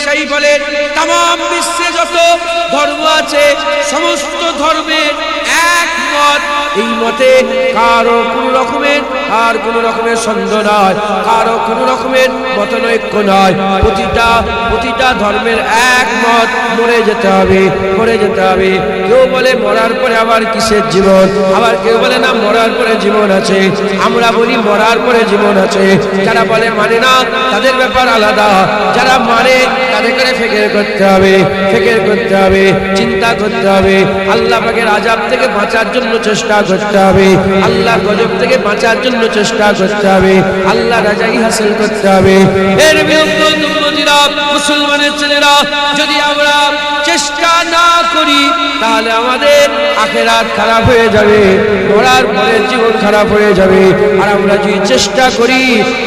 পিসাই বলেন तमाम বিশ্বে যত ধর্ম আছে সমস্ত ধর্মের একমত, এই মতে কারো কোনো রকমের সন্দেহ নয়, কারো কোনো রকমের মতনৈক্য নয়। প্রতিটা ধর্মের একমত, মরে যেতে হবে। কেউ বলে মরার পরে আবার কিসের জীবন, আবার কেউ বলে না মরার পরে জীবন আছে। আমরা বলি মরার পরে জীবন আছে। যারা বলে মানে না তাদের ব্যাপার আলাদা, যারা মানে তাদের করে ফিকির করতে হবে, চিন্তা করতে হবে, আল্লাহ পাকের আযাব থেকে বাঁচার জন্য চেষ্টা করতে হবে, আল্লাহর গজব থেকে বাঁচার জন্য চেষ্টা করতে হবে, আল্লাহ রাজাই হাসিল করতে হবে। এর বিরুদ্ধে মুসলমানের ছেলেরা যদি আমরা চেষ্টা না করি তাহলে আমাদের আখিরাত খারাপ হয়ে যাবে, মরার পরের জীবন খারাপ হয়ে যাবে। আর আমরা যদি চেষ্টা করি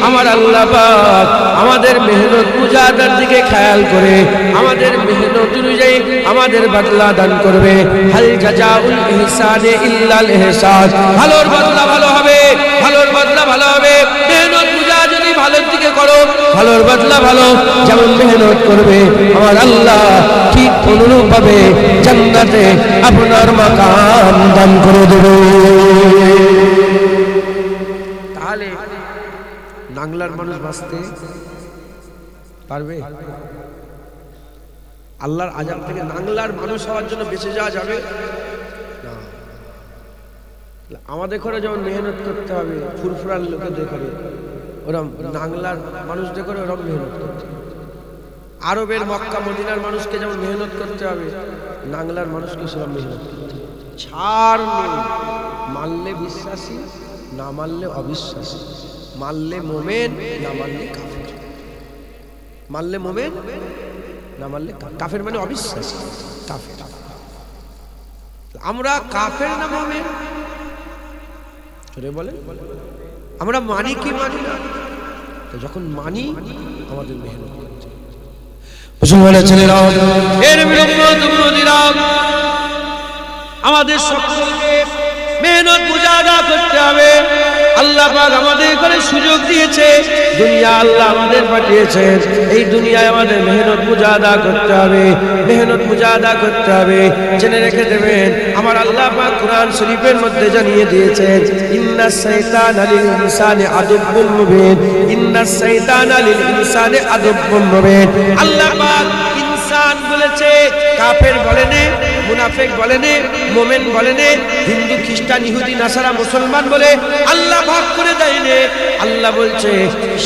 আমার আল্লাহ পাক আমাদের মেহনত মুজাহাদার দিকে খেয়াল করে আমাদের মেহনত অনুযায়ী আমাদের বদলা দান করবে। হাল জাযাউল ইহসানে ইল্লাল ইহসান, ভালোর বদলা ভালো হবে, মেহনত মুজাহাদা যদি ভালোর দিকে করো ভালোর বদলা ভালো। যেমন মেহনত করবে আমার আল্লাহ ঠিক অনুরূপ ভাবে জান্নাতে আপনার মাকাম দান করে দেবে। তাহলে নাংলার মানুষ বাঁচতে পারবে? আল্লাহর আযাব থেকে নাংলার মানুষ হওয়ার জন্য বেঁচে যাওয়া যাবে না। আমাদের ঘরে যেমন মেহনত করতে হবে, ফুরফুরার লোকেদের ঘরে ওরম নাংলার মানুষদের করে ওরম মেহনত করতে হবে। আরবের মক্কা মদিনার মানুষকে যেমন মেহনত করতে হবে, নাংলার মানুষকে সেরকম মেহনত করতে হবে। ছাড় নেই, মানলে বিশ্বাসী, না মানলে অবিশ্বাসী, মানলে মোমেন, না মানলে কাফের। মানলে মোমেন, না মানলে কাফের, মানে অবিশ্বাসী কাফের। আমরা কাফের না মোমেন বলে আমরা মানি কি মানি না? তো যখন মানি আমাদের মেহনত করতে হবে। মুসলমানের ছেলেরা এর বিরুদ্ধে আমাদের সকলকে মেহনত মুজাহাদা করতে হবে। আল্লাহ পাক আমাদের করে সুযোগ দিয়েছে, দুনিয়া আল্লাহ আমাদের পাঠিয়েছেন, এই দুনিয়ায় আমাদের মেহনত মুজাহাদা করতে হবে। জেনে রেখে দেবেন আমার আল্লাহ পাক কোরআন শরীফের মধ্যে জানিয়ে দিয়েছেন ইন্নাস শাইতানা লিল ইনসানি আদুব্বুম মুবিন, আল্লাহ পাক ইনসান বলেছে, কাফের বলেনে, মুনাফিক বলেনে, মুমিন বলেনে, হিন্দু খ্রিস্টান ইহুদি নাসারা মুসলমান বলে আল্লাহ ভাগ করে দেয়নি। আল্লাহ বলছে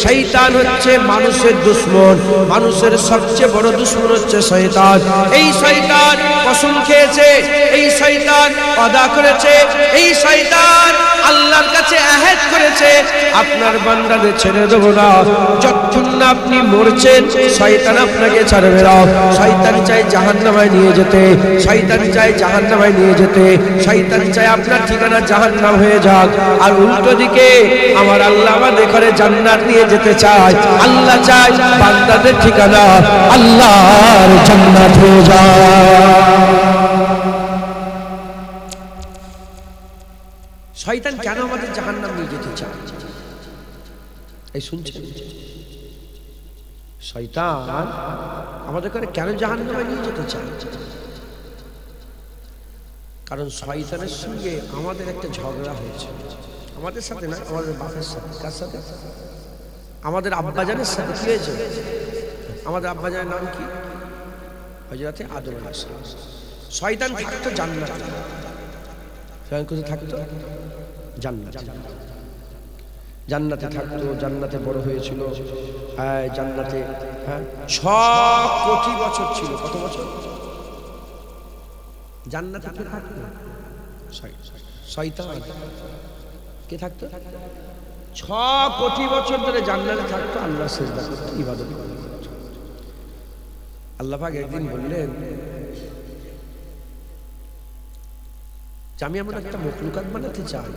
শয়তান হচ্ছে মানুষের দুশমন, মানুষের সবচেয়ে বড় দুশমন হচ্ছে শয়তান। এই শয়তান কসম খেয়েছে, এই শয়তান ওয়াদা করেছে, এই শয়তান আল্লাহর কাছে আহদ করেছে আপনার বান্দাদের ছেড়ে দেব না যতক্ষণ না আপনি মরছেন। শয়তান আপনাকে ছাড়বে না। শয়তান চায় জাহান্নামে নিয়ে যেতে, শয়তান চায় জাহান্নামে নিয়ে যেতে, শয়তান চায় আপনার ঠিকানা জাহান্নাম হয়ে যাক। আর উল্টো দিকে আমার আল্লাহ আমাদের ঘরে জান্নাত নিয়ে যেতে চায়। আল্লাহ চায় বান্দাদের ঠিকানা আল্লাহর জান্নাত হয়ে যায়। শয়তান কেন আমাদের জাহান্নাম নিয়ে যেতে চায়? এই শুনছেন? শয়তান আমাদের করে কেন জাহান্নামে নিয়ে যেতে চায়? কারণ শয়তানের সঙ্গে আমাদের একটা ঝগড়া হয়েছে, আমাদের সাথে না, আমাদের বাপের সাথে। কার সাথে? আমাদের আব্বাজানের সাথে। কি হয়েছে? আমাদের আব্বাজানের নাম কি? হযরত আদম আলাইহিস সালাম। শয়তান থাকতো জান্নাতে। শয়তান কোথায় থাকতো? জান্নাতে থাকতো, জান্নাতে বড় হয়েছিল। জান্নাতে 6 কোটি বছর ছিল। কত বছর জান্নাতে কে থাকতো? শয়তান। কে থাকতো? 6 কোটি বছর ধরে জান্নাতে থাকতো, আল্লাহ সিজদা করতো, ইবাদত করতো। আল্লাহ পাক একদিন বললেন আমি এমন একটা মখলুকাত বানাতে চাই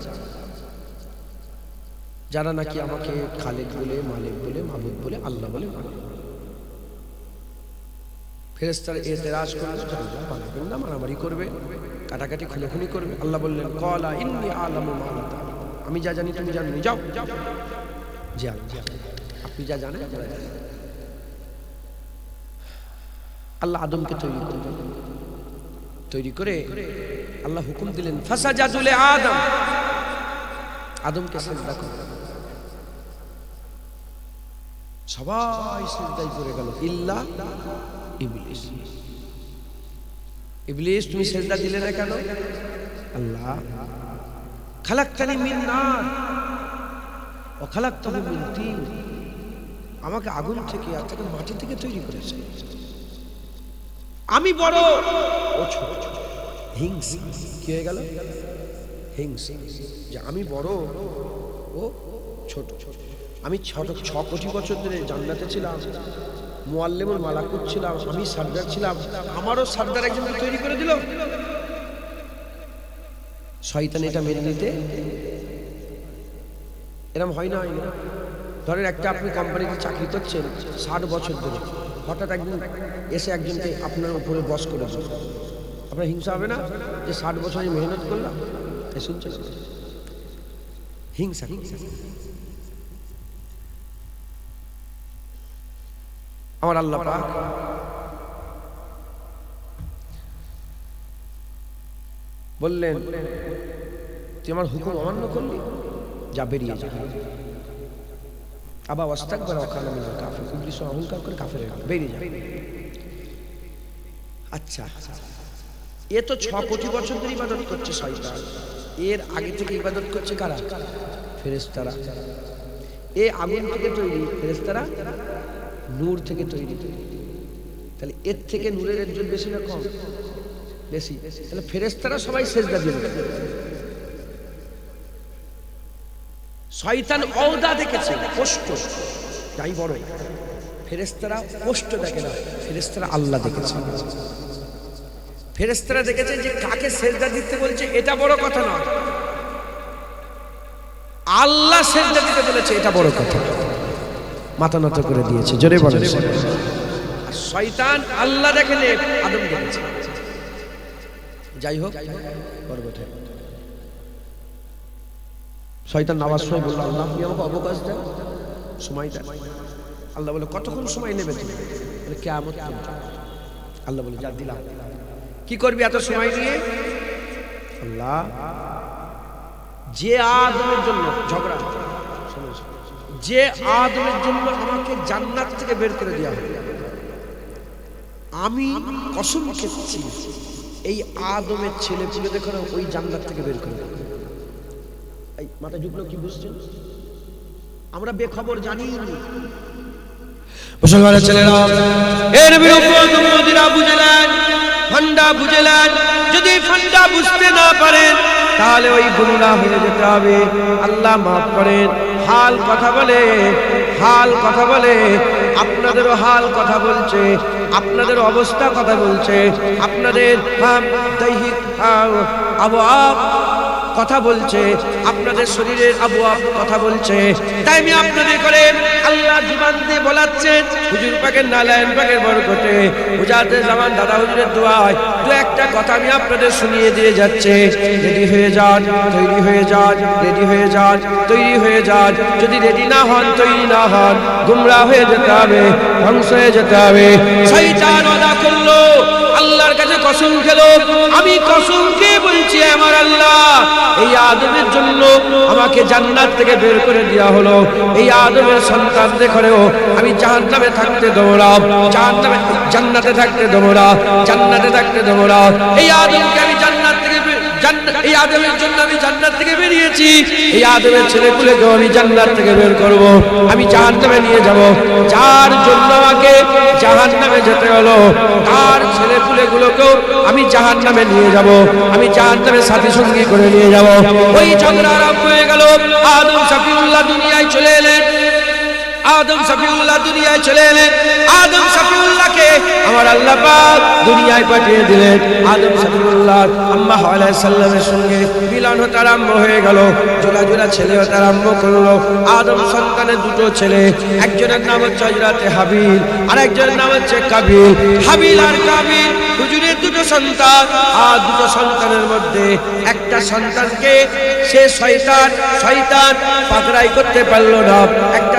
যারা নাকি আমাকে খালেক বলে, মালিক বলে, মাবুদ বলে, আল্লাহ বলে মানে। ফেরেশতারা এতেরাজ করবে, বানাবেন না, মারামারি করবে, কাটাকাটি খুনোখুনি করবে। আল্লাহ বললেন ক্বালা ইন্নী আ'লামু মা লা তা'লামুন, আমি যা জানি তুমি জানো না, যাও। জি আল্লাহ, আপনি যা জানেন আমরা জানি। আল্লাহ আদমকে তৈরি করে আল্লাহ হুকুম দিলেন ফাসাজাদু লি আদম, আদমকে সিজদা করো। সবাই সিজদায় পড়ে গেল ইল্লা ইবলিস। ইবলিস তুমি সিজদা দিলে না কেন? আল্লাহ খালাকতানি মিন নার ওয়া খালাকতাহু মিন তিন, আমাকে আগুন থেকে আর তাকে মাটি থেকে তৈরি করেছে, আমি বড় ও ছোট। হিংস কি হয়ে গেল? হিংস যে আমি বড় ও ছোট। আমি 6 কোটি বছর ধরে জান্নাতে ছিলাম, মুআল্লিমুল মালাকুত ছিলাম, আমি সর্দার ছিলাম, আমারও সর্দার একজনকে তৈরি করে দিল। শয়তান এটা মেনে নিতে এরকম হয় না। ধরেন একটা আপনি কোম্পানিতে চাকরি করছেন 60 বছর ধরে, হঠাৎ একদিন এসে একজনকে আপনার উপরে বস করে দিল, আপনার হিংসা হবে না যে 60 বছর আমি মেহনত করলাম? শুনছেন? হিংসা। আমার আল্লাহ পাক বললেন তুই আমার হুকুম অমান্য করলি, যা বেরিয়ে যা। আবা ওয়াস্তাকবারা ওয়া কানা মিনাল কাফিরিন, ইবলিস অহংকার করে কাফের হয়ে গেল, বেরিয়ে যা। আচ্ছা, এ তো 6 কোটি বছর ধরে ইবাদত করছে শয়তান, এর আগে থেকে ইবাদত করছে কারা? ফেরেশতারা। এ আগুন থেকে তৈরি, ফেরেশতারা নূর থেকে তৈরি। তাহলে এর থেকে নূরের একজন বেশি না কম? বেশি। তাহলে ফেরেশতারা সবাই সিজদা দিল। শয়তান ওহদা দেখেছে, কষ্ট, যাই বড়। ফেরেশতারা কষ্ট দেখে না, ফেরেশতারা আল্লাহ দেখেছে। ফেরেশতারা দেখেছে যে কাকে সিজদা দিতে বলছে এটা বড় কথা না, আল্লাহ সিজদা দিতে বলেছে এটা বড় কথা। মাথা নত করে দিয়েছে, জোরে বলেন। শয়তান আল্লাহ দেখেনি, আদম দেখেছে। যাই হোক, পর্বতে শয়তান নামাজ সময় বলল আল্লাহ আপনি আমাকে অবকাশ দেন, সময় দেন। আল্লাহ বলে কতক্ষণ সময় নেবে তুমি? বলে কিয়ামত পর্যন্ত। আল্লাহ বলে যা দিলাম, কি করবি এত সময় নিয়ে? আল্লাহ যে আদমের জন্য ঝগড়া, যে আদমের জন্য আমাকে জান্নাত থেকে বের করে দেওয়া হবে, আমি কসম খেয়েছি এই আদমের ছেলে পুলে দেখো ওই জান্নাত থেকে বের করে দেবে। এই মাথা ঝুঁকলো, কি বুঝছেন? আমরা বেখবর জানি মুসলমানের ছেলেরা, এর বিরুদ্ধে বুঝলেন, ফান্ডা বুঝলেন। যদি ফান্ডা বুঝতে না পারেন তাহলে ওই গুনাহ হয়ে যেতে হবে। আল্লাহ মাফ করেন। হাল কথা বলে, হাল কথা বলে, আপনাদেরও হাল কথা বলছে, আপনাদের অবস্থা কথা বলছে, আপনাদের দৈহিক আবহাওয়া কথা বলছে, আপনাদের শরীরের আবহাওয়া কথা বলছে। তাই আমি আপনাদের করে আল্লাহ জীবন দিয়ে বলাচ্ছেন, হুজুর পাকের নালায়েন পাকের বরকতে, হুজাতে জামান দাদা হুজুরের দোয়ায় দু একটা কথা আমি আপনাদের শুনিয়ে দিয়ে যাচ্ছে। রেডি হয়ে যান, তৈরি হয়ে যান, রেডি হয়ে যান, তৈরি হয়ে যান। যদি রেডি না হন, তৈরি না হন, গুমরাহ হয়ে যেতে হবে, ধ্বংস হয়ে যেতে হবে। শয়তান ওয়াদা করলো, আল্লাহর কাছে কসম খেলো, আমি কসম খেয়ে বলছি আমার আল্লাহ এই আদমের জন্য আমাকে জান্নাত থেকে বের করে দেওয়া হলো, এই আদমের সন্তানদের করেও আমি জাহান্নামে থাকতে দেব না, জাহান্নামে জান্নাতে থাকতে দেব না, জান্নাতে থাকতে দেব না। এই আদমকে আমি জান্নাত থেকে এই আদমের জন্য আমি জান্নাত থেকে বেরিয়েছি, এই আদমের ছেলেগুলোকেও আমি জান্নাত থেকে বের করব, আমি জাহান্নামে নিয়ে যাব। যার জন্য আমাকে জাহান্নামে যেতে হলো তার ছেলেপুলেগুলোকেও আমি জাহান্নামে নিয়ে যাব, আমি জাহান্নামে সাথী সঙ্গী করে নিয়ে যাব। ওই ঝগড়া আরম্ভ হয়ে গেল। আদম শফিউল্লাহ দুনিয়ায় চলে এলেন, আদম শফিউল্লাহ দুনিয়ায় চলে এলেন। আদম শফিউল্লাহকে আমার আল্লাহ পাক দুনিয়ায় পাঠিয়ে দিলেন। আদম শফিউল্লাহ আম্মা হাওয়া আলাইহিস সালামের সঙ্গে মিলন হতে আরম্ভ হয়ে গেল, জোড়া জোড়া ছেলে হতে আরম্ভ করলো। আদম সন্তানের দুটো ছেলে, একজনের নাম হচ্ছে হযরতে হাবিল আর একজনের নাম হচ্ছে কাবিল। হাবিল আর কাবিল হুজুরের দুটো দুটো সন্তান, আর দুটো সন্তানের মধ্যে একটা সন্তানকে সে শয়তান পাকড়াই করতে পারলো না, একটা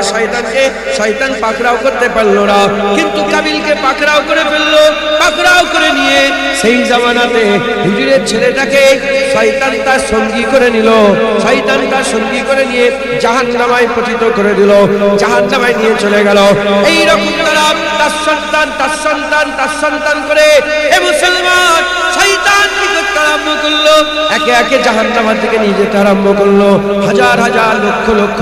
শয়তান পাকড়াও করতে পারলো না, কিন্তু কাবিলকে পাকড়াও করে ফেললো। পাকড়াও করে নিয়ে সেই জামানাতে হুজুরের ছেলেটাকে শয়তান তার সঙ্গী করে নিল, শয়তান তার সঙ্গী করে নিয়ে জাহান্নামায় পতিত করে দিল, জাহান্নামায় নিয়ে চলে গেল। এই রকম তারা তার সন্তান করে এ মুসলমান শয়তান কি করতে আরম্ভ করলো, একে একে জাহান্নামের দিকে নিয়ে যেতে আরম্ভ করলো। হাজার হাজার লক্ষ লক্ষ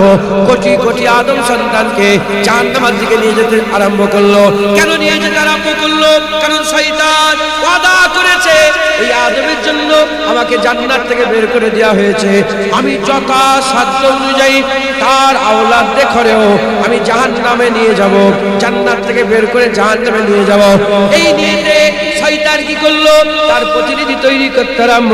কোটি কোটি আদম সন্তানকে জাহান্নামের দিকে নিয়ে যেতে আরম্ভ করলো। কেন নিয়ে যেতে আরম্ভ করলো? কারণ শয়তান ওয়াদা করেছে এই আদমের জন্য আমাকে জান্নাত থেকে বের করে দেওয়া হয়েছে, আমি যথাসাধ্য অনুযায়ী তার আওলাদদের ঘরেও আমি জাহান্নামে নিয়ে যাব, জান্নাত থেকে বের করে জাহান্নামে নিয়ে যাব। এই নিয়ে শয়তান কি করলো? তার প্রতিনিধি তৈরি করতে আরম্ভ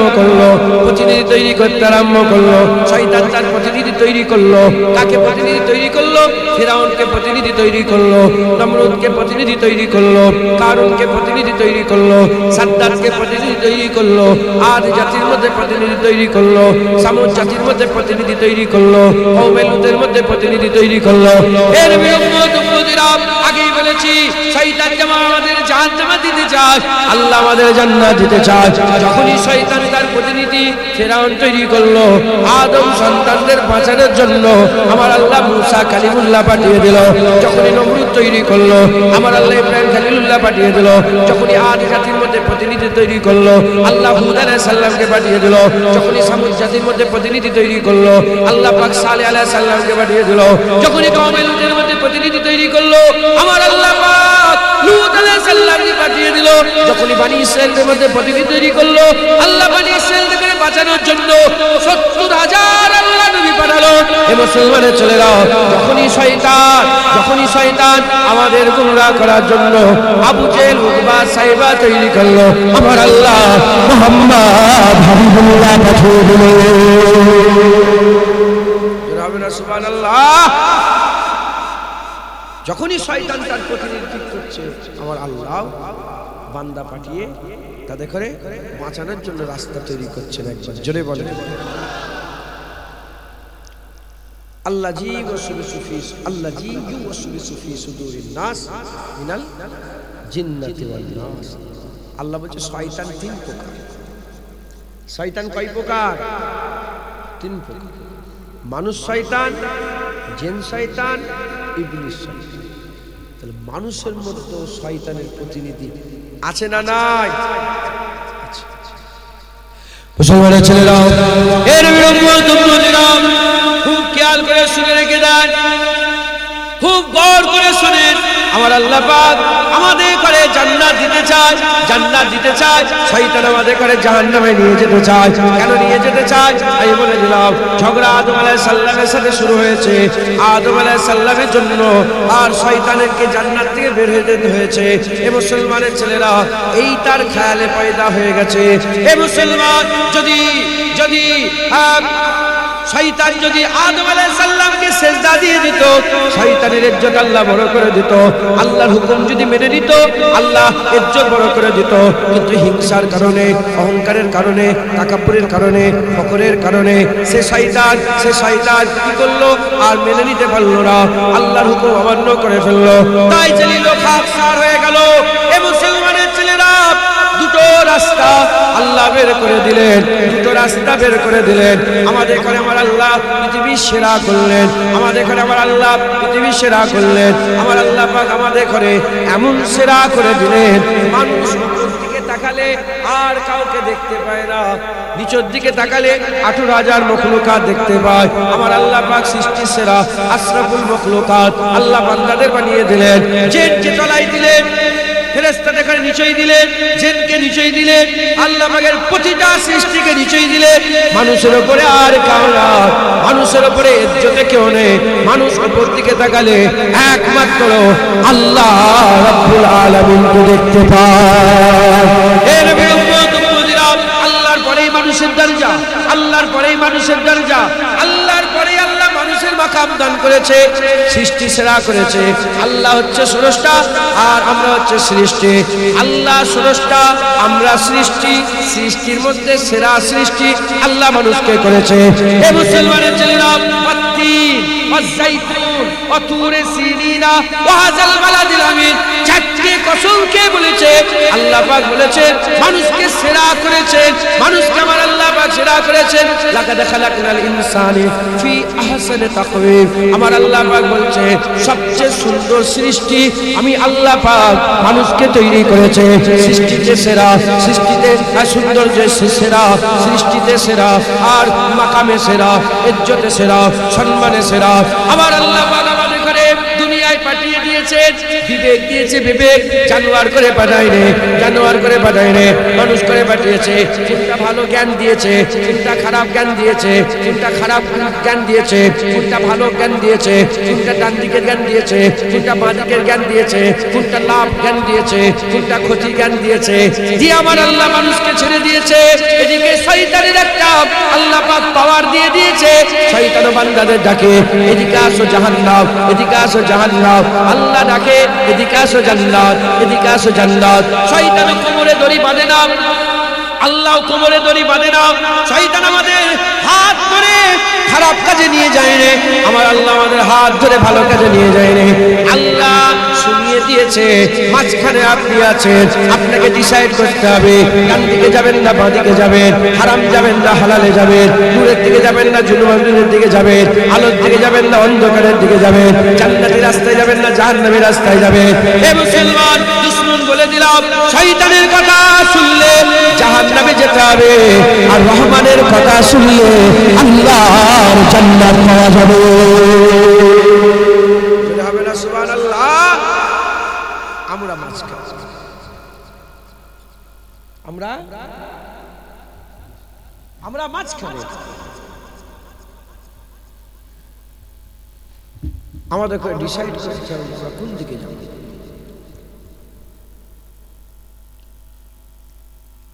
করলো, শয়তান তার প্রতিনিধি তৈরি করলো। কাকে প্রতিনিধি তৈরি করলো? ফিরাউনকে প্রতিনিধি তৈরি করলো, নমরুদকে প্রতিনিধি তৈরি করলো, কারুনকে প্রতিনিধি তৈরি করলো, সাদ্দাতকে প্রতিনিধি তৈরি করলো, আদ জাতির মধ্যে প্রতিনিধি তৈরি করলো, সামুদ জাতির মধ্যে প্রতিনিধি তৈরি করলো, কওমে লূতের মধ্যে প্রতিনিধি তৈরি করলো। এর বিরুদ্ধে আগেই বলেছি শয়তান যেমন আমাদের জাহান্নামে দিতে চায়, আল্লাহ আমাদের জান্নাত দিতে চায়। যখনই শয়তান তার প্রতিনিধি ফিরাউন তৈরি করলো, আদম সন্তানদের বাঁচানোর জন্য আমার আল্লাহ মুসা কালিমুল্লাহ পাঠিয়ে দিল। যখনই নমরুদ তৈরি করলো, আমার আল্লাহ ইব্রাহিম খলিলুল্লাহ পাঠিয়ে দিল। যখনই আদ জাতির মধ্যে প্রতিনিধি তৈরি করলো, আল্লাহ হুদ আলাইহিস সালামকে পাঠিয়ে দিল। যখনই সামুদ জাতির মধ্যে প্রতিনিধি তৈরি করলো, আল্লাহ পাক সালেহ আলাইহিস সালামকে পাঠিয়ে দিল। যখনই কওমে লূতের মধ্যে প্রতিনিধি তৈরি করলো, আমার আল্লাহ পাক লূত আলাইহিস সালামকে পাঠিয়ে দিল। যখনই বনি ইসরাঈলের মধ্যে প্রতিনিধি তৈরি করলো, আল্লাহ বনি ইসরাঈলকে বাঁচানোর জন্য ৭০,০০০ আল্লাহ নবী পাঠালো। এ মুসলমানের ছেলেরা, যখনই শয়তান আমাদের গুমরাহ করার জন্য আবু জেহেল উতবা সাইবা তৈরি করলো, আমার আল্লাহ মুহাম্মদ হাবিবুল্লাহ পাঠিয়ে দিল। সুবহানাল্লাহ। যখনই শয়তান তার প্রতিনিধি করছে, আমার আল্লাহ বান্দা পাঠিয়ে তাদের করে বাঁচানোর জন্য রাস্তা তৈরি করছেন। একবার জোরে বলেন আল্লাযী ইউওয়াসওয়িসু ফি সুদুরিন নাস মিনাল জিন্নাতি ওয়ান নাস। আল্লাহ বলছে শয়তান তিন প্রকার। শয়তান কয় প্রকার? তিন প্রকার। মানুষ শয়তান, জিন শয়তান, ইবলিস শয়তান। তাহলে মানুষের মধ্যে শয়তানের প্রতিনিধি আছে না নাই? আছে। মুসলমানের ছেলেরা, এর বিরুদ্ধে খুব খেয়াল করে শুনে রেখে দেন, খুব গৌর করে শুনেন। আমার আল্লাহ পাক আমাদের করে জান্নাত দিতে চায়, শয়তান আমাদের করে জাহান্নামে নিয়ে যেতে চায়। কেন নিয়ে যেতে চায়? আমি বলে দিলাম, ঝগড়া আদম আলাইহিস সালামের সাথে শুরু হয়েছে। আদম আলাইহিস সালামের জন্য আর শয়তানকে জান্নাত থেকে বের হয়ে যেতে হয়েছে। এ মুসলমানের ছেলেরা, এই তার খেয়ালে পয়দা হয়ে গেছে। এ মুসলমান, যদি শয়তান যদি আদম আলাইহিস সালামকে সিজদা দিয়ে দিত, শয়তানের ইজ্জত আল্লাহ বড় করে দিত। আল্লাহর হুকুম যদি মেনে নিত, আল্লাহ ইজ্জত বড় করে দিত। কিন্তু হিংসার কারণে, অহংকারের কারণে, তাকাব্বুরের কারণে, ফখরের কারণে সে শয়তান কি করলো? আর মেনে নিতে পারলো না, আল্লাহর হুকুম অমান্য করে ফেললো। তাই জলিল খাকসার হয়ে গেল। এ মুসলমানের ছেলেরা, দুটো রাস্তা আল্লাহ বের করে দিলেন, আমাদের ঘরে আমার আল্লাহ পৃথিবীর সেরা করলেন, আমার আল্লাহ পাক আমাদের ঘরে এমন সেরা করে দিলেন, মানুষ উপর দিকে তাকালে আর কাউকে দেখতে পায় না, নিচের দিকে তাকালে 18,000 মখলুকাত দেখতে পায়। আমার আল্লাহ পাক সৃষ্টির সেরা আশরাফুল মখলুকাত আল্লাহ বান্দাদের বানিয়ে দিলেন। জিনকে তলায় দিলেন, ফেরেশতাদের করে নিচেই দিলেন, জিনকে নিচেই দিলেন, আল্লাহ পাকের প্রতিটা সৃষ্টিকে নিচেই দিলেন। মানুষের উপরে আর কেউ না, মানুষের উপরে ইজ্জতে কেউ নেই। মানুষ উপর দিকে তাকালে একমাত্র আল্লাহ রাব্বুল আলামিনকে দেখতে পায়। এর বিরুদ্ধে আল্লাহর পরেই মানুষের দরজা, আল্লাহর পরেই মানুষের দরজা, আল্লাহর পরেই আল্লাহ মানুষের মাকাম মাকাম দান করেছে, সৃষ্টি সেরা করেছে। আল্লাহ হচ্ছে স্রষ্টা আর আমরা হচ্ছে সৃষ্টি। আল্লাহ স্রষ্টা, আমরা সৃষ্টি। সৃষ্টির মধ্যে সেরা সৃষ্টি আল্লাহ মানুষকে করেছে। হে মুসলমানের ছেলেরা, ওয়াত্তিন ওয়াজ্জাইতুন ওয়া তুরে সিনিনা ওয়া হাযাল বালাদিল আমিন, চারটি কসম কে বলেছে? আল্লাহ পাক বলেছে মানুষকে সেরা করেছেন, মানুষকে আমার আল্লাহ পাক সেরা করেছেন। লাকাদ খালাকনাল ইনসানা ফি আহসানি তাকওয়িম, আমার আল্লাহ পাক বলছে সবচেয়ে সুন্দর সৃষ্টি আমি আল্লাহ পাক মানুষকে তৈরি করেছে। সৃষ্টিতে সেরা, সৃষ্টিতে সৌন্দর্যে সেরা, সৃষ্টিতে সেরা, আর মাকামে সেরা, ইজ্জতে সেরা, সম্মানে সেরা। আমার আল্লাহ পাক আমাদের ঘরে দুনিয়ায় পাঠিয়ে দিয়েছেন, বিবেক দিয়েছে, বিবেক জানোয়ার করে পাঠায় রে, জানোয়ার করে পাঠায় রে, মানুষ করে পাঠিয়েছে। কোনটা ভালো জ্ঞান দিয়েছে, কোনটা খারাপ জ্ঞান দিয়েছে, কোনটা খারাপ জ্ঞান দিয়েছে, কোনটা ভালো জ্ঞান দিয়েছে, কোনটা ডান দিকের জ্ঞান দিয়েছে, কোনটা বাঁ দিকের জ্ঞান দিয়েছে, কোনটা লাভ জ্ঞান দিয়েছে, কোনটা ক্ষতি জ্ঞান দিয়েছে, দিয়ে আমার আল্লাহ মানুষকে ছেড়ে দিয়েছে। এদিকে শয়তানের একটা আল্লাহ পাক পাওয়ার দিয়ে দিয়েছে, শয়তান বান্দাদের ডাকে এদিকে আসো জাহান্নাম, এদিকে আসো জাহান্নাম। আল্লাহ ডাকে এদিকে আসো জান্নাত, এদিকে আসো জান্নাত। শয়তান কোমরে দড়ি বাঁধে না, আল্লাহ কোমরে দড়ি বাঁধে না। শয়তান আমাদের হাত ধরে খারাপ কাজে নিয়ে যায় রে, আমার আল্লাহ আমাদের হাত ধরে ভালো কাজে নিয়ে যায় রে। আল্লাহ শুনিয়ে দিয়েছে মাঝখানে আপনি আছেন, আপনাকে ডিসাইড করতে হবে ডান দিকে যাবেন না বাঁ দিকে যাবেন, হারাম যাবেন না হালালে যাবেন, নূরের দিকে যাবেন না জুলুমের দিকে যাবেন, আলোর দিকে যাবেন না অন্ধকারের দিকে যাবেন, জান্নাতের রাস্তায় যাবেন না জাহান্নামের রাস্তায় যাবেন। হে মুসলমান, দুশমন বলে দিলাম শয়তানের কথা শুনলে জাহান্নামে যেতে হবে, আর রহমানের কথা শুনলে আল্লাহর জান্নাত পাওয়া যাবে। হবে না সুবহানাল্লাহ। আমরা মাঝখানে, আমরা মাঝখানে, আমাদের করে ডিসাইড করতে হবে আমরা কোন দিকে যাব।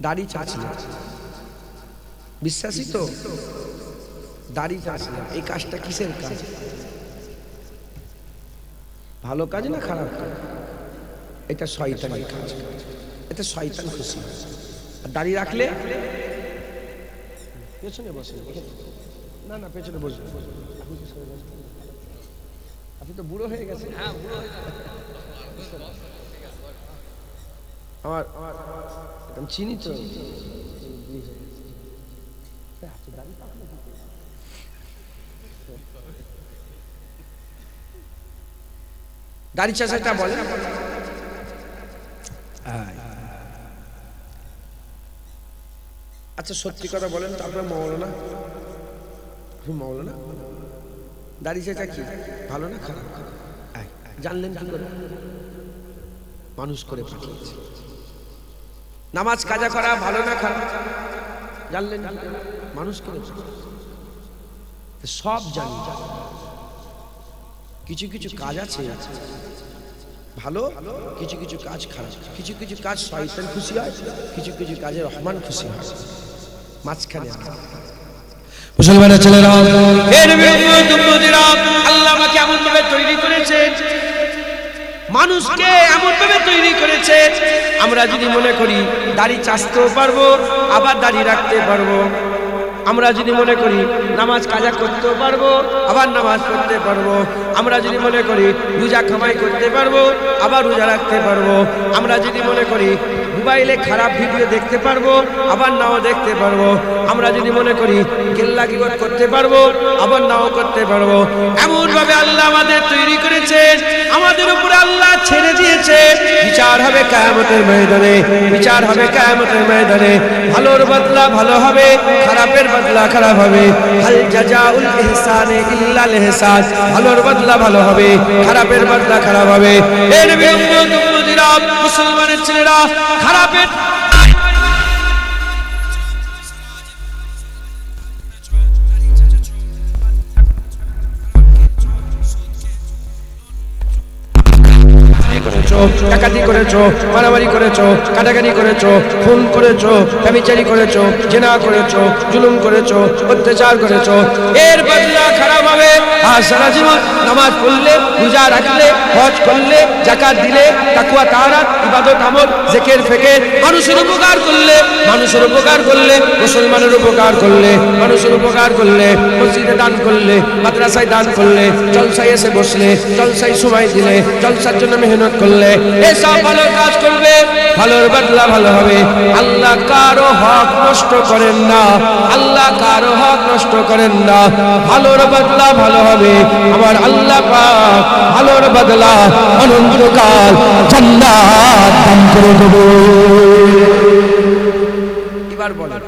দাড়ি চাচ্ছি না, বিশ্বাসী তো? দাড়ি চাচ্ছি না, এই কাজটা কিসের কাজ? ভালো কাজ না খারাপ কাজ? এটা শয়তানের কাজ, এটা শয়তান খুশি। আর দাড়ি রাখলে পেছনে বসে না, না পেছনে বসে, আপনি তো বুড়ো হয়ে গেছেন। আমার চিনি তো, দাড়ি চাচাটা বলে আচ্ছা সত্যি কথা বলেন তো, আপনার মৌলানা, মৌলানা দাড়ি চাচা কি ভালো না খারাপ জানলেন কি করে? মানুষ করে পাঠিয়েছে। নামাজ কাজা করা ভালো না খারাপ জানলেন মানুষ করে, সব জানি। কিছু কিছু কাজ আছে ভালো, কিছু কিছু কাজ খারাপ, কিছু কিছু কাজ শয়তান খুশি হয়, কিছু কিছু কাজে রহমান খুশি হয়। মাঝখানে মুসলমানের ছেলেরা, আল্লাহ আমাকে এমন ভাবে তৈরি করেছে, মানুষকে এমন ভাবে তৈরি করেছে, আমরা যদি মনে করি দাড়ি চাচতেও পারবো আবার দাড়ি রাখতে পারবো, আমরা যদি মনে করি নামাজ কাজা করতেও পারবো আবার নামাজ পড়তে পারবো, আমরা যদি মনে করি রোজা কামাই করতে পারবো আবার রোজা রাখতে পারবো, আমরা যদি মনে করি মোবাইলে খারাপ ভিডিও দেখতে পারবো আবার নাও দেখতে পারবো, আমরা যদি মনে করি গিল্লা গিবত করতে পারবো আবার নাও করতে পারবো। এমন ভাবে আল্লাহ আমাদের তৈরি করেছে, আমাদের উপরে আল্লাহ ছেড়ে দিয়েছে। বিচার হবে কিয়ামতের ময়দানে, বিচার হবে কিয়ামতের ময়দানে। ভালোর বদলা ভালো হবে, খারাপের বদলা খারাপ হবে। হাল জাযাউল ইহসানি ইল্লাল ইহসান, ভালোর বদলা ভালো হবে, খারাপের বদলা খারাপ হবে। এ নবী উম্মতিরা, মুসলমানের ছেলেরা, খারাপের করেছো, ডাকাতি করেছো, মারামারি করেছো, কাটাকাটি করেছো, খুন করেছো, ব্যভিচারী করেছো, জিনা করেছো, জুলুম করেছো, অত্যাচার করেছো, এর বদলা খারাপ হবে। আর সারা জীবন নামাজ পড়লে, রোজা রাখলে, হজ করলে, যাকাত দিলে, তাকওয়া তাআরাত, ইবাদত আমল, জিকির ফিকির, মানুষের উপকার করলে, মানুষের উপকার করলে, মুসলমানের উপকার করলে, মানুষের উপকার করলে, মসজিদে দান করলে, মাদ্রাসায় দান করলে, জলসায় এসে বসলে, জলসায় সময় দিলে, জলসার জন্য মেহনত করলে, এসব ভালো কাজ করবে, ভালোর বদলা ভালো হবে। আল্লাহ কারো হক নষ্ট করেন না, আল্লাহ কারো হক নষ্ট করেন না, ভালোর বদলা ভালো হবে। আমার আল্লাহ পাক ভালোর বদলা অনন্তকাল জান্নাত দান করে দেবে। এবার বলেন,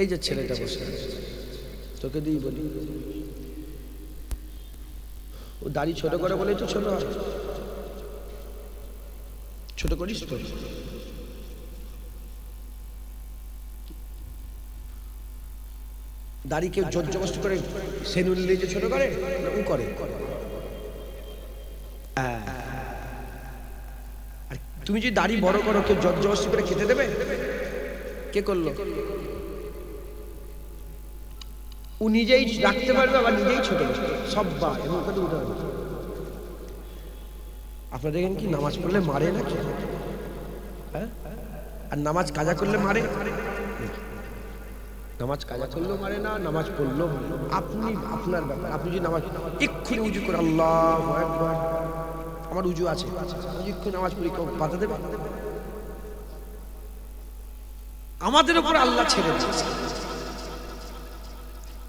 এই যে ছেলেটা বসে তোকে দিই বলি, ও দাড়ি ছোট করে বলেই তো ছোট হয়, ছোট করিস তো। দাড়ি কেউ জোর জবস্ত করে সেনুল নিয়ে ছোট করে, ও করে। আর তুমি যদি দাড়ি বড় করো, কেউ জোর জবস্ত করে খেতে দেবে? কে করলো? ও নিজেই রাখতে পারবে, আবার নিজেই ছোট সব্বা এমন কথা উদাহরণ। আপনারা দেখেন কি নামাজ পড়লে মারে নাকি? হ্যাঁ, আর নামাজ কাজা করলে মারে? নামাজ কাজা করলেও মারে না, নামাজ পড়লেও আপনি আপনার ব্যাপার। আপনি যদি নামাজ এক্ষুনি উজু করে আল্লাহু আকবার, আমার উজু আছে, এক্ষুনি নামাজ পড়ি, কেউ বাধা দেবে? আমাদের উপরে আল্লাহ ছেড়ে দিয়েছে,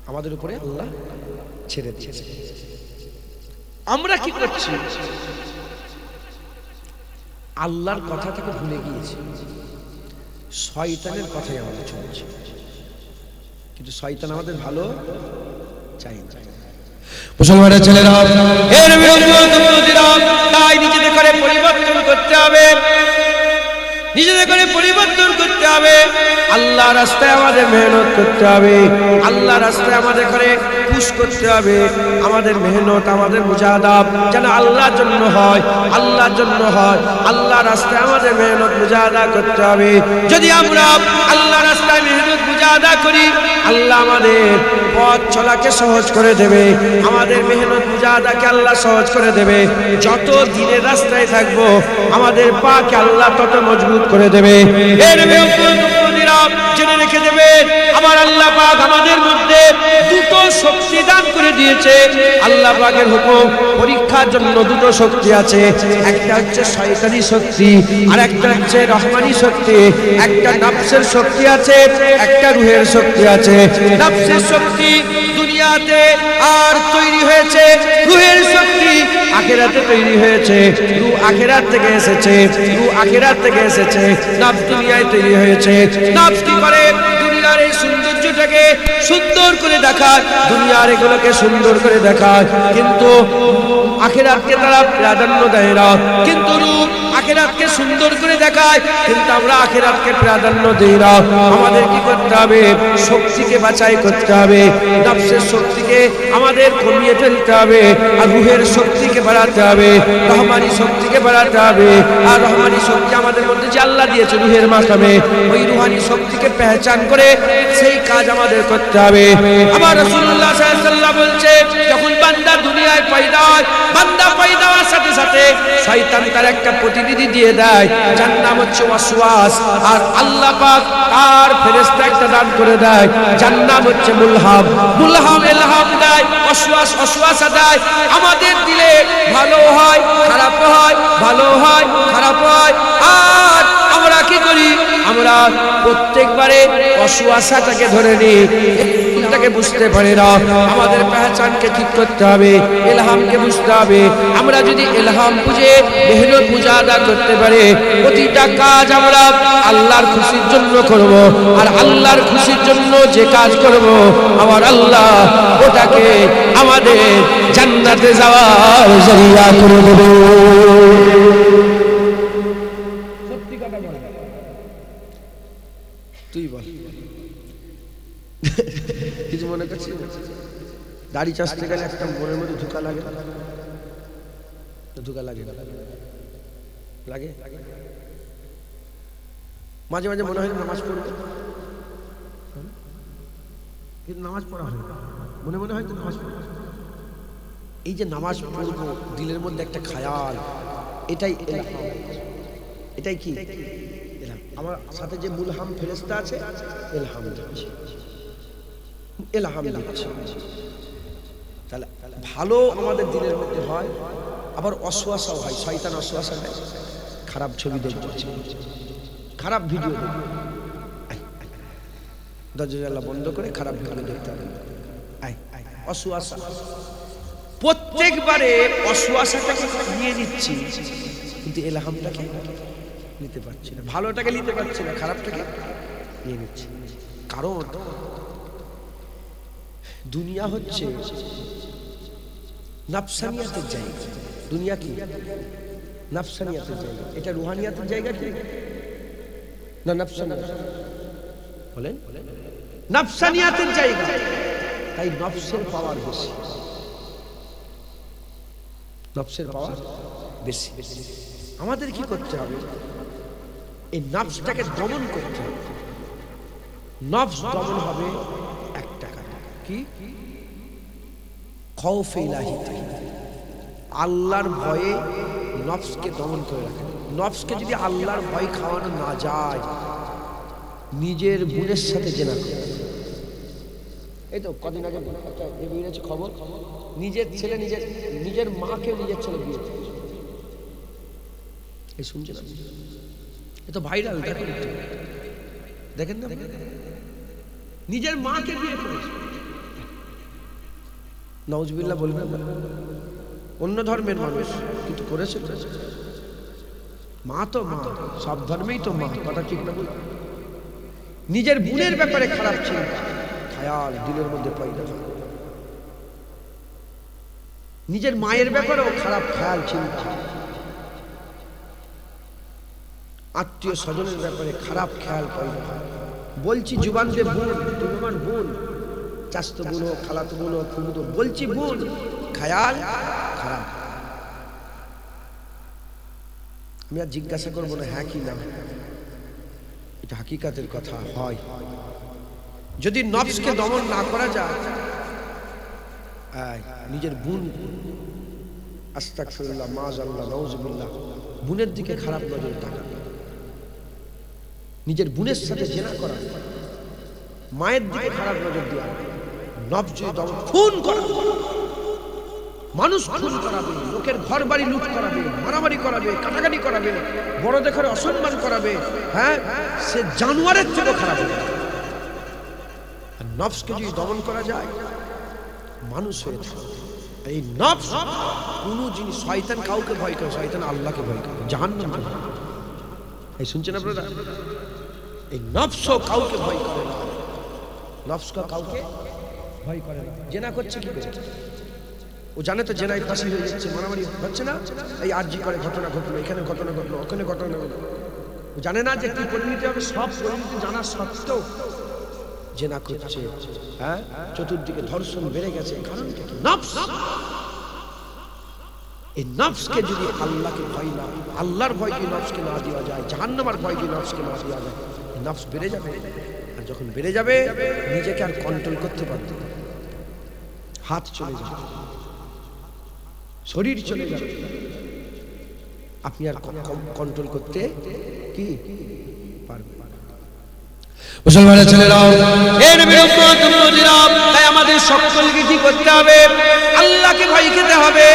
আমাদের উপরে আল্লাহ ছেড়ে দিয়েছে। আমরা কি করছি? আল্লাহর কথা থেকে ভুলে গিয়েছি, শয়তানের কথাই আমাদের চলছে। কিন্তু শয়তান আমাদের ভালো চাই না। মুসলমানের ছেলেরা, এর বিরুদ্ধে তাই নিজেদের করে পরিবর্তন করতে হবে, নিজেদের করে পরিবর্তন করতে হবে। আল্লাহ রাস্তায় আমাদের মেহনত করতে হবে, আল্লাহ রাস্তায় আমাদের করে পুশ করতে হবে। আমাদের মেহনত, আমাদের মুজাহাদা যেন আল্লাহর জন্য হয়, আল্লাহর জন্য হয়। আল্লাহ রাস্তায় আমাদের মেহনত মুজাহাদা করতে হবে। যদি আমরা আল্লাহ রাস্তায় মেহনত মুজাহাদা করি, আল্লাহ আমাদের পথ চলাকে সহজ করে দেবে, আমাদের মেহনত মুজাহাদাকে আল্লাহ সহজ করে দেবে। যত দিনের রাস্তায় থাকবো, আমাদের পাকে আল্লাহ তত মজবুত করে দেবে। এর জেনে রেখে দেবেন, আমার আল্লাহ পাক আমাদের মধ্যে দুটো শক্তি দান করে দিয়েছে। আল্লাহ পাকের হুকুম, পরীক্ষার জন্য দুটো শক্তি আছে, একটা হচ্ছে শয়তানি শক্তি, আর একটা হচ্ছে রহমানি শক্তি। একটা নফসের শক্তি আছে, একটা রূহের শক্তি আছে। নফসের শক্তি দুনিয়াতে আর তৈরি হয়েছে, রূহের শক্তি আখিরাতে তৈরি হয়েছে। রূহ আখিরাত থেকে এসেছে, রূহ আখিরাত থেকে এসেছে, নফস দুনিয়ায় তৈরি হয়েছে। নফস কি করে? দুনিয়ার এই সৌন্দর্যটাকে সুন্দর করে দেখায়, দুনিয়ার এগুলোকে সুন্দর করে দেখায়, কিন্তু আখিরাতকে তারা প্রাধান্য দেয় না। কিন্তু রূহ আখিরাতকে সুন্দর করে দেখায়, কিন্তু আমরা আখিরাতকে প্রাধান্য দেই না। আমাদের কি করতে হবে? শক্তিকে বাছাই করতে হবে, নফসের শক্তিকে আমাদের কমিয়ে ফেলতে হবে, আর রূহের শক্তিকে বাড়াতে হবে, রহমানি শক্তিকে বাড়াতে হবে। আর রহমানি শক্তি আমাদের মধ্যে যে আল্লাহ দিয়েছে রূহের মাধ্যমে, ওই রূহানি শক্তিকে পেহচান করে সেই কাজ আমাদের করতে হবে। আমার রাসূলুল্লাহ সাল্লাল্লাহু আলাইহি ওয়াসাল্লাম বলছে, যখন বান্দা দুনিয়ায় পয়দা হয়, বান্দা পয়দা হওয়ার সাথে সাথে শয়তান তার একটা প্রতিনিধি দিয়ে দেয়, যার নাম হচ্ছে ওয়াসওয়াস। আর আল্লাহ পাক তার ফেরেশতা একটা দান করে দেয়, যার নাম হচ্ছে মুলহাম। মুলহাম ইলহাম দেয়, ওয়াসওয়াস ওয়াসওয়াসা দেয়। আমাদের দিলে ভালো হয়, খারাপ হয়, ভালো হয়, খারাপ হয়। আর আমরা কি করি? আমরা প্রত্যেকবারে ওয়াসওয়াসাটাকে ধরে নিই, এটাকে বুঝতে পারি না। আমাদের পেহচানকে ঠিক করতে হবে, ইলহামকে বুঝতে হবে। আমরা যদি ইলহাম বুঝে মেহনত মুজাহাদা করতে পারি, প্রতিটা কাজ আমরা আল্লাহর খুশির জন্য করব। আর আল্লাহর খুশির জন্য যে কাজ করব, আমার আল্লাহ ওটাকে আমাদের জান্নাতে যাওয়ার জরিয়া করে দেবে। সত্যি কথা বল, তুই বল। কিছু মনে করছিস? দাড়ি চাষতে গেলে একটা মনের মধ্যে ধোকা লাগে, ধোকা লাগে লাগে মাঝে মাঝে মনে হয় নামাজ পড়বো, কিন্তু নামাজ পড়া হয় মনে মনে হয় তো নামাজ পড়বো। এই যে নামাজ পড়বো দিলের মধ্যে একটা খায়াল, এটাই এটাই কি আমার সাথে যে মুলহাম ফেরেশতা আছে ইলহাম দিচ্ছে, ইলহাম দিচ্ছে। তাহলে ভালো আমাদের দিলের মধ্যে হয়, আবার অসওয়াসাও হয়। শয়তান অসওয়াসা দেয়, খারাপ ছবি দেখবে, খারাপ ভিডিও দেখবে, দরজা বন্ধ করে খারাপ ভিডিও দেখতে হবে। অসওয়াসা প্রত্যেকবারে অসওয়াসাটাকে নিয়ে নিচ্ছি, কিন্তু ইলহামটাকে নিতে পারছি না, ভালোটাকে নিতে পারছি না, খারাপটাকে নিয়ে নিচ্ছি। কারণ দুনিয়া হচ্ছে নাফসানিয়াতের জায়গা। দুনিয়া কি? নাফসানিয়াতের জায়গা। এটা রুহানিয়াতের জায়গা কি না? নাফসানিয়াত বলেন, নাফসানিয়াতের জায়গা। তাই নফসের পাওয়ার বেশি, নফসের পাওয়ার বেশি। আমাদের কি করতে হবে? এই নফসটাকে দমন করতে হবে। নফস দমন হবে একটা কি? খৌফে ইলাহি, আল্লাহর ভয়ে নফসকে দমন করে রাখে। নফসকে যদি আল্লাহর ভয় খাওয়ানো না যায়, নিজের বোনের সাথে জেনা করে। এই তো কদিন আগে একটা বেরিয়েছে খবর, নিজের ছেলে নিজের মাকে নিজের ছেলে বিয়ে করেছে। এই শুনছেন? এ তো ভাইরাল, দেখেন না? নিজের মাকে বিয়ে করেছে। নাউজুবিল্লাহ বলবেন না, অন্য ধর্মের মানুষ কিন্তু করেছে। মা তো মা, সব ধর্মেই তো মা, কথা ঠিক না? নিজের বোনের ব্যাপারে খারাপ চিন্তা, খায়াল দিলের মধ্যে পয়দা হয়। নিজের মায়ের ব্যাপারেও খারাপ খেয়াল চিন্তা, আত্মীয় স্বজনের ব্যাপারে খারাপ খেয়াল পয়দা হয়। বলছি জুবান দিয়ে বোন, তুমি আমার বোন, চাচতো বোন হোক, খালাতো বোন হোক, ফুফুতো, বলছি বোন, খেয়াল খারাপ। আমি আর জিজ্ঞাসা করবো না হ্যাঁ কি না, এটা হাকিকাতের কথা। হয় যদি নফসকে দমন না করা যায়, নিজের বোন, আস্তাগফিরুল্লাহ, মাআযাল্লাহ, নাউযুবিল্লাহ, বোনের দিকে খারাপ নজর তাকাবে, নিজের বোনের সাথে জেনা করা, মায়ের দিকে খারাপ নজর দেওয়া, নফস যদি দমন, খুন করা, মানুষ খুন করাবে, লোকের ঘর বাড়ি লুট করাবে, মারামারি করাবে, কাটাকাটি করাবে, বড় দেখে অসম্মান করাবে, হ্যাঁ, সে জানোয়ারের থেকে খারাপ হবে। আর নফসকে যদি দমন করা যায়, মানুষ হয়ে থাকে। এই নফস কোনো জিনিস, শয়তান কাউকে ভয় করে, শয়তান আল্লাহকে ভয় করে, জাহান্নামকে ভয় করে। এই শুনছেন আপনারা? এই নফসও কাউকে ভয় করে না, নফসকে কাউকে ভয় করে না। জেনা করছে কি করে? ও জানে তো জেনায় ফাঁসি হয়ে যাচ্ছে, মারামারি হচ্ছে না? এই আরজি করে ঘটনা ঘটলো, এখানে ঘটনা ঘটলো, ওখানে ঘটনা ঘটলো। ও জানে না যে কি পরিণতি হবে? সব পরিণতি জানা সত্ত্বেও জেনা করছে। হ্যাঁ, চতুর্দিকে ধর্ষণ বেড়ে গেছে, কারণ কি? নফস। এই নফসকে যদি আল্লাহকে ভয় না, আল্লাহর ভয় যদি নফসকে না দেওয়া যায়, জাহান্নামের ভয় যদি নফসকে না দেওয়া যায়, নফস বেড়ে যাবে। আর যখন বেড়ে যাবে, নিজেকে আর কন্ট্রোল করতে পারবে না, হাত চলে যাবে, শরীর চলে যাবে, আপনি আর কন্ট্রোল করতে কি পারবেন? মুসলমানের ছেলেরাও, এই নবীর উম্মত উম্মতিরা, তাই আমাদের সকলকে কি করতে হবে? আল্লাহকে ভয় খেতে হবে,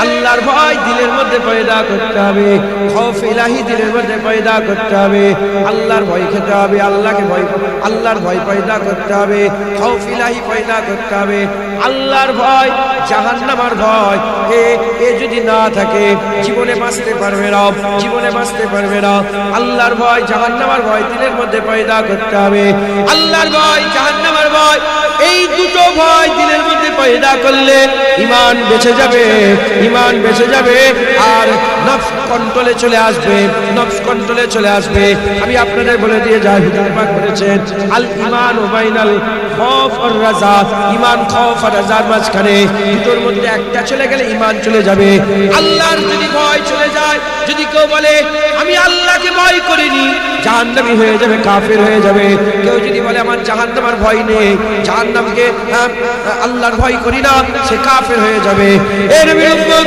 আল্লাহর ভয় দিলের মধ্যে পয়দা করতে হবে, খৌফ ইলাহি দিলের মধ্যে পয়দা করতে হবে, আল্লাহর ভয় খেতে হবে, আল্লাহকে ভয়, আল্লাহর ভয় পয়দা করতে হবে, খৌফ ইলাহি পয়দা করতে হবে, আল্লাহর ভয়, জাহান্নামের ভয়। এ যদি না থাকে, জীবনে বাঁচতে পারবে না, জীবনে বাঁচতে পারবে না। আল্লাহর ভয়, জাহান্নামের ভয় দিলের মধ্যে পয়দা করতে হবে। আল্লাহর ভয়, জাহান্নামের ভয়, এই দুটো ভয় দিলের মধ্যে পয়দা করলে ইমান বেঁচে যাবে, ইমান বেঁচে যাবে। আর নফস কন্ট্রোলে চলে আসবে, নফস কন্ট্রোলে চলে আসবে। আমি আপনাদের বলে দিয়ে যাই, হুজুর পাক বলেছেন আল ঈমান বাইনাল খৌফ ওয়ার রাজা, ঈমান খৌফ আর রাজার মাঝখানে দুটোর মধ্যে একটা চলে গেলে ঈমান চলে যাবে। আল্লাহর যদি ভয় চলে যায়, যদি কেউ বলে আমি আল্লাহকে ভয় করিনি, জাহান্নামী হয়ে যাবে, কাফের হয়ে যাবে। কেউ যদি বলে আমার জাহান্নামের ভয় নেই, জাহান্নামকে আল্লাহর ভয় করি না, সে কাফের হয়ে যাবে। এর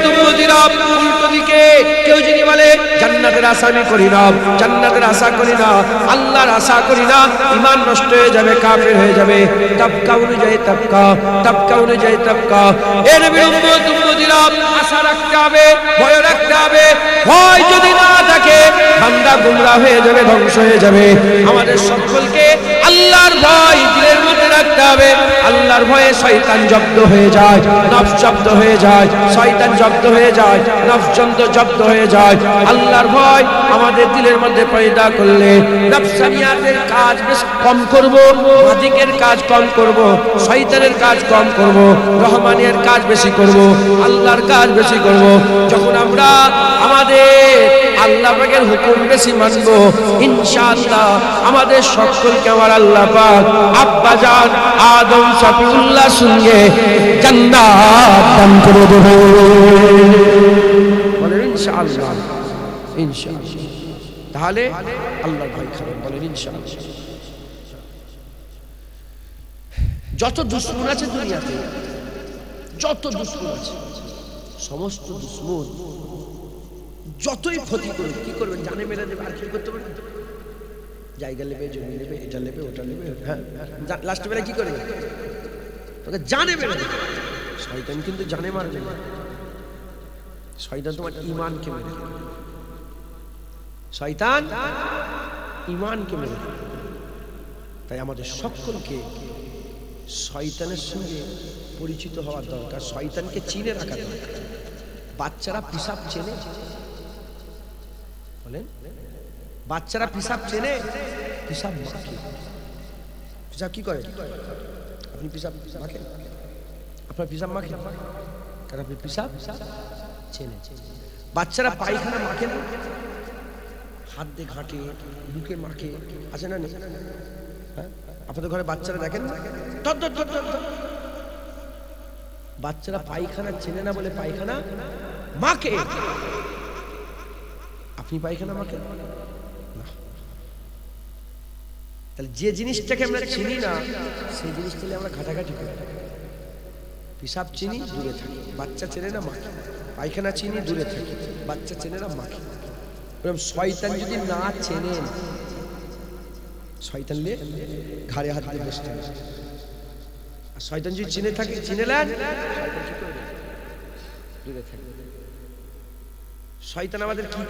উম্মতিরা উল্টো দিকে কেউ যদি বলে জান্নাতের আশা আমি করি না, জান্নাতের আশা করি না, আল্লাহর আশা করি না, ঈমান নষ্ট হয়ে যাবে, কাফের হয়ে যাবে। তাবকা অনুযায়ী তাবকা, তাবকা অনুযায়ী তাবকা। এর উম্মতিরা আশা রাখতে হবে, ভয় রাখতে হবে। ভয় যদি না থাকে বান্দা গুমরাহ হয়ে যাবে, ধ্বংস হয়ে যাবে। আমাদের সকলকে আল্লাহর ভয় দিলের মধ্যে রাখতে হবে। আল্লাহর ভয়ে শয়তান জব্দ হয়ে যায়, নফস জব্দ হয়ে যায়, শয়তান জব্দ হয়ে যায়, নফস জব্দ হয়ে যায়। আল্লাহর ভয় আমাদের দিলের মধ্যে পয়দা করলে নফসানিয়াতের কাজ বেশ কম করব, মাদিকের কাজ কম করব, শয়তানের কাজ কম করব, রহমানের কাজ বেশি করব, আল্লাহর কাজ বেশি করব। যখন আমরা আমাদের আল্লাহ পাকের হুকুম বেশি মানব, ইনশাআল্লাহ আমাদের সকলকে আমার আল্লাহ পাক আব্বা জান আদম শফিউল্লাহ সঙ্গে জান্নাত দান করে দেবে। বলেন ইনশাআল্লাহ, ইনশাআল্লাহ। তাহলে আল্লাহর ভয় খাবেন, বলেন ইনশাআল্লাহ। যত দুশমন আছে দুনিয়াতে, যত দুশমন আছে, সমস্ত দুশমন যতই ক্ষতি করুক, কি করবেন? জানে মেরে দেবে, আর কি করতে পারবে? জায়গা নেবে, জমি নেবে, এটা নেবে, ওটা নেবে, হ্যাঁ, লাস্টে বেলা কি করবে? তোকে জানে মেরে দেবে। শয়তান কিন্তু জানে মারবে না, শয়তান তোমার ঈমানকে মেরে দেবে, শয়তান ঈমানকে মেরে দেবে। তাই আমাদের সকলকে শয়তানের সঙ্গে পরিচিত হওয়ার দরকার, শয়তানকে চিনে রাখা দরকার। বাচ্চারা পিসাব চেনে, বলেন বাচ্চারা পিসাব চেনে, পিসাব মাখে। পিসাব কি করে? আপনি পিসাব মাখেন? আপনার পিসাব মাখেন? কারণ আপনি পিসাব চেনে। বাচ্চারা পায়খানা মাখে না, হাত দিয়ে ঘাটে, বুকে মাখে, আছে না নেই? হ্যাঁ, আপনাদের ঘরে বাচ্চারা দেখেন না, বাচ্চারা পায়খানা চেনে না বলে পায়খানা মাখে। আপনি পায়খানা মাখেন না? তাহলে যে জিনিসটাকে আমরা চিনি না, সেই জিনিসটা আমরা ঘাটাঘাটি করি। পিসাব চিনি, দূরে থাকি, বাচ্চা চেনে না মাখে। পায়খানা চিনি, দূরে থাকি, বাচ্চা চেনে না মাখে। শয়তান যদি না চেনেন, শয়তান লে ঘাড়ে হাত দিয়ে বসতে হবে। আর শয়তান যদি চিনে থাকে, চিনে নেন, শয়তান কি করবে? দূরে থাকবে। শয়তান আমাদের কি,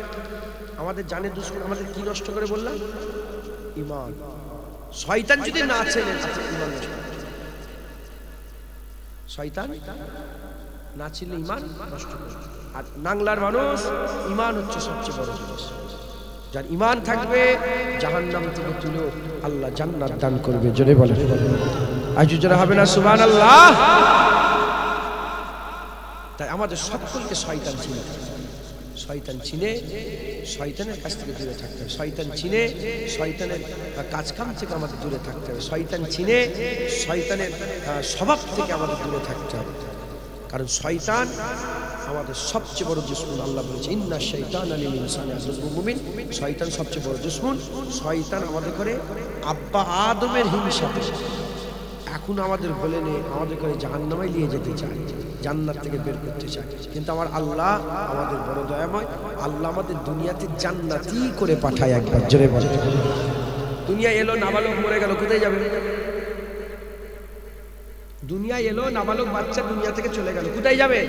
আমাদের জানে দুশমন, আমাদের কি নষ্ট করে বললাম? ঈমান। শয়তান যদি না চেনেন, ঈমান নষ্ট। শয়তান না চিনলে ঈমান নষ্ট করে। আর নাংলার মানুষ, ঈমান হচ্ছে সবচেয়ে বড় জিনিস। যার ঈমান থাকবে, জাহান্নাম থেকে তুলে আল্লাহ জান্নাত দান করবে। জোরে বলেন আজ জোরে হবে না সুবহানাল্লাহ? তাই আমাদের সকলকে শয়তান চিনে, শয়তান চিনে শয়তানের কাছ থেকে দূরে থাকতে হবে। শয়তান চিনে শয়তানের কাজকাম থেকে আমাদের দূরে থাকতে হবে। শয়তান চিনে শয়তানের স্বভাব থেকে আমাদের দূরে থাকতে হবে। কারণ শয়তান আমাদের সবচেয়ে বড় দুশমন। আল্লাহ বলেছে ইন্না শাইতানা লিল ইনসানি আদুউম মুবিন। শয়তান সবচেয়ে বড় দুশমন। শয়তান আমাদের করে আব্বা আদমের হিংসা, এখন আমাদের বলে নে আমাদের করে জাহান্নামে নিয়ে যেতে চায়, জান্নাত থেকে বের করতে চায়। কিন্তু আমার আল্লাহ আমাদের বড় দয়াময়। আল্লাহ আমাদের দুনিয়াতে জান্নাতি করে পাঠায়। একবার জোরে বলে, দুনিয়া এলো, নাবালক মরে গেল, কোথায় যাবে? দুনিয়া এলো, নাবালক বাচ্চা দুনিয়া থেকে চলে গেল, কোথায় যাবে?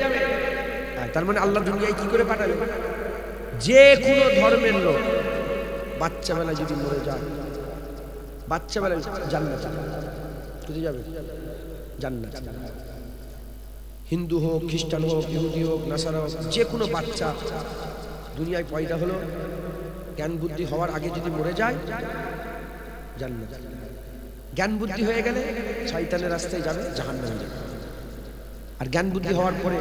তার মানে আল্লাহ দুনিয়ায় কি করে পাঠালো? যে কোনো ধর্মের লোক বাচ্চা বেলা যদি মরে যায়, বাচ্চা বেলা জান্নাত, কোথায় যাবে? জান্নাত। হিন্দু হোক, খ্রিস্টান হোক, ইহুদি হোক, নাসারা হোক, যে কোনো বাচ্চা দুনিয়ায় পয়দা হলো, জ্ঞান বুদ্ধি হওয়ার আগে যদি মরে যায়, জান্নাত। জ্ঞান বুদ্ধি হয়ে গেলে শয়তানের রাস্তায় যাবে, জাহান্নামে যাবে। আর জ্ঞান বুদ্ধি হওয়ার পরে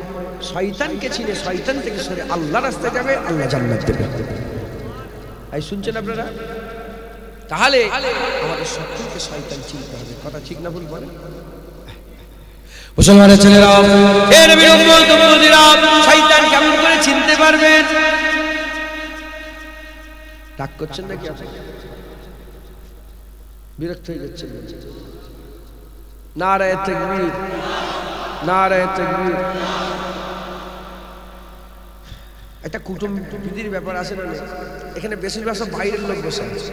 শয়তানকে চিনে শয়তান থেকে সরে আল্লাহ রাস্তায় যাবে, আল্লাহ জান্নাত দেবে। এই শুনছেন আপনারা? তাহলে আমাদের সকলকে শয়তান চিনতে হবে। কথা ঠিক না ভুল বলেন? মুসলমানের ছেলেরা, এ নবীর উম্মত উম্মতিরা, শয়তান কেমন করে চিনতে পারবেন? রাগ করছেন নাকি আপনি? বিরক্ত হয়ে যাচ্ছেন? নারায়ে তাকবীর, নারায়ে তাকবীর। একটা কুটুম্বির ব্যাপার আছে না? এখানে বেশিরভাগ সব বাইরের লোক বসে আছে।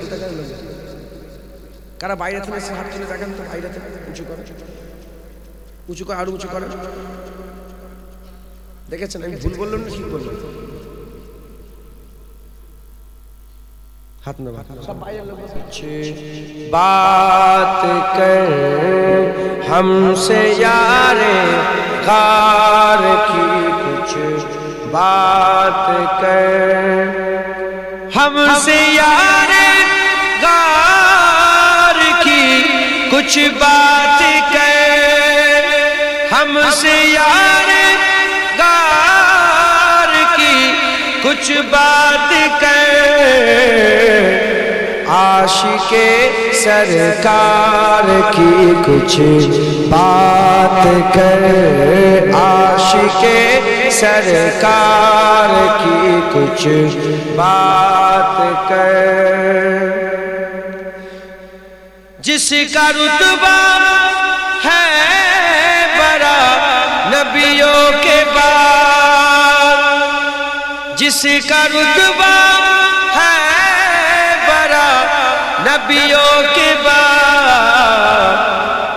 কারা বাইরে থেকে এসে হাত তুলে দেখেন তো, বাইরে থেকে উঁচু করে, উঁচু করে, আরো উঁচু করে। দেখেছেন? আমি ভুল বললাম না ঠিক বললাম? हाथ में सब भाई लोग अच्छे बात कर हमसे यारे गार की कुछ बात कर हमसे यारे गार की कुछ बात कर हमसे यारे गार की कुछ बात कर आशिके सरकार की कुछ बात कर आशिके सरकार की कुछ बात कर जिसका रुतबा है बड़ा नबियों के बाद जिसका रुतबा है बड़ा नबियों के बाद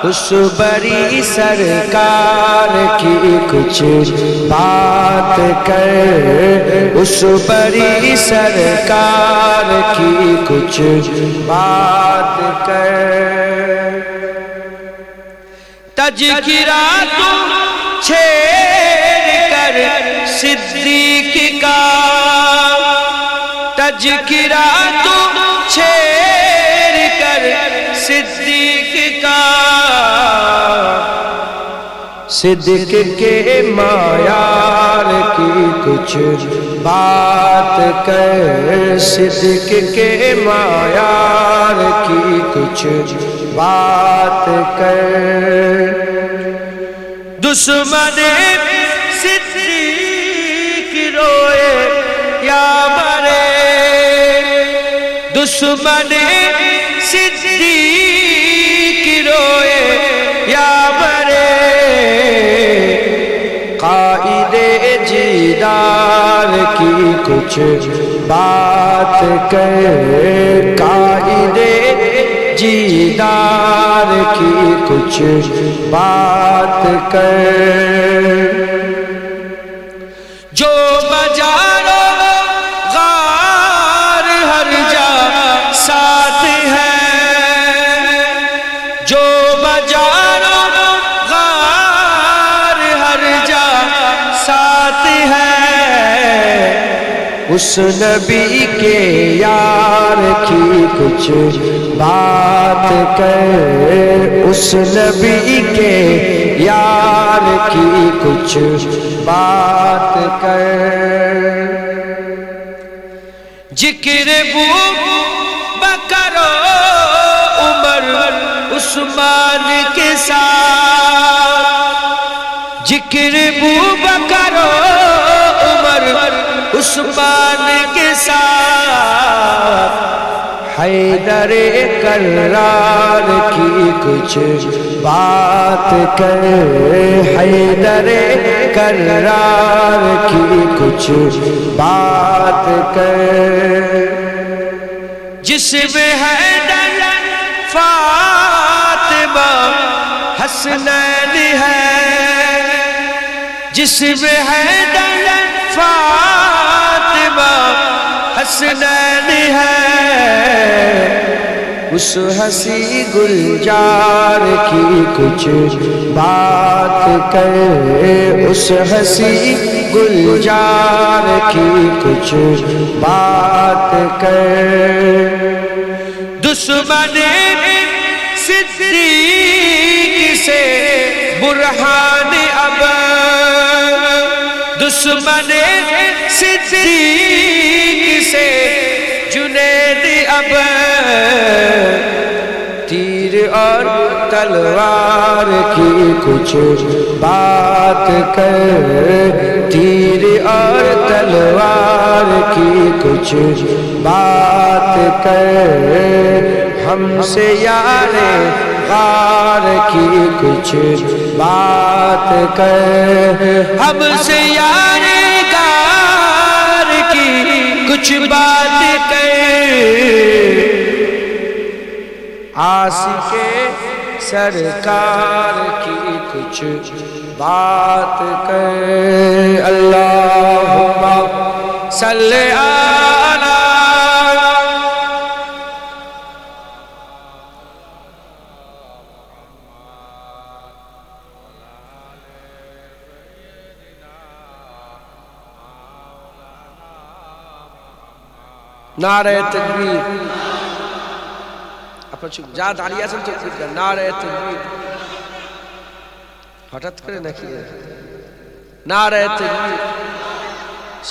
उस बड़ी सरकार की कुछ बात कर उस बड़ी सरकार की कुछ बात कर तज़किरा तो छेड़ कर सिद्दीक का तज़किरा तो छेड़ कर सिद्दीक का सिद्दीक के मायार की कुछ बात कर सिद्दीक के मायार की कुछ बात कर दुश्मन सिद्दीक रोए या मरे दुश्मन सिद्दीक रोए या मरे कायदे जीदार की कुछ बात कर कायदे जीदार की कुछ बात कर जो बजारो गार हर जा साथ है जो बजारो गार हर जा साथ है उस नबी के यार की कुछ बात कर उस नबी के यार की कुछ बात कर जिक्र बू बकरो उमर उस्मान के साथ जिक्र बू बकरो उमर उस्मान के साथ हैदर करार की कुछ बात कर हैदर करार की कुछ बात कर जिसमें हैदर फातिमा हसनैन है जिसमें हैदर फातिमा हसनैन है उस हंसी गुलजार की कुछ बात कर उस हंसी गुलजार की कुछ बात कर दुश्मन सिद्दीक से बुरहान अब दुश्मन सिद्दीक से जुनैद अब तीर और तलवार की कुछ बात कर, तीर और तलवार की कुछ बात कर, हमसे यारे गार की कुछ बात कर, हमसे यारे गार की कुछ बात कर, आशिके सरकार की कुछ बात कर। अल्लाहुम्मा सल्ले अला नारे तकबीर। যা দাঁড়িয়ে আছেন তকবীর দেন, নারে তাকবীর। হঠাৎ করে নাকি নারে তাকবীর,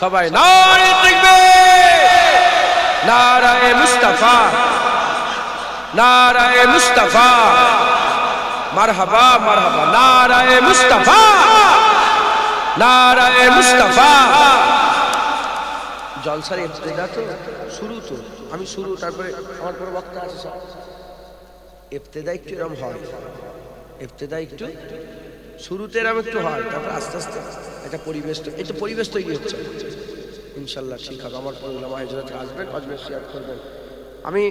সবাই নারে তাকবীর, নারে মুস্তাফা, নারে মুস্তাফা, মারহাবা মারহাবা, নারে মুস্তাফা, নারে মুস্তাফা। জলসার ইবতিদা তো শুরু, তো আমি শুরু, তারপরে আমার পরে বক্তা আছে সব। ইবতিদা একটু এরকম হয়, ইবতিদা একটু শুরুতে এরকম একটু হয়, তারপর আস্তে আস্তে একটা পরিবেশ, একটু পরিবেশ তৈরি হচ্ছে। ইনশাল্লাহ ঠিক হবে। আমার পরে উলামা হযরত আসবেন, আজমের শেয়ার করবেন। আমি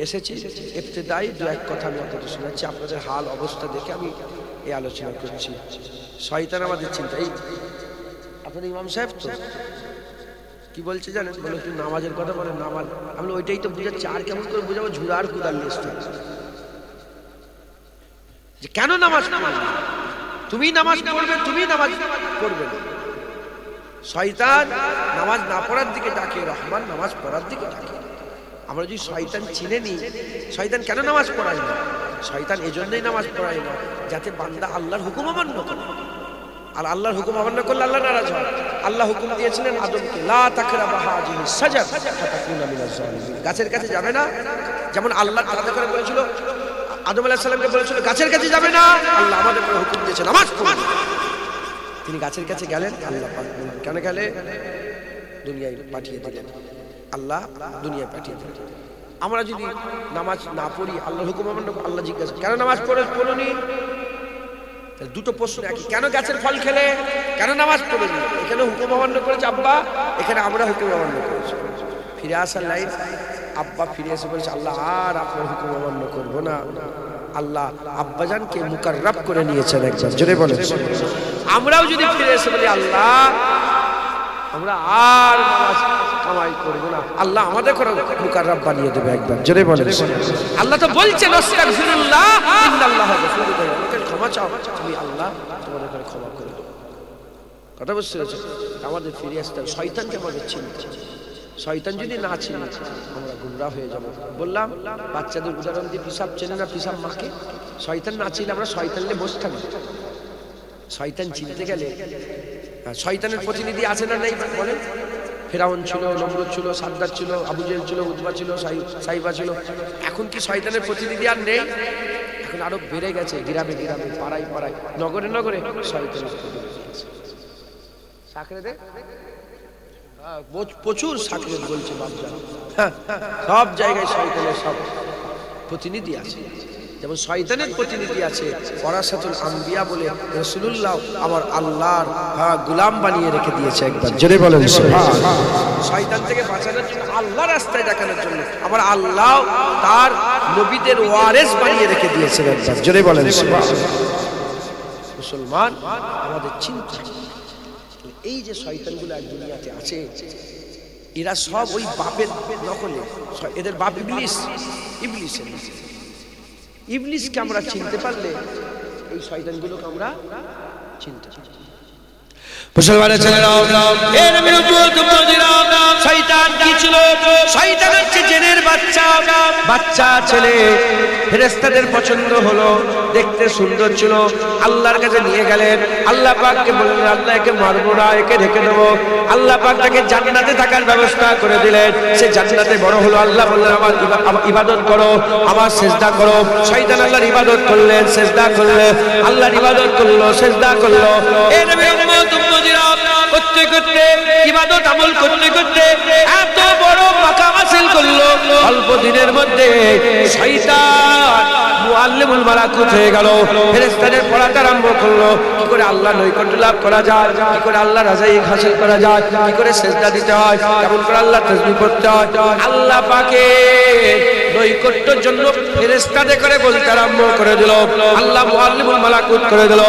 এসেছি ইবতিদাই দু এক কথা আমি আপনাদের শোনাচ্ছি, আপনাদের হাল অবস্থা দেখে আমি এই আলোচনা করছি। শয়তান আমাদের চিন্তা। এই আপনাদের ইমাম সাহেব তো কি বলছে জানেন? বলে তুই নামাজের কথা বলে, নামাজ আমি ওইটাই তো বুঝাচ্ছি, আর কেমন করে বুঝাবো? ঝুড়ার কুদার লিস্ট যে কেন নামাজ পড়বে, তুমি নামাজ পড়বে, তুমি নামাজ পড়বে না। শয়তান নামাজ না পড়ার দিকে ডাকে, রহমান নামাজ পড়ার দিকে ডাকে। আমরা যদি শয়তান চিনে নিই, শয়তান কেন নামাজ পড়ায় না? শয়তান এজন্যই নামাজ পড়ায় না যাতে বান্দা আল্লাহর হুকুম অমান্য করে। আর আল্লাহর হুকুম অমান্য করলে আল্লাহ নারাজ হয়। আল্লাহ হুকুম দিয়েছিলেন আদমকে, লা তাকরাবা হাযিহিস শাজার ফাতাকুনা মিনাজ জালিমিন, গাছের কাছে যাবে না। যেমন আল্লাহ তাআলা করে বলেছিল, আদম আলাইহিস সালামকে বলেছিল গাছের কাছে যাবে না, আল্লাহ আমাদের উপর হুকুম দিয়েছে নামাজ পড়ো। তিনি গাছের কাছে গেলেন, আল্লাহ পাক বললেন কেন গেলে? দুনিয়ায় পাঠিয়ে দিলেন, আল্লাহ দুনিয়ায় পাঠিয়ে দিলেন। আমরা যদি নামাজ না পড়ি, আল্লাহর হুকুম অমান্য, আল্লাহ জিজ্ঞাসা কেন নামাজ পড়োনি? দুটো প্রশ্ন একই, কেন গাছের ফল খেলে, কেন নামাজ পড়েনি? এখানে হুকুম অমান্য করেছে আব্বা, এখানে আমরা হুকুম অমান্য করেছি। ফিরে আসার লাইন, আব্বা ফিরে এসে বলেছে আল্লাহ আর আপনার হুকুম অমান্য করবো না। আল্লাহ আব্বাজানকে মুকাররাব করে নিয়েছেন একজন, জোরে বলেন। আমরাও যদি ফিরে এসে বলি আল্লাহ আমরা আর নামাজ কামাই করবো না, আল্লাহ আমাদের করে মুকাররাব বানিয়ে দেবে একবার, জোরে বলেন। আল্লাহ তো বলছেন আস্তাগফিরুল্লাহ ইন্নাল্লাহ গফুরুর রহিম, আমাকে ক্ষমা চাও, তুমি আল্লাহ তোমাদের করে ক্ষমা করে দাও। কথা বুঝতে পেরেছেন? আমাদের ফিরে আসতে হবে। শয়তানকে আমাদের চিনতে হবে। শয়তান যদি না চিনি আমরা গুমরাহ হয়ে যাব। বললাম বাচ্চাদের উদাহরণ দিয়ে, পিসাব চেনে না পিসাব মাকে। শয়তান না চিনলে আমরা শয়তান নিয়ে বসে থাকি। শয়তান চিনতে গেলে, শয়তানের প্রতিনিধি আছে না নেই বলেন? ফেরাউন ছিল, নমরুদ ছিল, সাদ্দাত ছিল, আবু জেহেল ছিল, উতবা ছিল, সাইবা ছিল। এখন কি শয়তানের প্রতিনিধি আর নেই? এখন আরো বেড়ে গেছে, গ্রামে গ্রামে, পাড়ায় পাড়ায়, নগরে নগরে শয়তানের প্রতিনিধি আছে। সাকরেদে প্রচুর সাকরেদ বলছে বাপজান, সব জায়গায় শয়তানের সব প্রতিনিধি আছে। যেমন শয়তানের প্রতিনিধি আছে ওয়ারাসাতুল আম্বিয়া বলে, রাসূলুল্লাহ আমার আল্লাহর গোলাম বানিয়ে রেখে দিয়েছে একবার, জোরে বলেন সুবহানাল্লাহ। শয়তান থেকে বাঁচানোর জন্য, আল্লাহর রাস্তায় দেখানোর জন্য আমার আল্লাহ তার নবীদের ওয়ারিস বানিয়ে রেখে দিয়েছে একবার, জোরে বলেন সুবহানাল্লাহ। মুসলমান আমাদের চিন্তা, এই যে শয়তানগুলো এক দুনিয়াতে আছে, এরা সব ওই বাপের নকলে। এদের বাপ ইবলিস, ইবলিসের। ইবলিসকে আমরা চিনতে পারলে এই শয়তানগুলোকে আমরা চিনতে পারি। মুসলমানের ছেলেরাও, এর বিরুদ্ধে শয়তান কি ছিল? শয়তান হচ্ছে জিনের বাচ্চা। বাচ্চা ছেলে ফেরেশতাদের পছন্দ হলো, দেখতে সুন্দর ছিল, আল্লাহর কাছে নিয়ে গেলেন। আল্লাহ পাককে বললেন আল্লাহ একে মারবো না, একে রেখে দেবো। আল্লাহ পাক তাকে জান্নাতে থাকার ব্যবস্থা করে দিলেন। সে জান্নাতে বড় হলো। আল্লাহ বললেন আমার ইবাদত করো, আমার সিজদা করো। শয়তান আল্লাহর ইবাদত করলেন, সিজদা করলেন, আল্লাহর ইবাদত করলো, সিজদা করলো। এ নবী উম্মত উম্মতিরা করতে করতে ইবাদত আমল করতে করতে এত বড় মাকাম হাসিল করলো, অল্প দিনের মধ্যে শয়তান মুআল্লিমুল মালাকুত হয়ে গেল। ফেরেশতাদের পড়াতে আরম্ভ করলো কি করে আল্লাহ নৈকট্য লাভ করা যায়, কি করে আল্লাহ রাজাই হাসিল করা যায়, কি করে সিজদা দিতে হয়, কেমন করে আল্লাহ তাসবিহ পড়তে হয়। আল্লাহ পাকের নৈকট্যের জন্য ফেরেশতাদের করে বলতে আরম্ভ করে দিল। আল্লাহ মুআল্লিমুল মালাকুত করে দিল।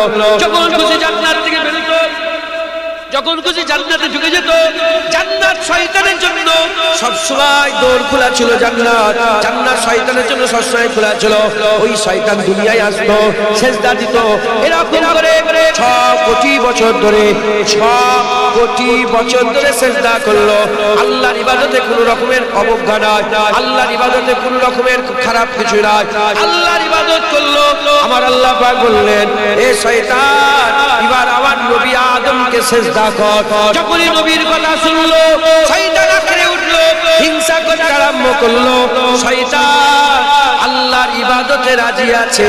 যখন খুশি জান্নাত থেকে বেরোত, যখন খুশি জান্নাতে ঢুকে যেত। জান্নাত শয়তানের জন্য সবসময় দৌড় খোলা ছিল। জান্নাত শয়তানের জন্য সবসময় খোলা ছিল। ওই শয়তান দুনিয়ায় আসতো, সিজদা দিত। এরকম করে 6 কোটি বছর ধরে 6 কোটি বছর ধরে সিজদা করলো। আল্লাহর ইবাদতে কোনো রকমের অবজ্ঞা নাই, আল্লাহর ইবাদতে কোনো রকমের খারাপ কিছু নাই, আল্লাহর ইবাদত করলো। আমার আল্লাহ পাক বললেন এ শয়তান এবার আমার নবী আদমকে সিজদা কর। যখনই নবীর কথা শুনলো শয়তান আঁকড়ে উঠলো, হিংসা করতে আরম্ভ করলো। শয়তান আল্লাহর ইবাদতে রাজি আছে,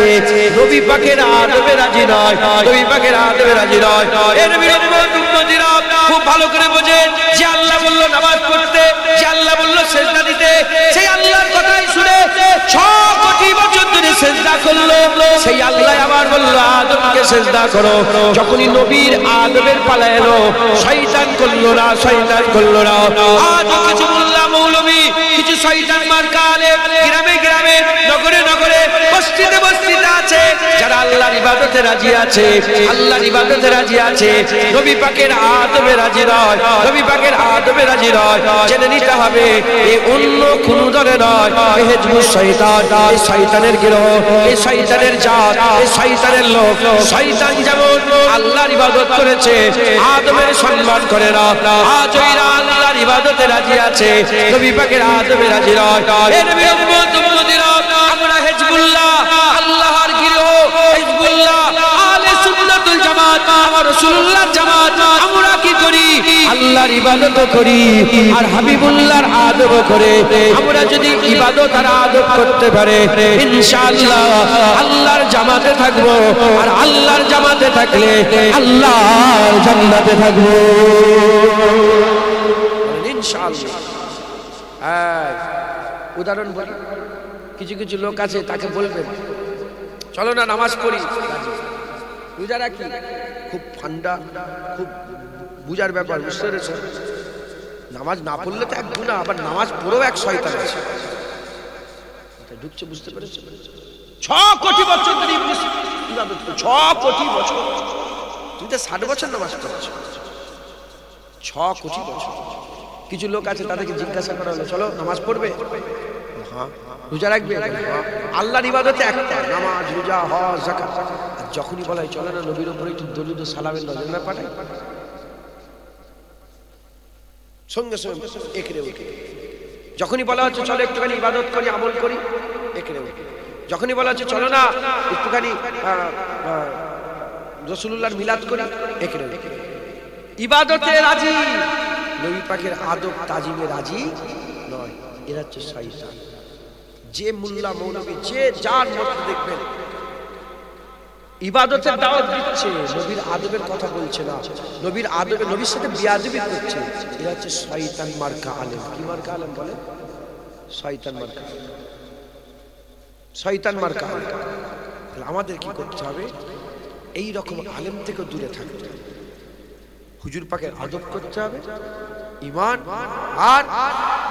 নবী পাকের আদবে রাজি নয়, নবী পাকের আদবে রাজি নয়। এর বিরুদ্ধে উম্মতিরা খুব ভালো করে বোঝেন যে আল্লাহ বলল নামাজ পড়তে, যে আল্লাহ বলল সিজদা দিতে, সেই আল্লাহর কথাই শুনে 6 কোটি বছর ধরে সিজদা করলো। সেই আল্লাহ আবার বলল আদমকে সিজদা করো। যখনই নবীর আদবের পালা এলো শয়তান করলো না, শয়তান করলো না। আজ কিছু মোল্লা মৌলবী, কিছু শয়তান মার্কা আলেম গ্রামে গ্রামে, নগরে নগরে, বস্তিতে বস্তিতে আছে যারা আল্লাহর ইবাদতে রাজি আছে, আল্লাহর ইবাদতে রাজি আছে, নবী পাকের আদবে রাজি নয়, নবী পাকের আদবে রাজি নয়। জেনে নিতে হবে এ অন্য কোন দলে নয়, এ হিজবুশ শয়তান, এই শয়তানের গিরহ, এই শয়তানের জাত, এই শয়তানের লোক। শয়তান যেমন আল্লাহর ইবাদত করেছে, আদমের সম্মান করে না, আজ ওইরা আল্লাহর ইবাদতে রাজি আছে, নবী পাকের আদবে রাজি নয়। এ নবী উম্মত উম্মতিরা আমরা হিজবুল্লাহ, আল্লাহর গিরহ, হিজবুল্লাহ, আহলে সুন্নাতুল জামাত, আমার রাসূলুল্লাহর জামাত। আমরা কি করি? আল্লাহর ইবাদত করি আর হাবিবুল্লাহর আদব করে। আমরা যদি ইবাদত আর আদব করতে পারে ইনশাআল্লাহ আল্লাহর জামাতে থাকবো, আর আল্লাহর জামাতে থাকলে আল্লাহর জান্নাতে থাকবো ইনশাআল্লাহ। উদাহরণ বলি, কিছু কিছু লোক আছে তাকে বলবেন চলো না নামাজ পড়ি, রোজা রাখি, খুব ঠান্ডা, খুব বুঝার ব্যাপার, বুঝতে পেরেছ? নামাজ না পড়লে তো এক গুনাহ, আবার নামাজ পড়েও এক শয়তান আছে, ঢুকছে, বুঝতে পেরেছ? 6 কোটি বছর ধরে ইবাদত করছো, 6 কোটি বছর। তুমি তো 60 বছর নামাজ পড়ছো, 6 কোটি বছর। কিছু লোক আছে তাদেরকে জিজ্ঞাসা করা হলো চলো নামাজ পড়বে, হ্যাঁ। রোজা রাখবে, হ্যাঁ। আল্লাহর ইবাদতে একটা নামাজ, রোজা, হজ, যাকাত। আর যখনই বলা হয় চলে না নবীর উপরে একটু দরুদ ও সালামের নজর না পাঠাই, সঙ্গে সঙ্গে একরে উঠে। যখনই বলা হচ্ছে চলো একটুখানি ইবাদত করি, আমল করি, একরে উঠে। যখনই বলা হচ্ছে চলো না একটুখানি রাসূলুল্লাহর মিলাদ করি, একরে উঠে। ইবাদতে রাজি, নবী পাকের আদব তাজিমে রাজি নয়। এরা হচ্ছে শয়তান। যে মুল্লা মৌলবী যে যার মধ্যে দেখবেন ইবাদতের দাওয়াত দিচ্ছে, নবীর আদবের কথা বলছে না, নবীর আদবে নবীর সাথে বিয়াদবি করছে, এরা হচ্ছে শয়তান মার্কা আলেম। কি মার্কা আলেম বলে? শয়তান মার্কা, শয়তান মার্কা আলেম। তাহলে আমাদের কি করতে হবে? এই রকম আলেম থেকে দূরে থাকতে হবে, হুজুর পাকের আদব করতে হবে, ঈমান আর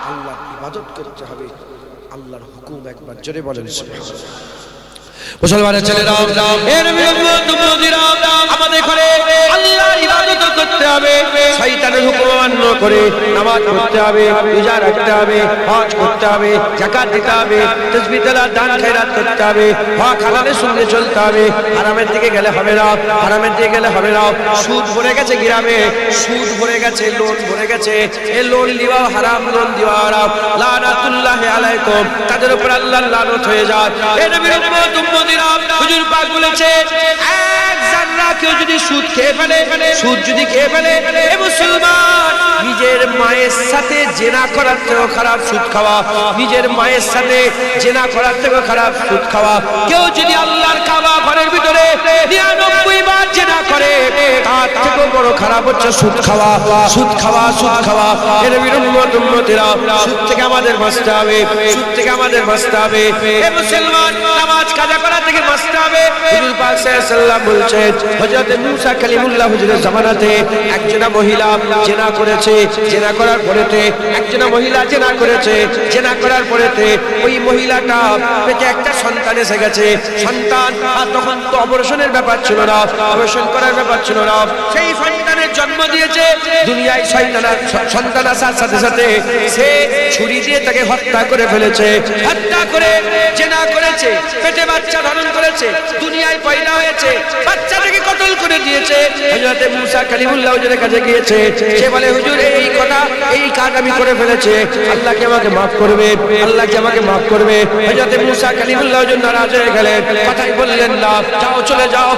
আল্লাহর ইবাদত করতে হবে। আল্লাহর হুকুম একবার জোরে বলেন সুবহানাল্লাহ। মুসলমানের ছেলেরা, এর বিরুদ্ধে আমাদের ঘরে আল্লাহর ইবাদত করতে হবে, শয়তানের হুকুম অমান্য করে নামাজ পড়তে হবে, রোজা রাখতে হবে, হজ করতে হবে, যাকাত দিতে হবে, তাসবিহ তেলাওয়াত দান খয়রাত করতে হবে, হক হালালের সঙ্গে চলতে হবে, হারামের দিকে গেলে হবে না, হারামের দিকে গেলে হবে না। সুদ ভরে গেছে গ্রামে, সুদ ভরে গেছে, লোন ভরে গেছে, এই লোন লিওয়া হারাম, লোন দেওয়া হারাম, লানাতুল্লাহি আলাইকুম, তাদের উপর আল্লাহর লানত হয়ে যায়। এর বিরুদ্ধে উম্মতিরা, হুজুর পাক বলেছে এক জাররা কেউ যদি সুদ খেয়ে ফেলে, সুদ যদি খেয়ে ফেলে, এ মুসলমান নিজের মায়ের সাথে জেনা করার থেকেও খারাপ সুদ খাওয়া, নিজের মায়ের সাথে জেনা করার থেকেও খারাপ সুদ খাওয়া। কেউ যদি আল্লাহর কাবা ঘরের ভিতরে 99 বার জেনা করে, তার থেকেও বড় খারাপ হচ্ছে সুদ খাওয়া, সুদ খাওয়া, সুদ খাওয়া। এর বিরুদ্ধে উম্মতিরা, সুদ থেকে আমাদের বাঁচতে হবে, সুদ থেকে আমাদের বাঁচতে হবে। এ মুসলমান নামাজ কাজা করা থেকে বাঁচতে হবে। হুজুর পাক সাল্লাল্লাহু আলাইহি ওয়াসাল্লাম বলছেন, হযরত মূসা কালিমুল্লাহ হুজুরের জামানাতে একজনা মহিলা জেনা করেছে, জেনা করার পরেতে একজনা মহিলা জেনা করেছে, জেনা করার পরেতে ওই মহিলাটা পেটে একটা সন্তান এসে গেছে, সন্তান, আর তখন তো অপারেশনের ব্যাপার ছিল না, অপারেশন করার ব্যাপার ছিল না, সেই সন্তানের জন্ম দিয়েছে। দুনিয়ায় সন্তান আসার সাথে সাথে সে ছুরি দিয়ে তাকে হত্যা করে ফেলেছে, হত্যা করে জেনা করেছে, পেটে বাচ্চা ধারণ করেছে, দুনিয়ায় পয়দা হয়েছে, বাচ্চাটাকে কতল করে দিয়েছে। হযরত মূসা কালিমুল্লাহ হুজুরের কাছে গিয়েছে, সে বলে হুজুর এই কথা, এই কাজ আমি করে ফেলেছে, আল্লাহ কি আমাকে maaf করবে, আল্লাহ কি আমাকে maaf করবে? হযরত মূসা কালিমুল্লাহ হুজুর নারাজ হয়ে গেলেন, কথাই বললেন না, যাও চলে যাও,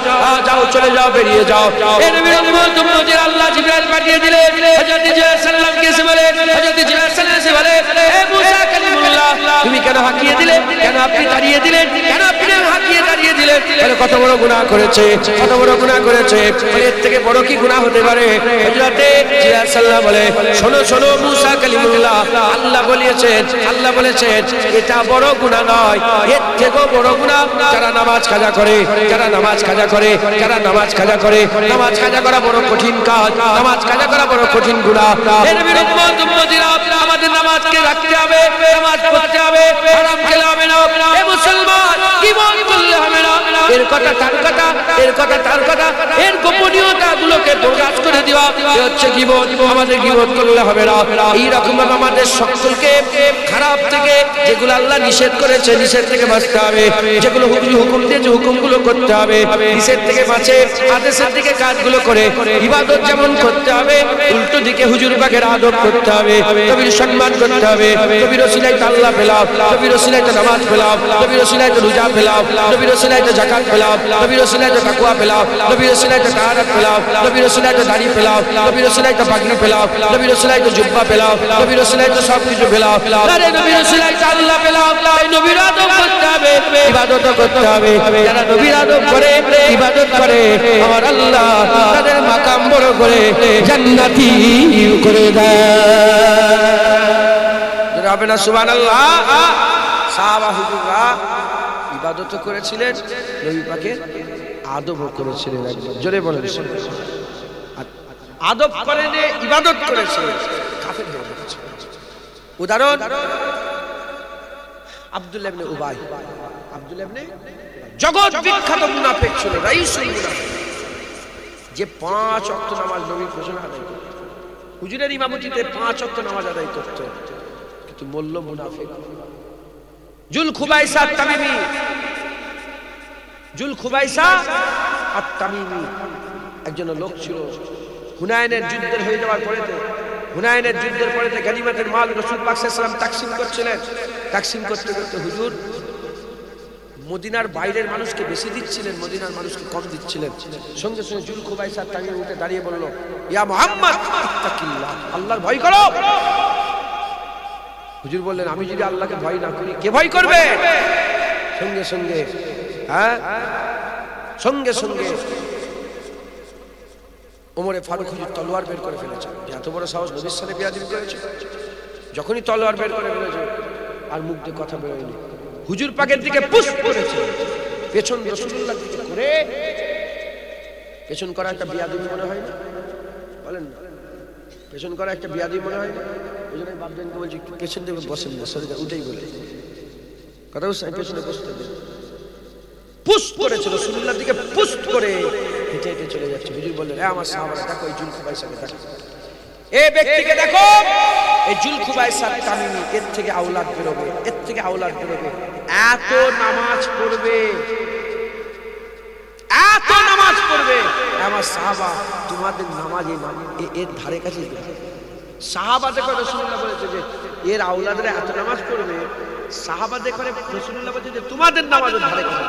যাও চলে যাও, বেরিয়ে যাও। এর বিরুদ্ধে উম্মতের আল্লাহ জিবরাইল পাঠিয়ে দিলেন, হযরত জিবরাইল সাল্লামকে এসে বলে, হযরত জিবরাইল সাল্লাম এসে বলে, এ মূসা কালিমুল্লাহ তুমি কেন হাঁকিয়ে দিলে, কেন আপনি দাঁড়িয়ে দিলেন, কেন আপনি হাঁকিয়ে দাঁড়িয়ে দিলেন? বলে কত বড় গুনাহ করেছে, কত বড় গুনাহ করেছে, এর থেকে বড় কি গুনাহ হতে পারে? হযরত জিবরাইল সাল্লাম বলে, শোনো শোনো মূসা কালিমুল্লাহ, আল্লাহ বলেছেন, আল্লাহ বলেছেন এটা বড় গুনাহ নয়, এর থেকেও বড় গুনাহ যারা নামাজ কাজা করে, যারা নামাজ কাজা করে, যারা নামাজ কাজা করে। নামাজ কাজা করা বড় কঠিন কাজ, নামাজ কাজা করা বড় কঠিন গুনাহ। এর বিরুদ্ধে উম্মতিরা, আমাদের নামাজকে রাখতে হবে, নামাজ পড়তে হবে, হারাম খেলে হবে না। এ মুসলমান জীবন করলে হবে না, এর কথা তার কথা, এর কথা তার কথা, এর গোপনীয়তা গুলোকে প্রকাশ করে দেওয়া হচ্ছে গীবত। আমাদের গীবত করলে হবে না। এই রকম ভাবে আমাদের সকলকে খারাপ থেকে, যেগুলো আল্লাহ নিষেধ করেছে নিষেধ থেকে বাঁচতে হবে, যেগুলো হুকুম দিয়েছে হুকুমগুলো করতে হবে, নিষেধ থেকে বাঁচে আদেশের দিকে কাজগুলো করে ইবাদত যেমন করতে হবে, উল্টো দিকে হুজুর পাকের আদব করতে হবে, নবীর সম্মান করতে হবে, নবীর ওসিলায় আল্লাহ পেলাও, নবীর ওসিলায় নামাজ পেলাও, নবীর ওসিলায় রোজা পেলাও, নবীর ওসিলায় যাকাত পেলাও, নবীর ওসিলায় তাকওয়া পেলাও, নবীর ওসিলায় তাহারাত পেলাও, নবীর ওসিলায় দাড়ি পেলাও, নবীর ওসিলায় পাগড়ি পেলাও, নবীর ওসিলায় জুব্বা পেলাও, নবীর ওসিলায় সব কিছু পেলাও। আরে নবীর ওসিলায় আল্লাহ পেলাও, নবীর আদব করতে হবে, ইবাদত করতে হবে। যারা নবীর আদব করে, ইবাদত করে, আমার আল্লাহ তাদের মাকাম বড় করে জান্নাতি করে দেয়। হবে না সুবহানাল্লাহ? সাহাবা হুজুররা ইবাদত করেছিলেন, নবী পাকের আদবও করেছিলেন। একবার জোরে বলেন, আদব করেন, ইবাদত করেছিলেন, কাফের হয়ে গেছে। উদাহরণ আব্দুল্লাহ ইবনে উবাই, আব্দুল্লাহ ইবনে জগৎ বিখ্যাত মুনাফিক ছিল, রাইসুল মুনাফিক, যে 5 ওয়াক্ত নামাজ নবীর ঘোষণা আদায় করত, হুজুরের ইমামতিতে 5 ওয়াক্ত নামাজ আদায় করত, কিন্তু বলল মুনাফিক। জুল খুবাইসা আত-তামিমি, জুল খুবাইসা আত-তামিমি একজন লোক ছিল, হুনাইনের যুদ্ধের হয়ে যাওয়ার পরেতে, হুনাইনের যুদ্ধের পরেতে গনিমতের মাল রাসূল পাক সাল্লাল্লাহু আলাইহি ওয়াসাল্লাম তাকসীম করছিলেন। তাকসীম করতে করতে হুজুর মদিনার বাইরের মানুষকে বেশি দিচ্ছিলেন, মদিনার মানুষকে কম দিচ্ছিলেন। সঙ্গে সঙ্গে জুল খুবাইসা আত-তামিমি উঠে দাঁড়িয়ে বলল, ইয়া মুহাম্মদ ইত্তাকিল্লাহ, আল্লাহর ভয় করো। হুজুর বললেন, আমি যদি আল্লাহকে ভয় না করি কে ভয় করবে? সঙ্গে সঙ্গে সঙ্গে সঙ্গে ওমরে ফারুক হুজুর তলোয়ার বের করে ফেলেছে। এত বড় সাহস, নবীর সাথে বেয়াদবি করেছে। যখনই তলোয়ার বের করে ফেলেছে আর মুখ দিয়ে কথা বেরোয়নি, হুজুর পাকের দিকে পুশ করেছে, পেছন রাসূলুল্লাহর দিকে করে। পেছন করা একটা বেয়াদবি মনে হয় না? বলেন না, পেছন করা একটা বেয়াদবি মনে হয় না? ওই জন্য বাপদানকে বলছি পেছন থেকে বসেন না, সরে উঠেই বলে কথা বুঝছেন, পেছনে বসতে দেন। পুস্ট করেছিল রাসূলুল্লাহর দিকে, পুস্ট করে হেঁটে হেঁটে চলে যাচ্ছে। হুজুর বললেন, আমার সাহাবারা দেখো এই জুলকুবাইসাকে দেখো, এই ব্যক্তিকে দেখো, এই জুলকুবাইসার তামিমি, এর থেকে আওলাদ বেরোবে, এর থেকে আওলাদ বেরোবে। এত নামাজ পড়বে, এত নামাজ পড়বে। আমার সাহাবা, তোমাদের নামাজ এর ধারে কাছে সাহাবা দেখো রাসূলুল্লাহ বলেছে যে এর আওলাদরা এত নামাজ পড়বে। সাহাবা দেখো রাসূলুল্লাহ বলেছে যে তোমাদের নামাজের ধারে কাছে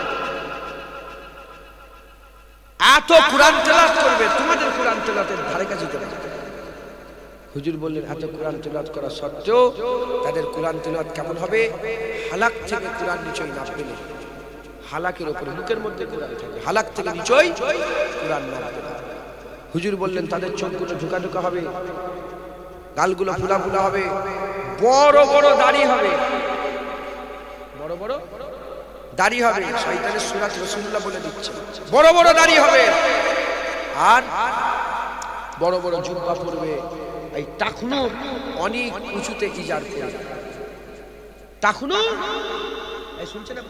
এত কোরআন তেলাওয়াত করবে, তোমাদের কোরআন তেলাওয়াতের ধারে কাছে যাবে। হুজুর বললেন, এত কোরআন তেলাওয়াত করা সত্ত্বেও তাদের কোরআন তেলাওয়াত কেমন হবে? হালাক থেকে কোরআন নিচই নামবে না। হালাকের উপরে মুখের মধ্যে কোরআন থাকে, হালাক থেকে নিচই কোরআন নামবে না। হুজুর বললেন, তাদের চোখগুলো ঝুঁকা ঝুঁকা হবে, গালগুলো ফুলা ফুলা হবে, বড় বড় দাড়ি হবে, বড় বড় দাড়ি হবে। শয়তানের সূরাত রাসূলুল্লাহ বলে দিচ্ছে, বড় বড় দাড়ি হবে, আর বড় বড় জুব্বা পরবে। এই টাকনু অনেক উঁচুতে ইজার করবে, টাকনু এই শুনছেন না,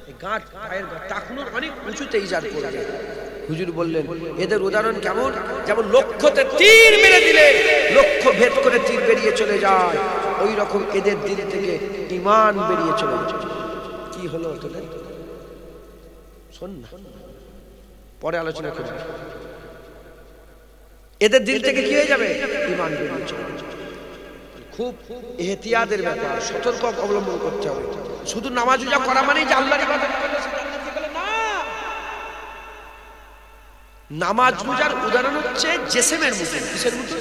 এই গাঁট পায়ের টাকনুর অনেক উঁচুতে ইজার করবে। হুজুর বললেন, এদের উদাহরণ কেমন? যেমন লক্ষ্যতে তীর মেরে দিলে লক্ষ্য ভেদ করে তীর বেরিয়ে চলে যায়, ওই রকম এদের দিল থেকে ঈমান বেরিয়ে চলে যায়। কি হলো তোদের? শোন না, পরে আলোচনা করব। এদের দিল থেকে কি হয়ে যাবে? ঈমান বেরিয়ে চলে যাবে। খুব এহতিয়াতের ব্যাপার, সতর্ক অবলম্বন করতে হবে। শুধু নামাজ রোজা করা মানেই যে আল্লাহর ইবাদত করলে সেটা জান্নাতে গেলে না। নামাজ রোজার উদাহরণ হচ্ছে জেসেমের মতো, কিসের মতো?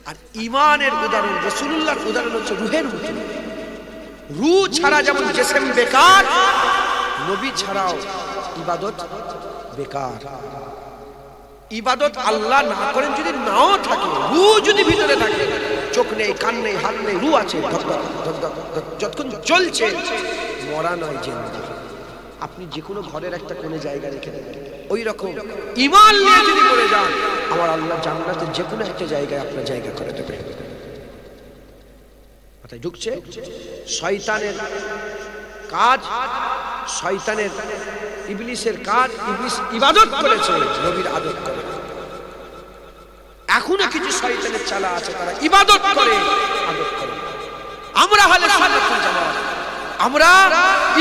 আর ঈমানের উদাহরণ, রাসূলুল্লাহর উদাহরণ হচ্ছে রূহের মতো। রূহ ছাড়া যেমন জেসেম বেকার, নবী ছাড়াও ইবাদত বেকার। ইবাদত আল্লাহ না করেন যদি নাও থাকে, রূহ যদি ভিতরে থাকে, চোখ নেই, কান নেই, হাত নেই, রূহ আছে, যতক্ষণ চলছে, মরা নয় জিন্দা। আপনি যে কোনো ঘরের একটা কোণে জায়গা রেখে দেবেন, ওই রকম ঈমান নিয়ে যদি করে যান, আমার আল্লাহ জান্নাতের যে কোনো একটা জায়গায় আপনার জায়গা করে দেবে। মাথায় ঢুকছে? শয়তানের কাজ, শয়তানের ইবলিসের কাজ, ইবলিস ইবাদত করেছে, নবীর আদত করে। এখনো কিছু শয়তানের চালা আছে, তারা ইবাদত করে, আদত করে। আমরা হলে সুন্নাতুল জামাত, আমরা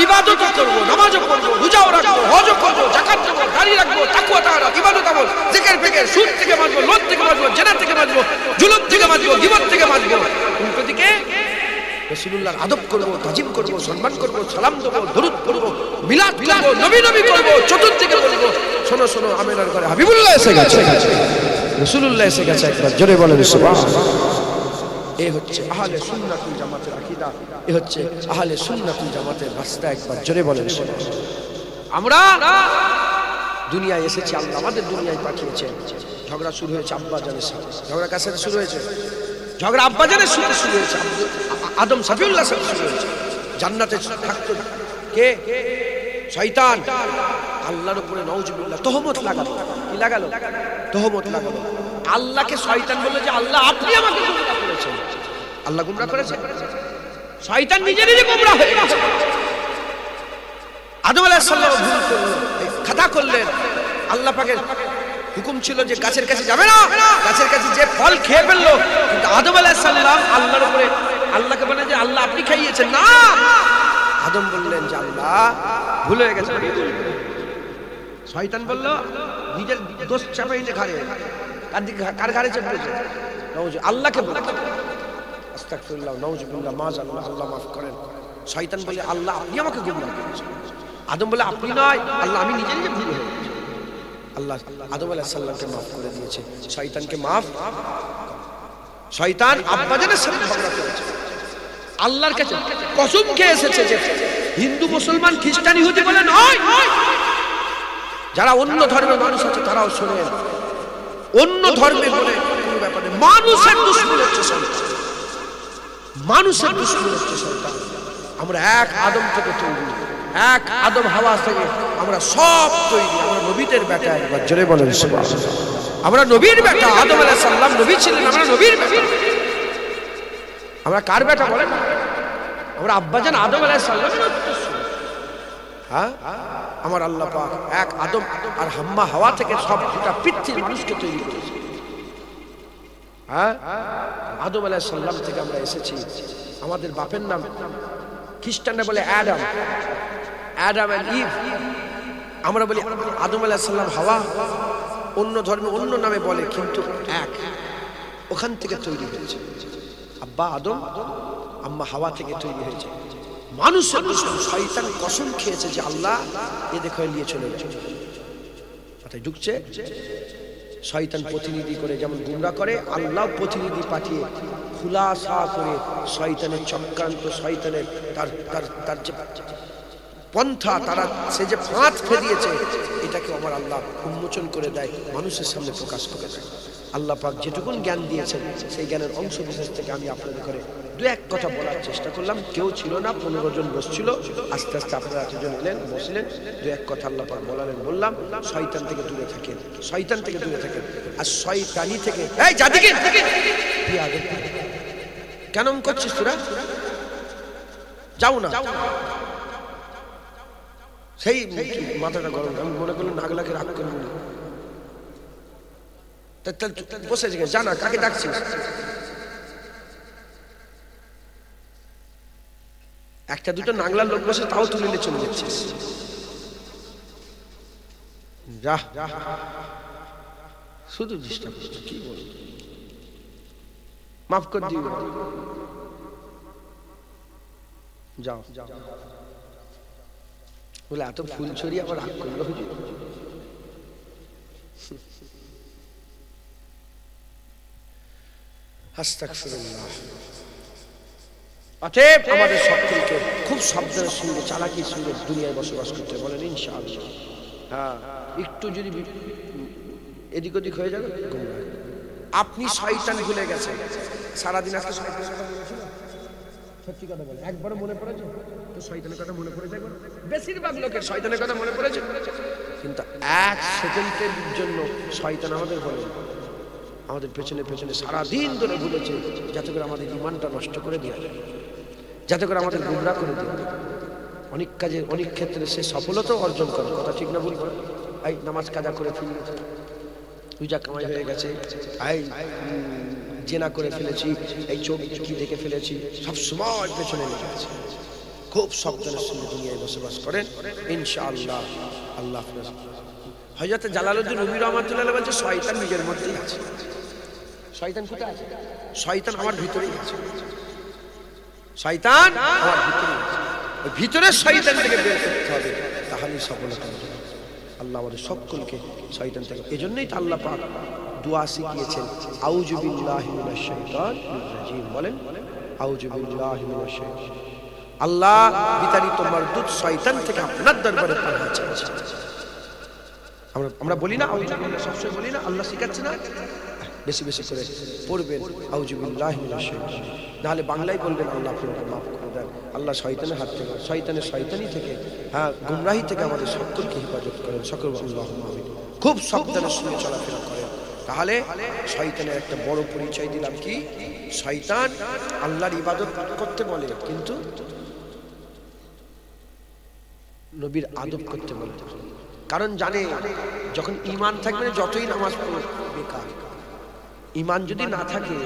ইবাদতও করব, নামাজও পড়ব, রোজাও রাখবো, হজও করব, যাকাত দেব, দাড়ি রাখবো, তাকওয়া তাআলা, ইবাদত আমল, জিকির ফিকির, সুদ থেকে বাঁচবো, লোভ থেকে বাঁচবো, জেনা থেকে বাঁচবো, জুলুম থেকে বাঁচবো, গীবত থেকে বাঁচবো। উল্টো দিকে রাসূলুল্লাহর আদব করব, তাজিম করব, সম্মান করব, সালাম দেব, দরুদ পড়ব, মিলাদ করব, নবী নবী করব, চতুর্দিকে বলবো, শোনো শোনো, আমিনার ঘরে হাবিবুল্লাহ এসে গেছে, রাসূলুল্লাহ এসে গেছে। একবার জোরে বলেন সুবহানাল্লাহ। এই হচ্ছে আহলে সুন্নাতুল জামাতের আকীদা, এই হচ্ছে আহলে সুন্নাতুল জামাতের রাস্তা। একবার জোরে বলেন সুবহানাল্লাহ। আমরা দুনিয়ায় এসেছি, আল্লাহ আমাদের দুনিয়ায় পাঠিয়েছেন। ঝগড়া শুরু হয়েছে আব্বাজানের সাথে, ঝগড়া কার সাথে শুরু হয়েছে? ঝগড়া আব্বাজানের সাথে শুরু হয়েছে, আদম সাফিউল্লাহর সাথে শুরু হয়েছে। জান্নাতে থাকতো কে? শয়তান। আল্লাহর উপরে নাউজুবিল্লাহ তহমত লাগালো। কি লাগালো? তহমত লাগালো। আল্লাহকে শয়তান বলল যে আল্লাহ আপনি আমাকে গুমরাহ করেছেন। আল্লাহ গুমরাহ করেছে? শয়তান নিজে নিজে গুমরাহ হয়ে গেছে। আদম আলাইহিস সালাম ভুল করলেন, খাতা করলেন। আল্লাহ পাকের হুকুম ছিল যে গাছের কাছে যাবে না, গাছের কাছে যে ফল খেয়ে ফেললো। কিন্তু আদম আলাইহিস সালাম আল্লাহর উপরে, আল্লাহকে বলে যে আল্লাহ আপনি খাইয়েছেন না। আদম বললেন যে আল্লাহ ভুল হয়ে গেছে। শয়তান বলল নিজের দোষ চাপাই না ঘাড়ে, কার ঘাড়ে চেপেছে? আল্লাহকে বলে আস্তাগফিরুল্লাহ, নাউজুবিল্লাহ, মাযাল্লাহ, আল্লাহ মাফ করেন। শয়তান বলে আল্লাহ আপনি আমাকে গুমরাহ করেছেন। আদম বলে আপনি নয় আল্লাহ, আমি নিজে নিজে ভুল হয়ে গেছি। আল্লাহ আদম আলাইহিস সালামকে মাফ করে দিয়েছে, শয়তানকে মাফ। শয়তান আব্বাজানের সাথে ঝগড়া করেছে, আল্লাহর কাছে কসম খেয়ে এসেছে যে হিন্দু মুসলমান খ্রিস্টান ইহুদি বলে নয়, যারা অন্য ধর্মের মানুষ আছে তারাও শোনেন, অন্য ধর্মের বলে কোনো ব্যাপার নেই। মানুষের দুশমন হচ্ছে শয়তান, মানুষের দুশমন হচ্ছে শয়তান। আমরা এক আদম থেকে তৈরি, এক আদম হাওয়া থেকে আমরা সব তৈরি। আমরা নবীদের বেটা। একবার জোরে বলেন সুবহানাল্লাহ। আমরা নবীর বেটা। আদম আলাইহিস সালাম নবী ছিলেন, আমরা নবীর বেটা। আমরা কার বেটা বলেন? আমরা আব্বাজান আদম আলাইহিস সালামের উত্তরসূরি। হ্যাঁ, আমার আল্লাহ পাক এক আদম আর হাম্মা হাওয়া থেকে সব গোটা পৃথিবীর মানুষকে তৈরি করেছে। হ্যাঁ, আদম আলাইহিস সালাম থেকে আমরা এসেছি। আমাদের বাপের নাম খ্রিস্টানরা বলে অ্যাডাম, অ্যাডাম এন্ড ইভ। আমরা বলি আদম আলাইহিস সালাম, হাওয়া। অন্য ধর্মে অন্য নামে বলে, কিন্তু এক, ওখান থেকে তৈরি হয়েছে। আব্বা আদম, আম্মা হাওয়া থেকে তৈরি হয়েছে। মানুষের শয়তান কসম খেয়েছে যে আল্লাহ এ দেখো নিয়ে চলে যাচ্ছে, মাথায় ঢুকছে। শয়তান প্রতিনিধি করে যেমন গুমরা করে, আল্লাহ প্রতিনিধি পাঠিয়ে খুলাসা করে শয়তানের চক্রান্ত, শয়তানের তার যে পন্থা, তারা সে যে ফাঁদ ফেলিয়েছে, এটাকে আমার আল্লাহ উন্মোচন করে দেয়, মানুষের সামনে প্রকাশ করে দেয়। আল্লাহ পাক যেটুকুন জ্ঞান দিয়েছেন, সেই জ্ঞানের অংশ বিশেষ থেকে আমি আপনাদের করে দু এক কথা বলার চেষ্টা করলাম। কেউ ছিল না, 15 জন বসছিল, আস্তে আস্তে আপনারা এতজন এলেন, বসলেন, দু এক কথা আল্লাহ পাক বলালেন। বললাম শয়তান থেকে দূরে থাকেন, শয়তান থেকে দূরে থাকেন। আর শয়তানি থেকে, এই যাদিকে কেন করছিস তোরা, যাও না। সেই মাথাটা গরম, আমি মনে করলাম নাগলাকে রাগ করে বলি, বসে জানা কাকে ডাকছিস। একটা দুটো নাগলার লোক বসে, তাও তুলে নিয়ে চলে যাচ্ছিস। যা শুধু ডিস্টার্ব করছো, কি বল, মাফ করে দিও, যাও। বলে এত ফুল ছড়িয়ে আবার রাগ করলো। আস্তাগফিরুল্লাহ। অতএব আমাদের সকলকে খুব সাবধানের সঙ্গে, চালাকির সঙ্গে দুনিয়ায় বসবাস করতে বলেন ইনশাআল্লাহ। হ্যাঁ, একটু যদি এদিক ওদিক হয়ে যাবে, আপনি শয়তান ভুলে গেছেন। সারাদিন আজকে শয়তানের কথা বলেছিল, সত্যি কথা বলে একবারও মনে পড়েছে তো? শয়তানের কথা মনে পড়েছে একবার? বেশিরভাগ লোকের শয়তানের কথা মনে পড়েছে, কিন্তু এক সেকেন্ডের জন্য শয়তান আমাদের বলে, আমাদের পেছনে পেছনে সারাদিন ধরে ঘুরেছে, যাতে করে আমাদের ঈমানটা নষ্ট করে দেওয়া যায়, যাতে করে আমাদের গুমরা করে দেওয়া যায়। অনেক কাজে, অনেক ক্ষেত্রে সে সফলতাও অর্জন করে, কথা ঠিক না ভুল? এই নামাজ কাজা করে ফেলেছে, পূজা কামাই হয়ে গেছে, এই জেনা করে ফেলেছি, এই চোখ কি দেখে ফেলেছি, সব সময় পেছনে লেগে আছে। খুব সাবধানের সঙ্গে দুনিয়ায় বসবাস করেন ইনশাআল্লাহ। আল্লাহ হযরত জালালউদ্দিন রুমি রাহমাতুল্লাহ আলাইহি বলছে, শয়তান নিজের মধ্যেই আছে। শয়তান কোথায় আছে? শয়তান আমার ভিতরেই আছে, শয়তান আমার ভিতরেই আছে। ওই ভিতরের শয়তান থেকে বের করতে হবে, তাহলেই সফলতা হবে। আল্লাহ আমাদের সকলকে শয়তান থেকে, এজন্যই তো আল্লাহ পাক দোয়া শিখিয়েছেন, আউযু বিল্লাহি মিনাশ শাইতানির রাজিম। বলেন আউযু বিল্লাহি মিনাশ শাইতান। আল্লাহ বিতাড়িত মারদুদ শয়তান থেকে আপনার দরবারে পানাহ চাইছি। আমরা বলি না আউযু বিল্লাহ, সবসময় বলি না? আল্লাহ শিখাচ্ছে না? বেশি বেশি করে পড়বেন আউযু বিল্লাহি মিনাশ শাইতান। নাহলে বাংলায় বলবেন, আল্লাহ আপনাকে মাফ করে দেন। আল্লাহ শয়তানের হাত থেকে, শয়তানের শয়তানি থেকে, হ্যাঁ গুমরাহি থেকে আমাদের সকলকে হেফাজত করেন। সকল আল্লাহুম্মা আমিন। খুব সাবধানের সঙ্গে চলাফেরা করেন, তাহলে শয়তানের একটা বড় পরিচয় দিলাম কি, শয়তান আল্লাহর ইবাদত করতে বলে, কিন্তু নবীর আদব করতে বলে। কারণ জানে যখন ঈমান থাকবে না, যতই নামাজ পড়ো বেকার। ঈমান যদি না থাকে,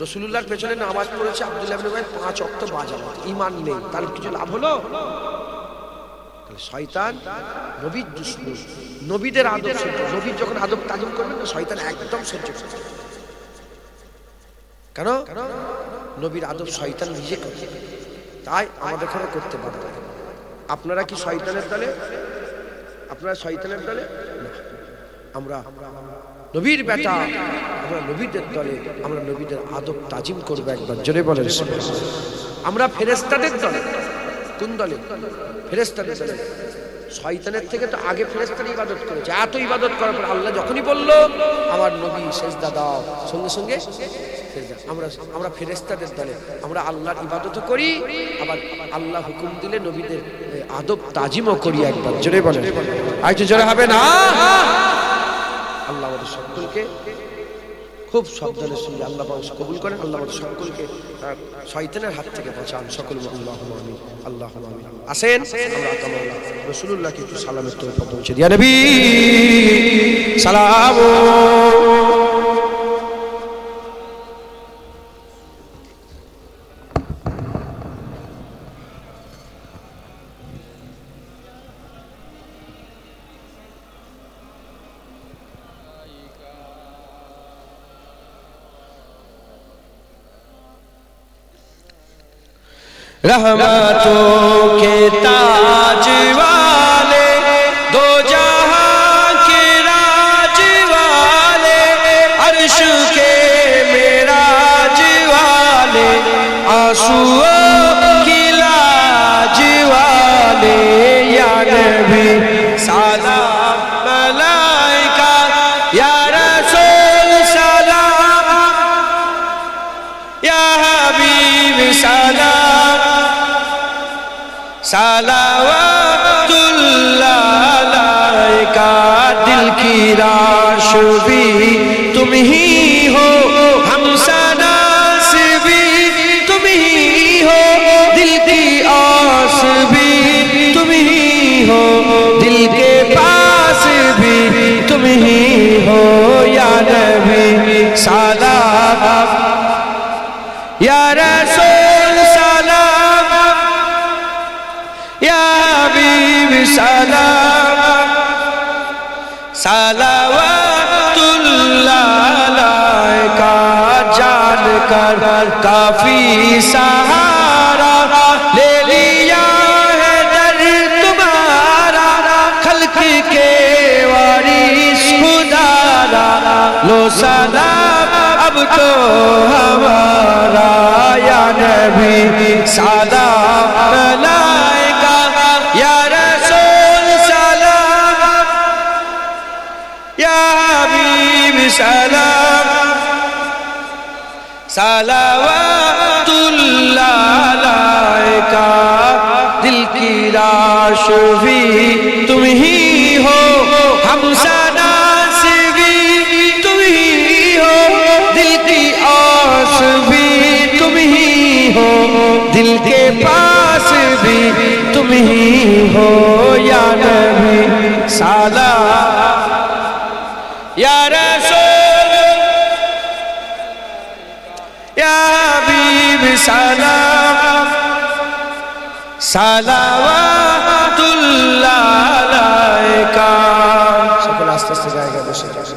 রাসূলুল্লাহর পেছনে নামাজ পড়েছে আব্দুল্লাহ ইবনে উবাই 5 ওয়াক্ত বাজানো, ঈমান নেই, তার কিছু লাভ হলো? শয়তান নবীর দুশমন, নবীদের আদব সহ্য, নবীর যখন আদব তাজিম করবেন না, শয়তান একদম সহ্য করবে। কেন? নবীর আদব শয়তান নিজে করে, তাই আমাদের এখানে করতে পারবে। আপনারা কি শয়তানের দলে? আপনারা শয়তানের দলে? আমরা নবীর বেটা, আমরা নবীদের দলে, আমরা নবীদের আদব তাজিম করবো। একবার জোরে বলেন। আমরা ফেরেশতাদের দলে। কোন দলে? ফেরেশতাদের দলে। শয়তানের থেকে তো আগে ফেরেশতারা ইবাদত করেছে। এত ইবাদত করার পর আল্লাহ যখনই বলল আমার নবী সেজদা দাও, সঙ্গে সঙ্গে আমরা ফেরেশতাদের দলে। আমরা আল্লাহর ইবাদতও করি, আবার আল্লাহ হুকুম দিলে নবীদের আদব তাজিমও করি। একবার জোরে বলেন। আরেকটু জোরে হবে না? আল্লাহ আমাদের সকলকে খুব সাবধানে শুনি। আল্লাহ পাক কবুল করেন। আল্লাহ আমাদের সকলকে শয়তানের হাত থেকে বাঁচান। সকল আল্লাহুম্মা আমিন, আল্লাহুম্মা আমিন। আসেন আমরা কামনা রাসূলুল্লাহকে একটু সালামের তৌফিক পৌঁছে দিই। ইয়া নবী সালাম। रहमतों के ताज वाले, दो जहां के राज वाले, अर्श के मेराज वाले, आंसुओं की लाज वाले, या नबी सलाम मलाइका, या रसूल सलाम, या हबीब सलाम, सलावतुल्लाह अलैका। दिल की राश भी तुम ही हो, हम सनास भी तुम ही हो, दिल की आस भी तुम ही हो, दिल के पास भी तुम ही हो, या नबी सलाम, या रसूल सलाम, या हबीब सलाम, सलावतुल्लाह अलैका। जान कर काफी सहारा ले लिया है दर तुम्हारा, खल्क के वारिस खुदारा, लो सलाम अब तो हमारा, या नबी सलाम मलाइका, या रसूल सलाम, या हबीब सलाम, सलावतुल्लाह अलैका। दिल की राश भी तुम ही हो, हम सनास भी तुम ही हो, दिल की आस भी तुम ही हो, दिल के पास भी तुम ही हो, या नबी सलाम, या रसूल, या हबीब सलाम, सलावतुल्लाह अलैका। সকল আস্তে আস্তে জায়গা বসে যাবে।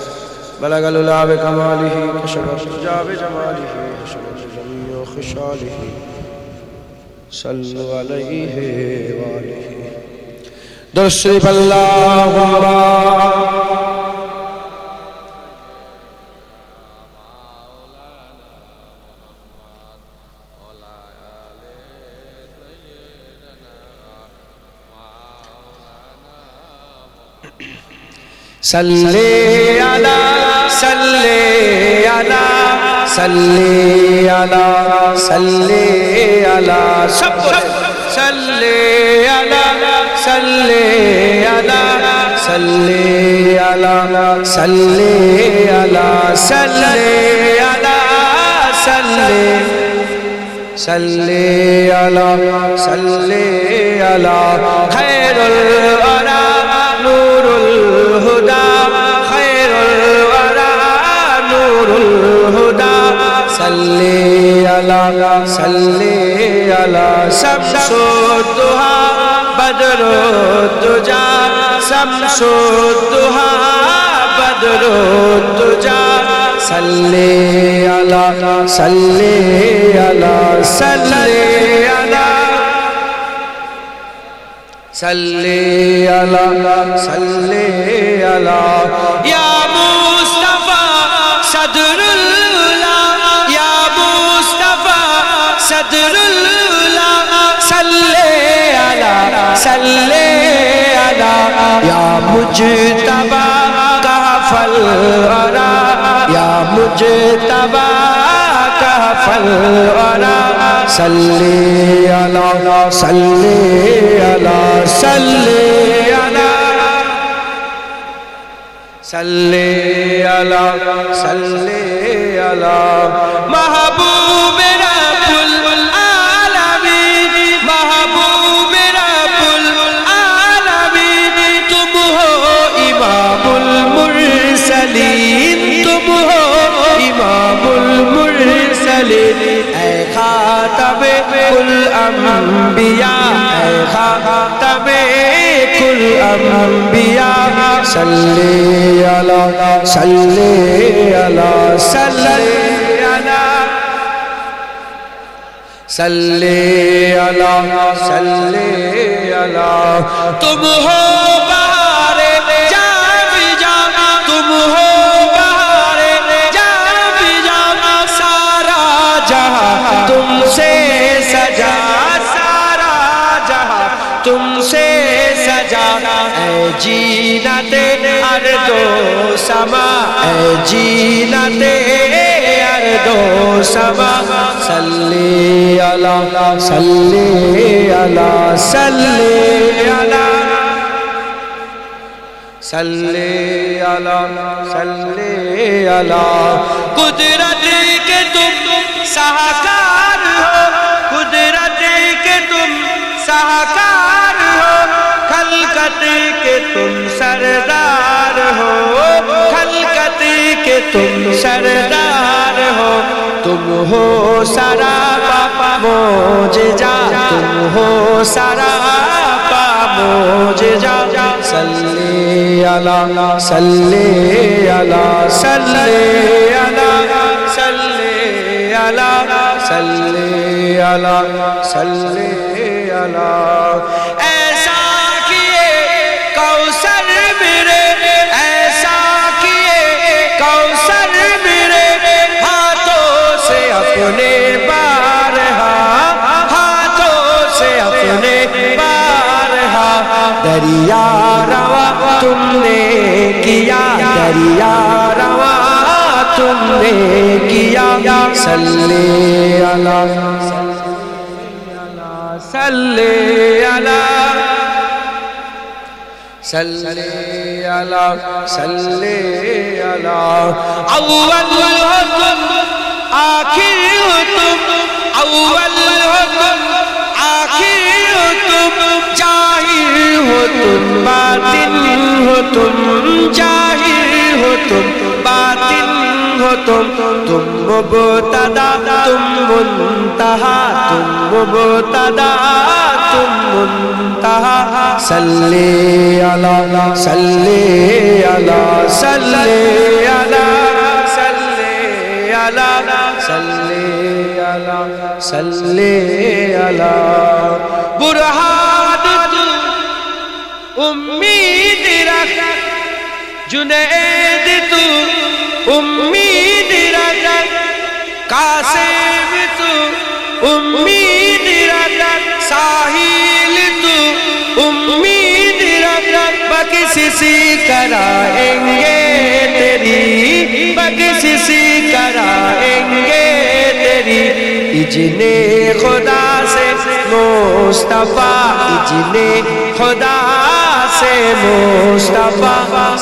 بلغ العلا بكماله كشف الشجاع بجماله حسنت جميع خصاله صلوا عليه وآله درود شریف اللهم صلی علی صلی علی صلی علی صلی علی سب صلی علی صلی علی صلی علی صلی علی صلی علی صلی علی صلی علی خیر الورى نور الهدى خير الورى نور الهدى صلي على شمس الضحى بدر الدجى شمس الضحى بدر الدجى صلي على صلی علی یا مصطفی صدر اللہ یا مصطفی صدر اللہ صلی علی یا مجتبی کہف الورا یا مجتبی کہف الورا صلی علی صلی علی সাল্লি আলা সাল্লি আলা মাহবুব রাব্বুল আলামিন মাহবুব রাব্বুল আলামিন তুম হো ইমামুল মুরসালিন তুম হো ইমামুল মুরসালিন এ খাতাবে কুল আম্বিয়া এ খাতাবে কুল আম্বিয়া সাল্লি আলা সাল্লি আলা সাল্লি আলা সাল্লি আলা সাল্লি আলা তুম হো বাহারে জাবি জানা তুম হো বাহারে জাবি জানা সারা जहां तुमसे सजा सारा जहां तुमसे सजा ऐ जीनते अर्दो समा ऐ जीनते अर्दो समा सल्ली अला सल्ली अला सल्ली अला सल्ली अला सल्ली अला कुदरत के तुम साहकार हो कुदरत के तुम साहकार हो खलकत के तुम सरदार हो खलकत के तुम सरदार हो तुम हो सारा मोजेजा तुम हो सारा मोजेजा सल्ली अला सल्ली अला सल्ली अला सल्ली अला सल्ली अला सल्ली अला ऐसा किए कौसर मेरे ऐसा किए कौसर मेरे हाथों से अपने बारहा हाथों से अपने बारहा दरिया रवा तुमने किया दरिया रवा तुमने किया सल्ली अला सल्ली अला सल्ली अला सल्ली अला अव्वल हो तुम आखिर हो तुम अव्वल हो तुम आखिर हो तुम जाहिर हो तुम बातिन हो तुम जाहिर हो तुम बातिन हो तुम मुबतदा तुम मुंतहा तुम मुबतदा तुम मुंतहा सल्ली अला सल्ली अला सल्ली अला सल्ली अला सल्ली अला सल्ली अला बुरहान तू उम्मीद रख जुनैद तू उम्मीद रख कासिम तू उम्मीद रख साहिल तू उम्मीद रख बख्शिशी कराएंगे तेरी बख्शिशी कराएंगे तेरी इजने खुदा से मुस्तफा इजने खुदा से मुस्तफा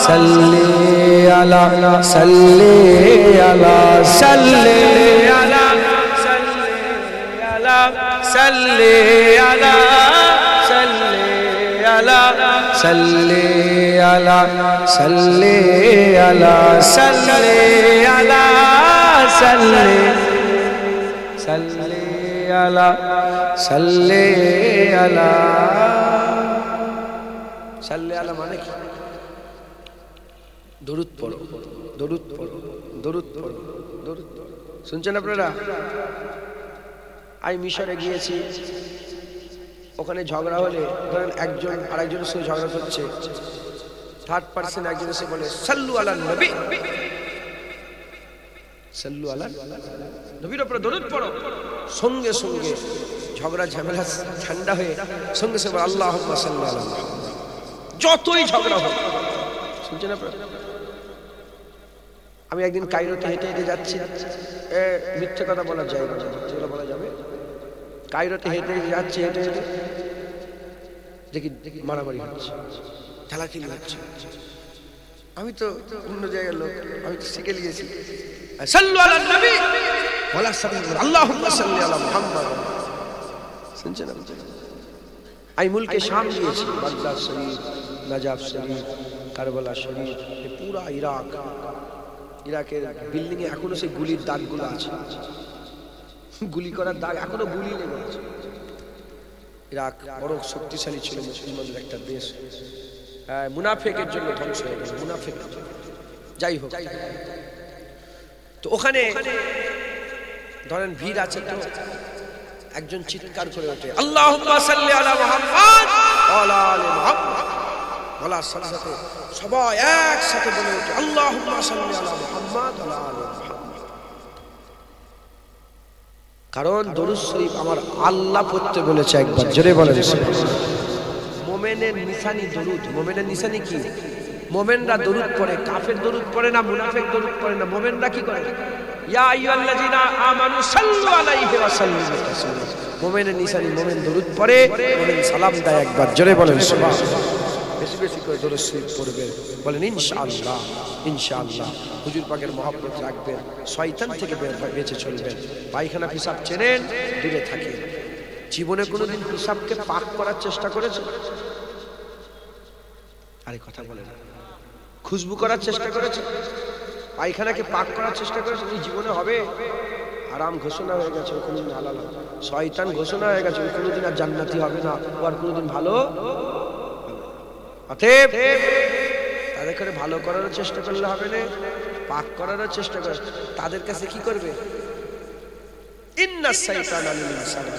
सल्ली अला सल्ली अला सल्ली अला सल्ली अला सल्ली अला सल्ली अला सल्ली अला सल्ली अला सल्ली सल्ली अला सल्ली अला सल्ली अला माने কি দরুদ পড়ো দরুদ পড়ো দরুদ পড়ো দরুদ পড়ো শুনছেন আপনারা আমি মিশরে গিয়েছি ওখানে ঝগড়া হলে ধরেন একজন আরেকজনের সাথে ঝগড়া করছে থার্ড পারসন একজন এসে বলে সাল্লু আলা নবী সাল্লু আলা নবীর উপরে দরুদ পড়ো সঙ্গে সঙ্গে ঝগড়া ঝামেলা ঠান্ডা হয়ে সঙ্গে সঙ্গে আল্লাহুম্মা সাল্লি আলা মুহাম্মাদ যতই ঝগড়া হোক শুনছেন আপনারা আমি একদিন কায়রোতে হেঁটে হেঁটে যাচ্ছি মিথ্যে কথা বলা যায় না যেগুলো বলা যাবে কায়রোতে হেঁটে হেঁটে যাচ্ছি হেঁটে হেঁটে দেখি মারামারি হচ্ছে খেলাখেলি হচ্ছে আমি তো অন্য জায়গার লোক, আমি তো শিখে নিয়েছি সাল্লু আলা নবী ওয়ালা সাল্লাম আল্লাহুম্মা সাল্লি আলা মুহাম্মাদ। শুনছেন? আমি মুলকে শাম দিয়েছি, বাগদাদ শরীফ, নাজাফ শরীফ, কারবালা শরীফ, পুরা ইরাকের বিল্ডিং এ এখনো সেই গুলির দাগগুলো আছে, গুলি করার দাগ এখনো গুলি লেগে আছে। ইরাক বড় শক্তিশালী ছিল, মুসলমানদের একটা দেশ, মুনাফিকের জন্য ধ্বংস হয়ে গেল, মুনাফিক। যাই হোক, তো ওখানে ধরেন ভিড় আছে, তো একজন চিৎকার করে ওঠে আল্লাহুম্মা সাল্লি আলা মুহাম্মাদ ওয়া আলা আলি মুহাম্মাদ, বলার সাথে সাথে সবাই একসাথে বলে ওঠে আল্লাহুম্মা সাল্লি আলা মুহাম্মাদ ওয়া আলা আলি মুহাম্মাদ। কারণ দরুদ শরীফ আমার আল্লাহ পড়তে বলেছে একবার, জোরে বলেন। মোমেনের নিশানি দরুদ। মোমেনের নিশানি কি? মোমেনরা দরুদ পড়ে, কাফের দরুদ পড়ে না, মুনাফিক দরুদ পড়ে না। মোমেনরা কি করে? ইয়া আইয়ুহাল্লাযিনা আমানু সাল্লু আলাইহি ওয়া সাল্লিমু তাসলিমা। মোমেনের নিশানি, মোমেন দরুদ পড়ে, মোমেন সালাম দেয় একবার, জোরে বলেন সুবহানাল্লাহ। বেশি বেশি করে দরুদ শরীফ পড়বেন, বলেন ইনশাআল্লাহ। ইনশাআল্লাহ হুজুর পাকের মহব্বত রাখবেন, শয়তান থেকে বেঁচে চলবেন। পায়খানা পেশাব চেনেন, দূরে থাকেন। জীবনে কোনোদিন পেশাবকে পাক করার চেষ্টা করেছেন? আরে কথা বলেন। খুশবু করার চেষ্টা করেছেন? পায়খানাকে পাক করার চেষ্টা করেছেন? এই জীবনে হবে? হারাম ঘোষণা হয়ে গেছে, কোনোদিন হালাল হবে। শয়তান ঘোষণা হয়ে গেছে, কোনোদিন আর জান্নাতি হবে না, ও আর কোনোদিন ভালো। অতএব তাদের করে ভালো করারও চেষ্টা করলে হবে না, পাক করারও চেষ্টা করে। তাদের কাছে কি করবে? ইন্নাস শাইতানা লিল ইনসানি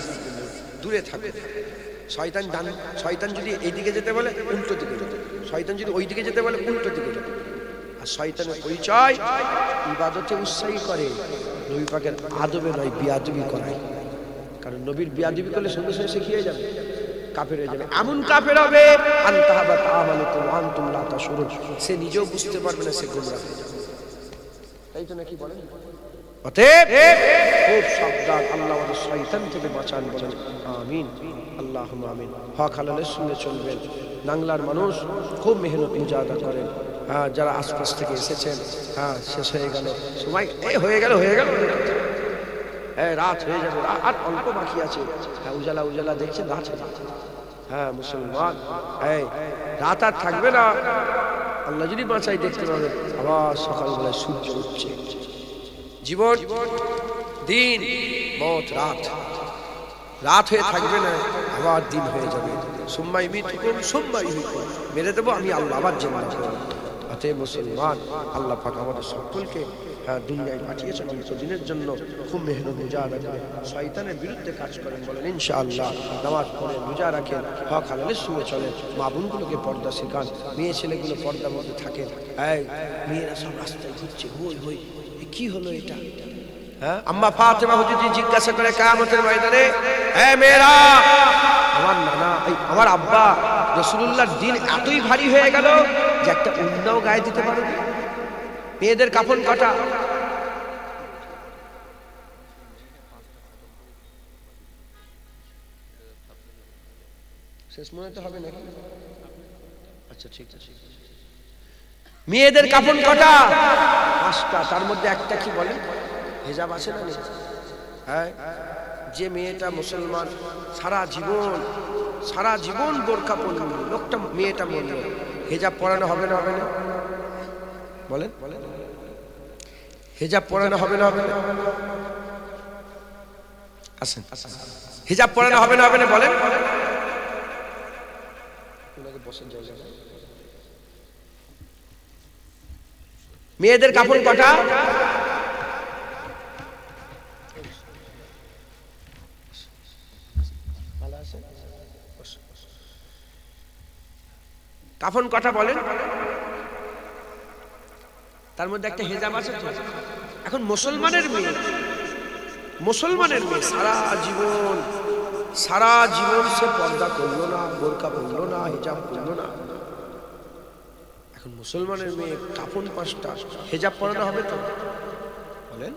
দূরে থাকবে। শয়তান যদি এইদিকে যেতে বলে উল্টো দিকে যেতে, শয়তান যদি ওই দিকে যেতে বলে উল্টো দিকে যেতে। আর শয়তানের পরিচয় ইবাদতে উৎসাহী করে, নবী পাকের আদবে নয়, বিয়াদবি করায়। কারণ নবীর বিয়াদবি করলে সঙ্গে সঙ্গে শিখিয়ে যাবে, কাফের হয়ে যাবে। এমন কাফের হবে আনতাহাবাত আমালুকুম ওয়া আনতুম লা তাশউরুন, সে নিজেও বুঝতে পারবে না, সে গোমরাহ হয়ে যাবে। তাই তো নাকি বলেন? অতএব খুব সাবধান, আল্লাহ আমাদের শয়তান থেকে বাঁচান, বলেন আমিন, আল্লাহুম্মা আমিন। হক হালালের সঙ্গে চলবেন। বাংলার মানুষ খুব মেহনত মুজাহাদা করেন। হ্যাঁ, যারা আশপাশ থেকে এসেছেন, হ্যাঁ শেষ হয়ে গেল সময়, হয়ে গেল রাত হয়ে যাবে, আর অল্প বাকি আছে। হ্যাঁ, উজালা উজালা দেখছেন, রাত হয়ে যাচ্ছে। হ্যাঁ মুসলমান, রাত আর থাকবে না। আল্লাহ যদি বাঁচাই, দেখতে পাবে আবার সকালবেলায় সূর্য উঠছে। জীবন দিন, মত রাত, রাত হয়ে থাকবে না, আবার দিন হয়ে যাবে। সুম্মা ইমিতুকুম সুম্মা ইহয়িকুম, মেরে দেবো আমি আল্লাহ, আবার জিন্দা করব। অতএব মুসলমান, আল্লাহ পাক আমাদের সকলকে দুনিয়ায় পাঠিয়েছেন দিনের জন্য। খুব মেহনত মুজাহাদা করেন, শয়তানের বিরুদ্ধে কাজ করেন, বলেন ইনশাআল্লাহ। নামাজ পড়েন, রোজা রাখেন, হক হালালের সঙ্গে চলেন, মা বোনগুলোকে পর্দা শেখান, মেয়ে ছেলেগুলো পর্দার মধ্যে থাকেন। মেয়েরা সব রাস্তায় ঘুরছে, হই হই, কি হলো এটা? হ্যাঁ, আম্মা ফাতেমা হুজুরজি জিজ্ঞাসা করে কিয়ামতের ময়দানে, মেয়েরা, আমার নানা, আমার আব্বা রাসূলুল্লাহর দিন এতই ভারী হয়ে গেল যে একটা উন্নাও গায়ে দিতে পারো না। মেয়েদের কাফন কাটা, শেষ মনে তো হবে নাকি? আচ্ছা ঠিক আছে। মেয়েদের কাফন কাটা 5টা, তার মধ্যে একটা কি বলে? হিজাব আছে না? হ্যাঁ, যে মেয়েটা মুসলমান সারা জীবন বোরকা পরল, লোকটা মেয়েটা মরল, হিজাব পরানো হবে না? হবে না? বলেন, হিজাব পরানো হবে না? হবে না? আসেন, হিজাব পরানো হবে না? হবে না? বলেন। মেয়েদের কাপড় কটা? কাফন কটা বলেন? তার মধ্যে একটা হিজাব আছে তো। এখন মুসলমানের মেয়ে সারা জীবন সে পর্দা করলো না, বোরকা পরলো না, হিজাব পরলো না। এখন মুসলমানের মেয়ে কাফন 5টা, হিজাব পরানো হবে তো? বলেন।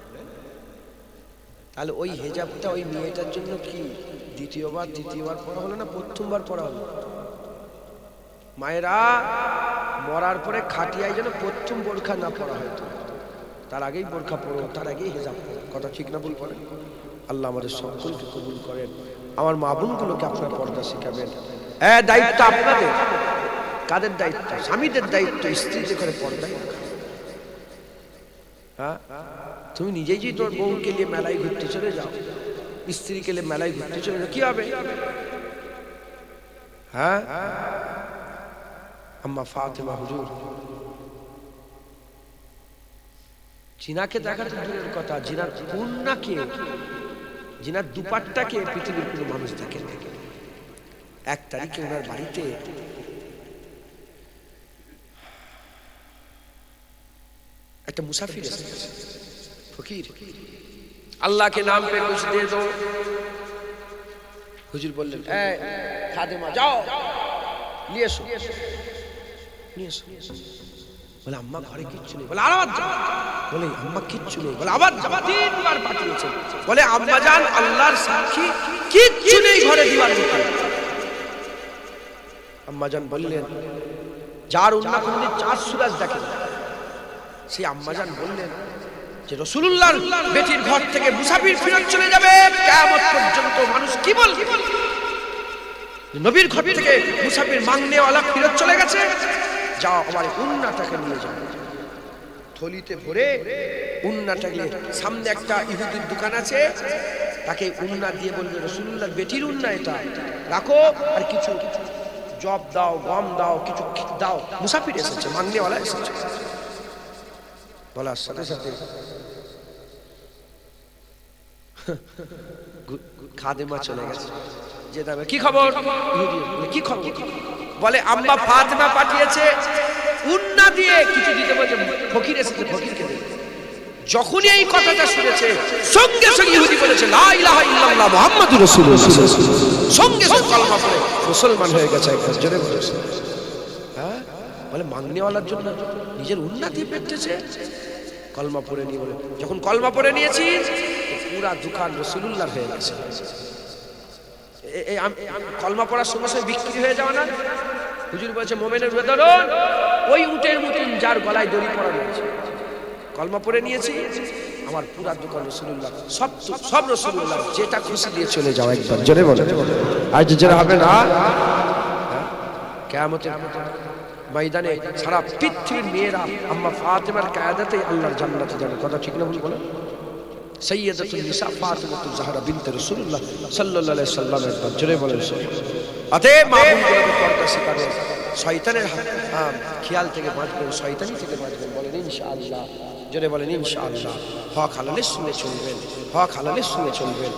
তাহলে ওই হিজাবটা ওই মেয়েটার জন্য কি দ্বিতীয়বার পড়া হলো না প্রথমবার পড়া হলো? মায়েরা মরার পরে খাটিয়ায় যেন প্রথম বোরখা না পড়া হয়তো, তার আগেই বোরখা পড়ো, তার আগেই হিজাব পড়ো। কথা ঠিক না ভুল করেন? আল্লাহ আমাদের সকলকে কবুল করেন। আমার মা বোনগুলোকে আপনার পর্দা শিখাবেন। দায়িত্ব আপনাদের। কাদের দায়িত্ব? স্বামীদের দায়িত্ব স্ত্রীদের ঘরে পর্দায় রাখা। হ্যাঁ, তুমি নিজেই যদি তোর বউকে নিয়ে মেলায় ঘুরতে চলে যাও, স্ত্রীকে নিয়ে মেলায় ঘুরতে চলে যাও, কি হবে? হ্যাঁ, আম্মা ফাতেমা হুজুর জিনাকে দেখা তো দূরের কথা, জিনার কন্যাকে, জিনার দুপাট্টাকে পৃথিবীর কোনো মানুষ দেখে না। 1 তারিখে ওনার বাড়িতে একটা মুসাফির এসেছে, ফকির। আল্লাহকে নাম পে কুছ দে দো। হুজুর বললেন, খাদেমা যাও নিয়ে এসো, নিয়ে এসো। বলে আম্মা ঘরে কিচ্ছু নেই। বলে আবার যাও। বলে আম্মা কিচ্ছু নেই। বলে আবার যাও। 3 বার পাঠিয়েছে। বলে আম্মা জান আল্লাহর সাক্ষী কিচ্ছু নেই ঘরে, দিবার মতো। আম্মা জান বললেন, যার উন্না কোনদিন চাঁদ সূরজ দেখে না, সেই আম্মা জান বললেন যে রাসূলুল্লাহর বেটির ঘর থেকে মুসাফির ফিরত চলে যাবে, কিয়ামত পর্যন্ত মানুষ কি বলবে? নবীর ঘর থেকে মুসাফির মাংনেওয়ালা ফিরত চলে গেছে, যাও আমার উন্নাটাকে নিয়ে যাও। থলিতে ভরে উন্নাটাকে, সামনে একটা ইহুদির দোকান আছে, তাকে উন্না দিয়ে বলবে রাসূলুল্লাহর বেটির উন্না এটা, রাখো, আর কিছু জব দাও, গম দাও, কিছু দাও, মুসাফির এসেছে, মাংনেওয়ালা এসেছে। বলার সাথে সাথে খাদেমা চলে গেছে। যে দাবে কি খবর? কি খবর? বলে আম্মা ফাতেমা পাঠিয়েছে উন্না দিয়ে কিছু দিতে বলছে, ফকির এসেছে, ফকিরকে দেবে। যখনই এই কথাটা শুনেছে, সঙ্গে সঙ্গে ইহুদি বলেছে লা ইলাহা ইল্লাল্লাহ মুহাম্মাদুর রাসূলুল্লাহ, সঙ্গে সঙ্গে কলমা পড়ে মুসলমান হয়ে গেছে। একবার জোরে বলেছে। হ্যাঁ, বলে মাংনেওয়ালার জন্য নিজের উন্না দিয়ে পেটেছে, কলমা পড়ে নিয়ে। বলে যখন কলমা পড়ে নিয়েছি, পুরা দোকান রাসূলুল্লাহর হয়ে গেছে। কলমা পড়ার সঙ্গে সঙ্গে বিক্রি হয়ে যাওয়া না। হুজুর বলছে মোমেনের উদাহরণ ওই উটের মতন যার গলায় দড়ি পরানো আছে, কলমা পড়ে নিয়েছি, আমার পুরা দোকান রাসূলুল্লাহ, সব রাসূলুল্লাহ, যেটা খুশি দিয়ে চলে যাও। একবার জোরে বলে, আজ জোরে হবে না। কিয়ামতের ময়দানে সারা পৃথিবীর মেয়েরা আম্মা ফাতেমার কায়াদাতে আল্লাহর জান্নাতে যাবে। কথা ঠিক না ভুল বলো? সাইয়্যিদাতুন নিসা ফাতিমাতুজ জাহরা বিনতে রাসূলুল্লাহ সাল্লাল্লাহু আলাইহি সাল্লাম। একবার জোরে বলেন। অতএব মা বোনগুলোকে পর্দা শিখাবেন, শয়তানের খেয়াল থেকে বাঁচবেন, শয়তানি থেকে বাঁচবেন। বলেন ইনশাআল্লাহ। জোরে বলেন ইনশাআল্লাহ। হক হালালের সঙ্গে চলবেন, হক হালালের সঙ্গে চলবেন।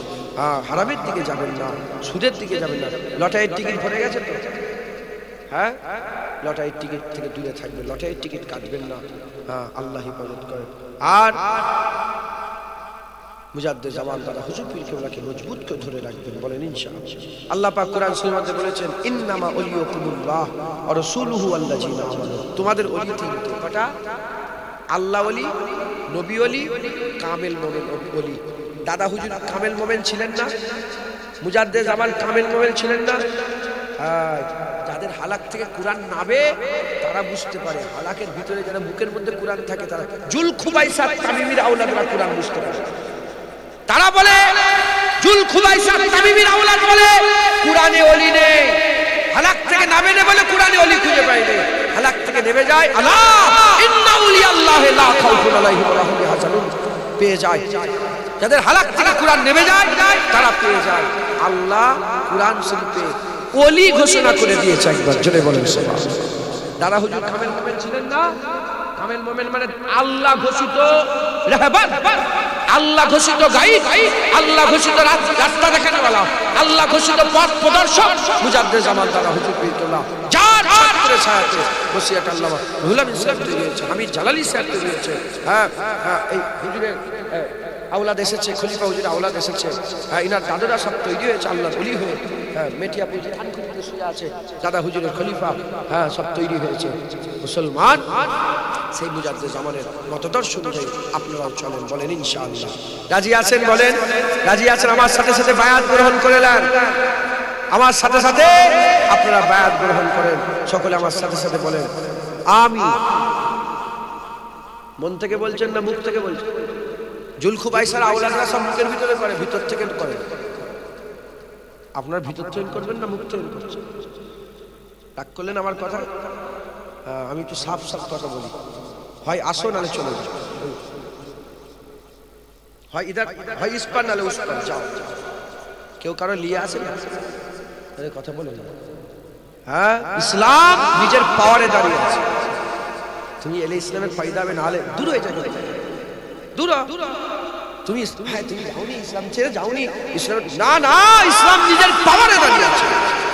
হারামের দিকে যাবেন না, সুদের দিকে যাবেন না। লটারির টিকিট ভরে গেছে তো? হ্যাঁ, লটারির টিকিট থেকে দূরে থাকবেন, লটারির টিকিট কাটবেন না। আল্লাহ হিফাজত করেন। আর মুজাদ্দিদ জামান দ্বারা হুজুর পীর কেবলাকে মজবুত করে ধরে রাখবেন। বলেন ইনশাআল্লাহ। আল্লাহ পাক কোরআন শরীফের মধ্যে বলেছেন ইন্নামা ওলিয়াকুমুল্লাহ ওয়া রাসূলুহু আল্লাযীনা আমানু। তোমাদের ওলি তিনটি। কটা? আল্লাহ ওলি, নবী ওলি, কামেল মোমেন ওলি। দাদা হুজুর কামেল মোমেন ছিলেন না? মুজাদ্দিদ জামান কামেল মোমেন ছিলেন না? যাদের হালাক থেকে কোরআন নাবে তারা বুঝতে পারে, হালাকের ভিতরে যারা বুকের মধ্যে কোরআন থাকে তারা জুল খুবাইসা তামিমির আওলাদরা কোরআন বুঝতে পারে। তারা বলে জুল খুবাইসা তামিমির আওলাদ বলে কোরআনে ওলি নেই, হালাক থেকে নাবে না বলে কোরআনে ওলি খুঁজে পাইবে। হালাক থেকে নেমে যায় আল্লাহ ইন্না আউলিয়াল্লাহি লা খাউফুন আলাইহিম ওয়া লা হুম ইয়াহজানুন, পেয়ে যায়। যাদের হালাক থেকে কোরআন নেমে যায় তারা পেয়ে যায়। আল্লাহ কোরআন শরীফে ওলি ঘোষণা করে দিয়েছে। একবার জোরে বলেন সুবহানাল্লাহ। দাদা হুজুর কামেল মোমেন ছিলেন না? কামেল মোমেন মানে আল্লাহ ঘোষিত রাহবার, আল্লাহ ঘোষিত গাইড, আল্লাহ ঘোষিত রাস্তা দেখানোওয়ালা, আল্লাহ ঘোষিত পথ প্রদর্শক মুজাদ্দিদ জামান দাদা হুজুর পীর কেবলা। যার ছাত্রের ছায়াতে বসিয়াত আল্লামা রুহুল আমিন সাহেব তৈরি হয়েছে, আমির জালালী সাহেব তৈরি হয়েছে। এই হুজুরের আওলাদ এসেছে, খলিফা হুজুর আওলাদ এসেছে। ইনার দাদারা সব তৈরি হয়েছে আল্লাহ ওলি হয়ে। মেটিয়াপুর ধানকুটিতে শুয়ে আছে দাদা হুজুরের খলিফা, সব তৈরি হয়েছে। মুসলমান সেই মুজাদ্দিদ জামানের মতদর্শ অনুযায়ী আপনারাও চলেন। বলেন ইনশাআল্লাহ। রাজি আছেন? বলেন রাজি আছেন? আমার সাথে সাথে বায়াত গ্রহণ করে নেন। আমার সাথে সাথে আপনারা বায়াত গ্রহণ করেন। সকলে আমার সাথে সাথে বলেন আমিন। মন থেকে বলছেন না মুখ থেকে বলছেন? জুলখুবাইসার আওলাদরা সব মুখের ভিতরে করে, ভিতর থেকে করে। আপনার ভিতর থেকে করবেন না মুখ থেকে করছেন? রাগ করলেন আমার কথা? আমি একটু সাফ সাফ কথা বলি, হয় আসো নালে চলে যাও, হয় ইধার হয় ইস পার নালে উস পার যাও। কেউ কারো লিয়ে আসে না, কথা বলে না। হ্যাঁ, ইসলাম নিজের পাওয়ারে দাঁড়িয়ে আছে। তুমি এলে ইসলামের ফায়দা হবে, না হলে দূর হয়ে যাবে, দূর। তুমি তুমি যাওনি, ইসলাম ছেড়ে যাওনি, ইসলাম না না, ইসলাম নিজের পাওয়ারে দাঁড়িয়ে আছে।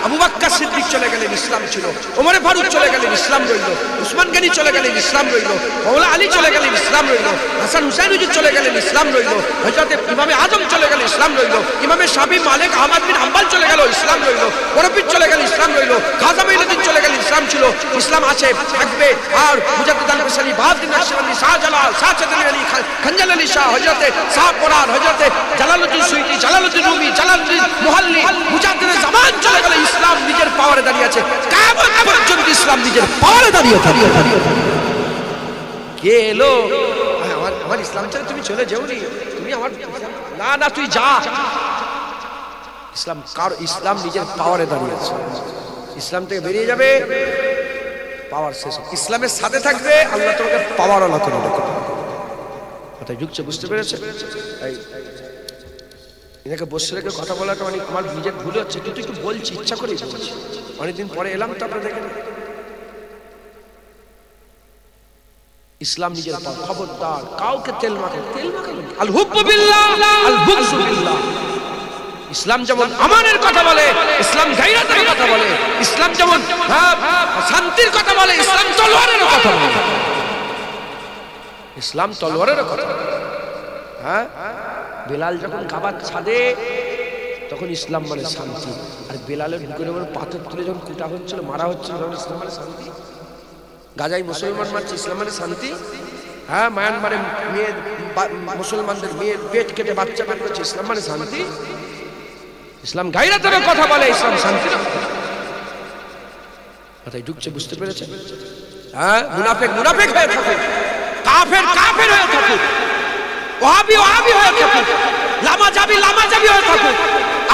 আবু বকর সিদ্দিক চলে গেলেন, ইসলাম ছিল। ওমর ফারুক চলে গেলেন, ইসলাম রইল। উসমান গনি চলে গেলেন, ইসলাম রইল। মওলা আলী চলে গেলেন, ইসলাম রইল। হাসান হুসাইন হুজুর চলে গেলেন, ইসলাম রইল। হযরত ইমামে আজম চলে গেলেন, ইসলাম রইল। ইমামে শাফি, মালিক, আহমদ বিন হাম্বল চলে গেল, ইসলাম রইল। মুরাব্বি চলে গেলেন, ইসলাম রইল। খাজা মাইনুদ্দিন চলে গেলেন, ইসলাম ছিল। ইসলাম আছে, থাকবে। আর মুজাদ্দিদ আল হুসাইনি, বাহাউদ্দিন নকশবন্দি, শাহজালাল, শাহজালাল আলী, খঞ্জল আলী শাহ, হযরত Shah Paran, Hazrat Jalaluddin Suyuti, Jalaluddin Rumi, Jalaluddin Mahalli, মুজাদ্দিদ জামান চলে গেল। ইসলাম নিজের পাওয়ারে দাঁড়িয়ে আছে। কিয়ামত পর্যন্ত ইসলাম নিজের পাওয়ারে দাঁড়িয়ে থাকে। কে এলো? আমার ইসলাম ছেড়ে তুমি চলে যাওনি, তুমি আমার না না, তুই যা। ইসলাম কার? ইসলাম নিজের পাওয়ারে দাঁড়িয়ে আছে। ইসলাম থেকে বেরিয়ে যাবে, পাওয়ার শেষ। ইসলামের সাথে থাকবে, আল্লাহ তোমাকে পাওয়ার আল্লাহ করে দেবে। কথা ঢুকছে, বুঝতে পেরেছে? এনাকে বসে রেখে কথা বলাটা মানে আমার নিজের ভুল হচ্ছে, কিন্তু একটু বলছি, ইচ্ছা করেই বলছি। অনেকদিন পরে এলাম তো আপনারা দেখেন। ইসলাম নিজের পাওয়ার। খবরদার কাউকে তেল মাখাবেন। আল হুব্বু বিল্লাহ, আল বুগযু বিল্লাহ। ইসলাম যেমন আমানের কথা বলে, ইসলাম গায়রাতের কথা বলে। ইসলাম যেমন শান্তির কথা বলে, ইসলাম তলোয়ারের কথা বলে। ইসলাম তলোয়ারের কথা। হ্যাঁ, বেলাল যখন কাবার ছাদে, তখন ইসলাম মানে শান্তি। আর বেলালের বুকের উপর পাথর তুলে যখন কুটা হচ্ছিল, মারা হচ্ছিল, তখন ইসলাম মানে শান্তি। গাজায় মুসলমান মারছে, ইসলাম মানে শান্তি। হ্যাঁ, মায়ানমারে মেয়ে মুসলমানদের মেয়ের পেট কেটে বাচ্চা বের করছে, ইসলাম মানে শান্তি। ইসলাম গায়রাতের কথা বলে, ইসলাম শান্তি। মাথায় ঢুকছে, বুঝতে পেরেছে? হ্যাঁ, মুনাফিক মুনাফিক হয়ে থাকুক, কাফের কাফের হয়ে থাকুক, ওয়াহাবি ওয়াহাবি হয়ে থাকুক, লামাজাবি লামাজাবি হয়ে থাকুক,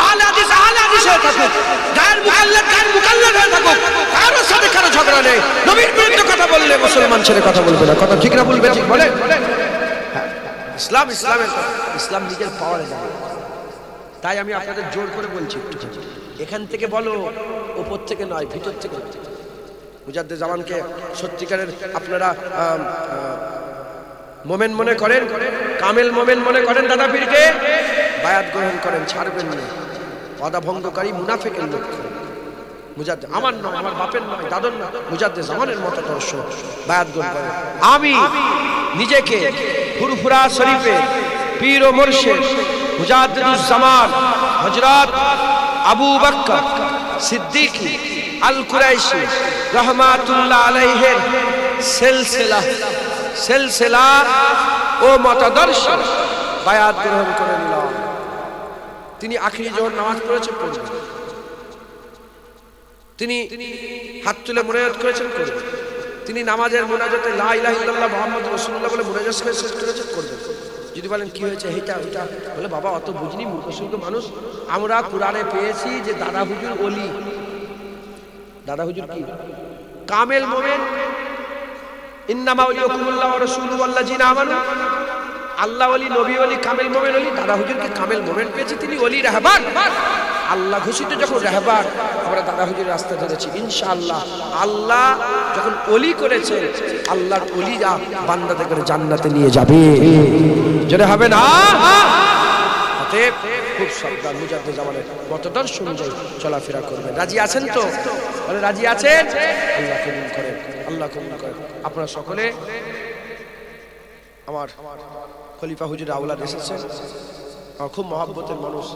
আহলে হাদিস হয়ে থাকুক, গায়ের মুকাল্লিদ হয়ে থাকুক, কারোর সাথে কারো ঝগড়া নেই। নবীর বিরুদ্ধে কথা বললে মুসলমান ছেড়ে কথা বলবে না। কথা ঠিক না বলবে? ঠিক বলে। ইসলাম ইসলামের ইসলাম নিজের পাওয়ারে দাঁড়িয়ে। তাই আমি আপনাদের জোর করে বলছি, এখান থেকে বলো, উপর থেকে নয়, ভিতর থেকে। মুজাদ্দিদ জামানকে সত্যিকারের আপনারা মোমেন মনে করেন, কামেল মোমেন মনে করেন, দাদা পীরকে বায়াত গ্রহণ করেন, ছাড়বেন না। ওয়াদা ভঙ্গকারী মুনাফিকের লক্ষণ। মুজাদ্দিদ আমার নয়, আমার বাপের নয়, দাদর নয়, মুজাদ্দিদ জামানের মতো দর্শক বায়াত গ্রহণ করেন। আমি নিজেকে ফুরফুরা শরীফে পীর ও মুর্শিদ মুজাদ্দিদুজ জামান হযরত আবু বকর সিদ্দিকী আল কুরাইশি রাহমাতুল্লাহ আলাইহির সিলসিলা ও মতাদর্শ বায়াত গ্রহণ করে নিলাম। তিনি আখিরি জোহর নামাজ পড়েছেন, পড়বেন। তিনি হাত তুলে মুনাজাত করেছেন, করবেন। তিনি নামাজের মুনাজাতে লা ইলাহা ইল্লাল্লাহ মুহাম্মাদুর রাসূলুল্লাহ বলে মুনাজাত শেষ করেছেন, করবেন। যদি বলেন কি হয়েছে, এটা ওটা, বলে বাবা অত বুঝিনি, মূর্খসূর্খ মানুষ। আমরা কুরআনে পেয়েছি যে দাদা হুজুর ওলি। দাদা হুজুর কি? কামেল মুমিন। ইন্নামা ওয়ালিয়াকুমুল্লাহু ওয়া রাসূলুহু ওয়াল্লাযিনা আমানু। আল্লাহ ওলি, নবী ওলি, কামেল মুমিন ওলি। দাদা হুজুরকে কামেল মুমিন পেয়েছি, তিনি ওলি রাহবার। আল্লাহ ঘোষিত যখন রাহবার, আমরা দাদা হুজুরের রাস্তা ধরেছি ইনশাআল্লাহ। আল্লাহ যখন ওলি করেছে, আল্লাহর ওলিরা বান্দাদের করে জান্নাতে নিয়ে যাবে। জোরে হবে না? অতএব খুব সাবধান, মুজাদ্দিদ জামানের মতদর্শ অনুযায়ী চলাফেরা করবেন। রাজি আছেন তো? বলে রাজি আছেন? আল্লাহ কবুল করেন, আল্লাহ কবুল করেন। আপনারা সকলে আমার খলিফা হুজুর আওলাদ এসেছেন, আমার খুব মহব্বতের মানুষ।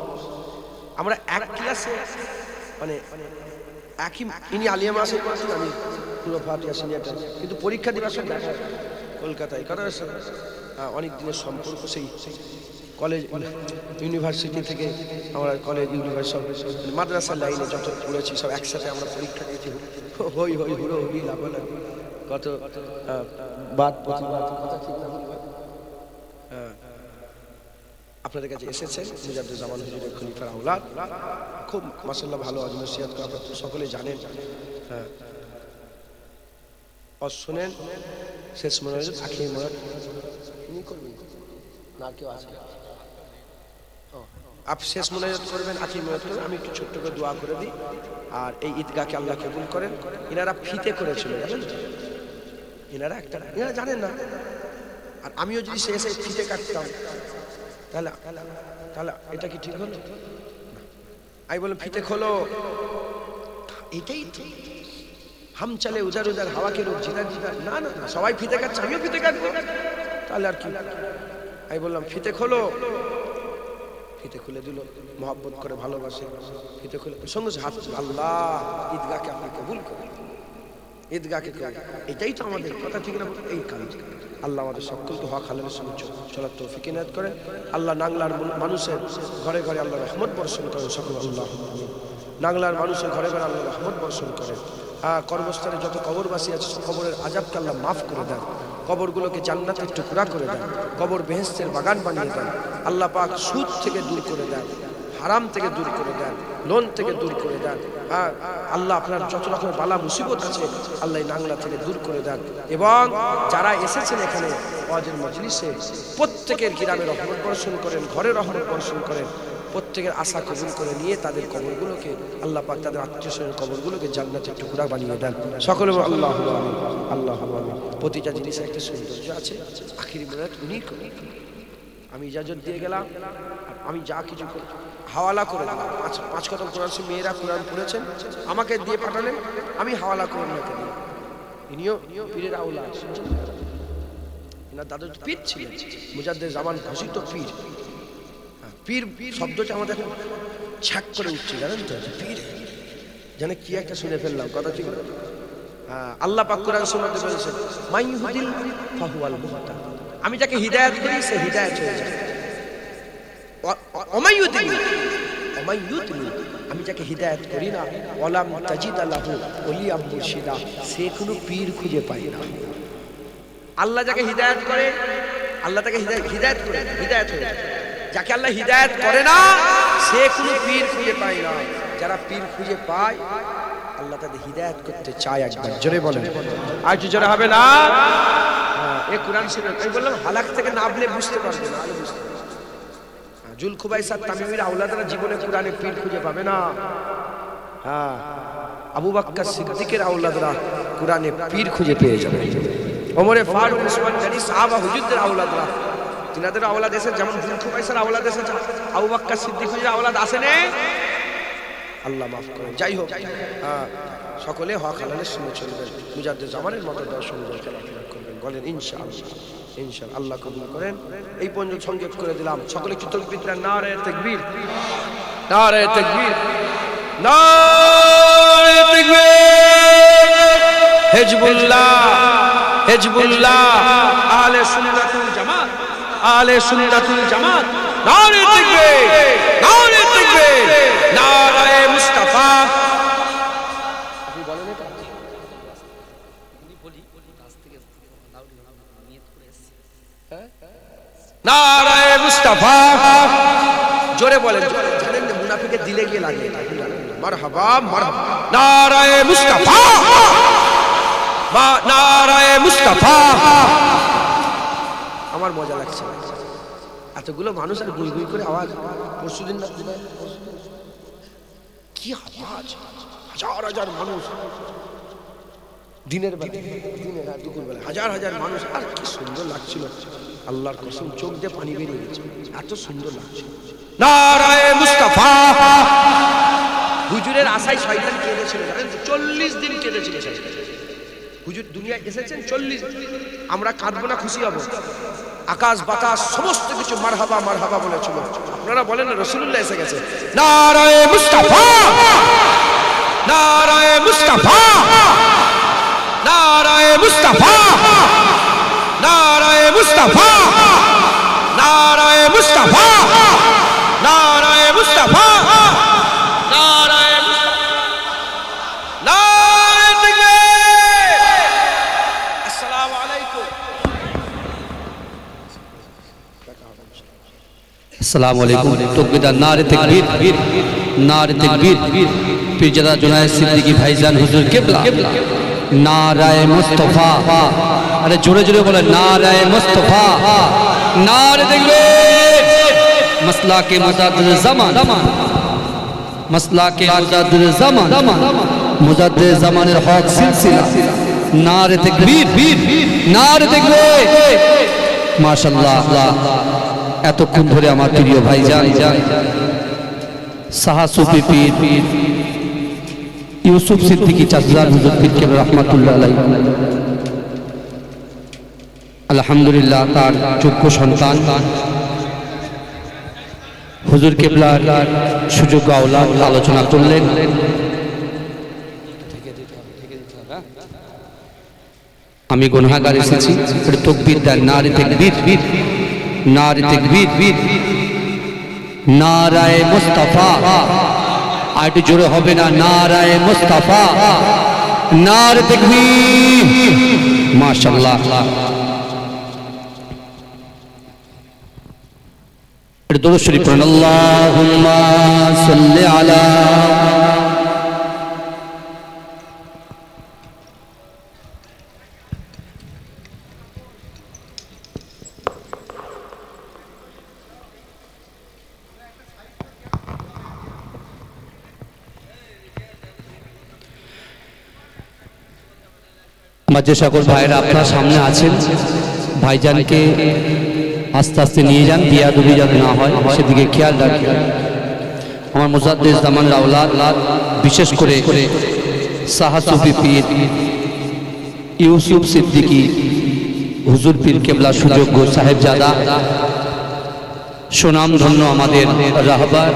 আমরা এক ক্লাসে মানে একই, ইনি আলিয়া মাসে পড়েছেন, আমি পুরো ফাটিয়া সিনিয়রটা, কিন্তু পরীক্ষা দিবার সময় দেখা কলকাতায়। কথা অনেক দিনের সম্পর্ক, সেই কলেজ ইউনিভার্সিটি থেকে আমরা কলেজ ইউনিভার্সিটি মাদ্রাসার লাইনে যত পড়েছি সব একসাথে আমরা পরীক্ষা দিয়েছি। হই হই হুড়ো হুড়ি লাগালাগি, কত বাদ প্রতিবাদ কথা ঠিক না বলবেন। আপনাদের কাছে এসেছেন মুজাদ্দেদ-ই-জামান হুজুরের খলিফার আওলাদ, খুব মাশাআল্লাহ ভালো নসিহত করে, আপনারা সকলে জানেন। হ্যাঁ, আর শুনেন শেষ মোনাজাত আখির মোনাজাত ইনি করবেন না, কেউ আছে? আপনি শেষ মোনাজাত করবেন, আখির মোনাজাত করবেন, আমি একটু ছোট্ট করে দোয়া করে দিই। আর এই ঈদগাহকে আল্লাহ কবুল করেন। এনারা ফিতে করেছিল, জানেন? এনারা এনারা জানেন না। আর আমিও যদি শেষে ফিতে কাটতাম তাহলে তাহলে এটা কি ঠিক হলো? আমি বললাম ফিতে খোলো, এটাই তো হাম চলে উজার উজার হাওয়া কে রূপ জিদার জিদার। না না না, সবাই ফিতে কাটছে, আমিও ফিতে কাটবো, তাহলে আর কি? আমি বললাম ফিতে খোলো, ফিতে খুলে দিল, মহব্বত করে ভালোবাসে, ফিতে খুলে সঙ্গে হাত, আল্লাহ ঈদগাহকে আপনি কবুল করুন, ঈদগাহকে কবুল। এটাই তো আমাদের কথা, ঠিক না? এই কাজ আল্লাহ আমাদের সকলকে হক হালালের সঙ্গে চলার তৌফিক ইনায়াত করেন। আল্লাহ নাংলার মানুষের ঘরে ঘরে আল্লাহ রহমত বর্ষণ করেন সকল, আল্লাহ নাংলার মানুষের ঘরে ঘরে আল্লাহ রহমত বর্ষণ করেন। কর্মস্থানে যত কবরবাসী আছে কবরের আযাবকে আল্লাহ মাফ করে দেন, কবরগুলোকে জান্নাতের টুকরা করে দেন, কবর বেহেশতের বাগান বানিয়ে দেন। আল্লাহ পাক সুদ থেকে দূর করে দেন, হারাম থেকে দূর করে দেন, লোন থেকে দূর করে দেন। আল্লাহ আপনার যত রকমের বালা মুসিবত আছে আল্লাহ নাংলা থেকে দূর করে দেন। এবং যারা এসেছেন এখানে ওয়াজের মজলিসে প্রত্যেকের গ্রামে রহমত বর্ষণ করেন, ঘরে রহমত বর্ষণ করেন, প্রত্যেকের আশা কবুল করে নিয়ে তাদের কবরগুলোকে আল্লাহ পাক তাদের আত্মীয় স্বজনের কবরগুলোকে জান্নাতের টুকরা বানিয়ে দেন সকলে, আল্লাহ আমিন, আল্লাহ আমিন। প্রতিটা জিনিসের একটা সৌন্দর্য আছে, আখির মোনাজাত উনি করেন। আমি ইজাজত দিয়ে গেলাম, আমি যা কিছু হাওয়ালা করে দিলাম। পাঁচ খতম কোরআন শরীফ মেয়েরা কোরআন পড়েছেন, আমাকে দিয়ে পাঠালেন, আমি হাওয়ালা করে ওনাকে দিই। ইনিও পীরের আওলাদ, এনার দাদু পীর ছিলেন, মুজাদ্দেদ-ই-জামান ঘোষিত পীর। পীর শব্দটা আমাদের এখন ছ্যাক করে উঠছে, জানেন তো? পীর জানে কি একটা শুনে ফেললাম, কথা ঠিক না? আল্লাহ পাক কোরআন শোনাতে বলেছেন, মাইয়ুহদিল ফাহুয়াল মুহতাদ, আমি যাকে হিদায়াত করি সে হিদায়াত হয়ে যায়। আমি যাকে হিদায়াত করি না, ওয়ালাম তাজিদ লাহু ওলিয়াম মুরশিদা, সে কোনো পীর খুঁজে পায় না। আল্লাহ যাকে হিদায়াত করে, আল্লাহ তাকে হিদায়াত করে, হিদায়াত হয়ে যায়। যাকে আল্লাহ হিদায়াত করে না সে কোনো পীর খুঁজে পায় না। যারা পীর খুঁজে পায় আল্লাহ তাদের হিদায়াত করতে চায়। একবার জোরে বলেন, আর জোরে হবে না? এই কোরআন শরীফ আমি বললাম হালাক থেকে নাবলে বুঝতে পারবে না, আলো বুঝতে পারবে। জুলখুবাইসাত তামিমির আওলাদরা জীবনে কোরআনে পীর খুঁজে পাবে না। হ্যাঁ, আবু বকর সিদ্দিকের আওলাদরা কোরআনে পীর খুঁজে পেয়ে যাবে। ওমরে ফারুক, উসমান গনি, সাহাবা হুজুরদের আওলাদরা, তিনাদের আওলাদ এসে যেমন জুলখুবাইসার আওলাদ এসেছে, আবু বকর সিদ্দিকের আওলাদ আসেনি, আল্লাহ মাফ করেন। যাই হোক, সকলে হক হালালের সঙ্গে চলবেন, মুজাদ্দেদ-ই-জামানের মতো দর্শন চলাফেরা করবেন, বলেন ইনশাআল্লাহ। ইনশাআল্লাহ আল্লাহ কবুল করেন। এই পর্যন্ত সংক্ষেপ করে দিলাম, সকলে কি তাকবীর দেন? নারে তাকবীর, নারে তাকবীর, নারে তাকবীর। হিজবুল্লাহ, হিজবুল্লাহ, আহলে সুন্নাতুল জামাত, আহলে সুন্নাতুল জামাত, নারে তাকবীর, নারে তাকবীর, নারে মুস্তাফা। আপনি বলেন এটা, আমি বলি কাছ থেকে নিয়ত করে এসেছি। নারে মুস্তাফা, জোরে বলেন, জানেন না মুনাফিকের দিলে গিয়ে লাগে, মারহাবা মারহাবা। নারে মুস্তাফা, নারে মুস্তাফা। আমার মজা লাগছে, এতগুলো মানুষ আর গুই গুই করে আওয়াজ। পরশুদিন না কি আওয়াজ, হাজার হাজার মানুষ দিনের বেলা, দিনের আর দুপুর বেলা হাজার হাজার মানুষ, আর কি সুন্দর লাগছিল। আল্লাহর কসম চোখ দিয়ে পানি বেরিয়ে গেছে, এত সুন্দর লাগছিল। নারে মুস্তাফা। হুজুরের আশায় শয়তান কেঁদেছিল, জানেন? 40 দিন কেঁদেছিল শয়তান। হুজুর দুনিয়ায় এসেছেন 40, আমরা কাঁদবো না খুশি হব? আকাশ বাতাস সমস্ত কিছু মারহাবা মারহাবা বলেছিল। আপনারা বলেন না রাসূলুল্লাহ এসে গেছে। নারে মুস্তাফা, নারে মুস্তাফা, নারে মুস্তাফা, নারে মুস্তাফা, নারে মুস্তাফা, নারে মুস্তাফা, নারে अस्सलाम वालेकुम। तकबीर नारे तकबीर, नारे तकबीर। पीरजादा जुनायद सिद्दीकी भाईजान हुजूर किबला, नाराए मुस्तफा। अरे जोरे जोरे बोले नाराए मुस्तफा, नारे तकबीर। मसला के मुजाद्दिद ज़मान, मसला के मुजाद्दिद ज़मान, मुजाद्दिद ज़मानेर हक सिलसिला। नारे तकबीर, नारे तकबीर। माशाअल्लाह। এতক্ষণ ধরে আমার প্রিয় ভাইজান সাহা সুফি পীর ইউসুফ সিদ্দিকী চাচা হুজুর পীর কেবলা রাহমাতুল্লাহ আলাইহি, আলহামদুলিল্লাহ তার যোগ্য সন্তান হুজুর কেবলার সুযোগ্য আওলাদ আলোচনা করলেন। আমি গুনাহগার এসেছি, তাকবীর দেন, নারে তাকবীর, नारे तकबीर, नाराए मुस्तफा। आठ जोड़े होबे ना, नाराए मुस्तफा, नारे तकबीर। माशाअल्लाह। दुरूद शरीफ पढ़ें, अल्लाहुम्मा सल्लि अला। আমার যে সকল ভাইরা আপনার সামনে আছেন, ভাইজানকে আস্তে আস্তে নিয়ে যান, বিয়াদবি যাতে না হয় সেদিকে খেয়াল রাখেন। আমার মুজাদ্দিদ জামানের আওলাদ, বিশেষ করে সাহা সুফি পীর ইউসুফ সিদ্দিকী হুজুর পীর কেবলা সুযোগ্য সাহেবজাদা, সুনামধন্য আমাদের রাহবার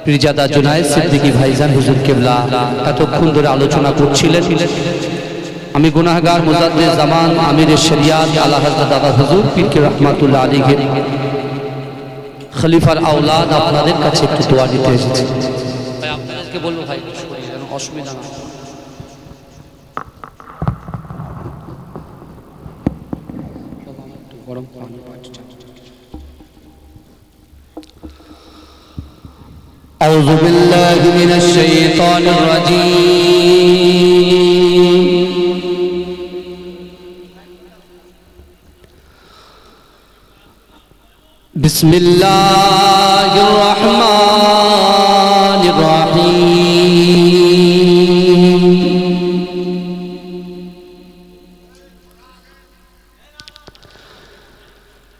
পীরজাদা জুনায়েদ সিদ্দিকী ভাইজান হুজুর কেবলা এতক্ষণ ধরে আলোচনা করছিলেন। আমি গুনাহগার মুজাদ্দিদ জামান আমিরের শরিয়াত আলা হযরত দাদা হুজুর পীর কে রাহমাতুল্লাহ আলাইহি খলিফার আওলাদ আপনাদের কাছে একটু দোয়া দিতে এসেছি। ভাই আপনাদেরকে বলবো ভাই যেন অসুবিধা না হয়। গরম পানি আউযু বিল্লাহি মিনাশ শাইতানির রাজীম। বিসমিল্লাহির রহমানির রহিম।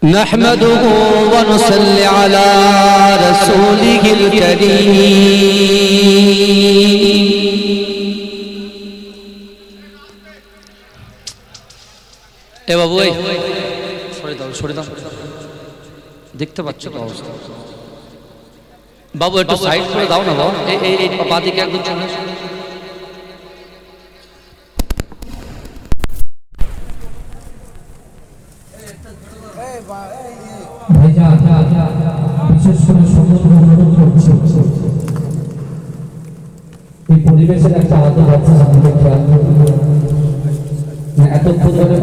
نحمده ونصلي على رسوله الكريم। এ বাবু এই সরে দাও দেখতে পাচ্ছ তো অবস্থা। বাবু একটু সাইড করে দাও না বাবু, এই বাদিকে একদম চলে আসো। বিশেষ করে অনুরোধ করছি, এই পরিবেশের একটা আদব আছে, এতক্ষণ ধরে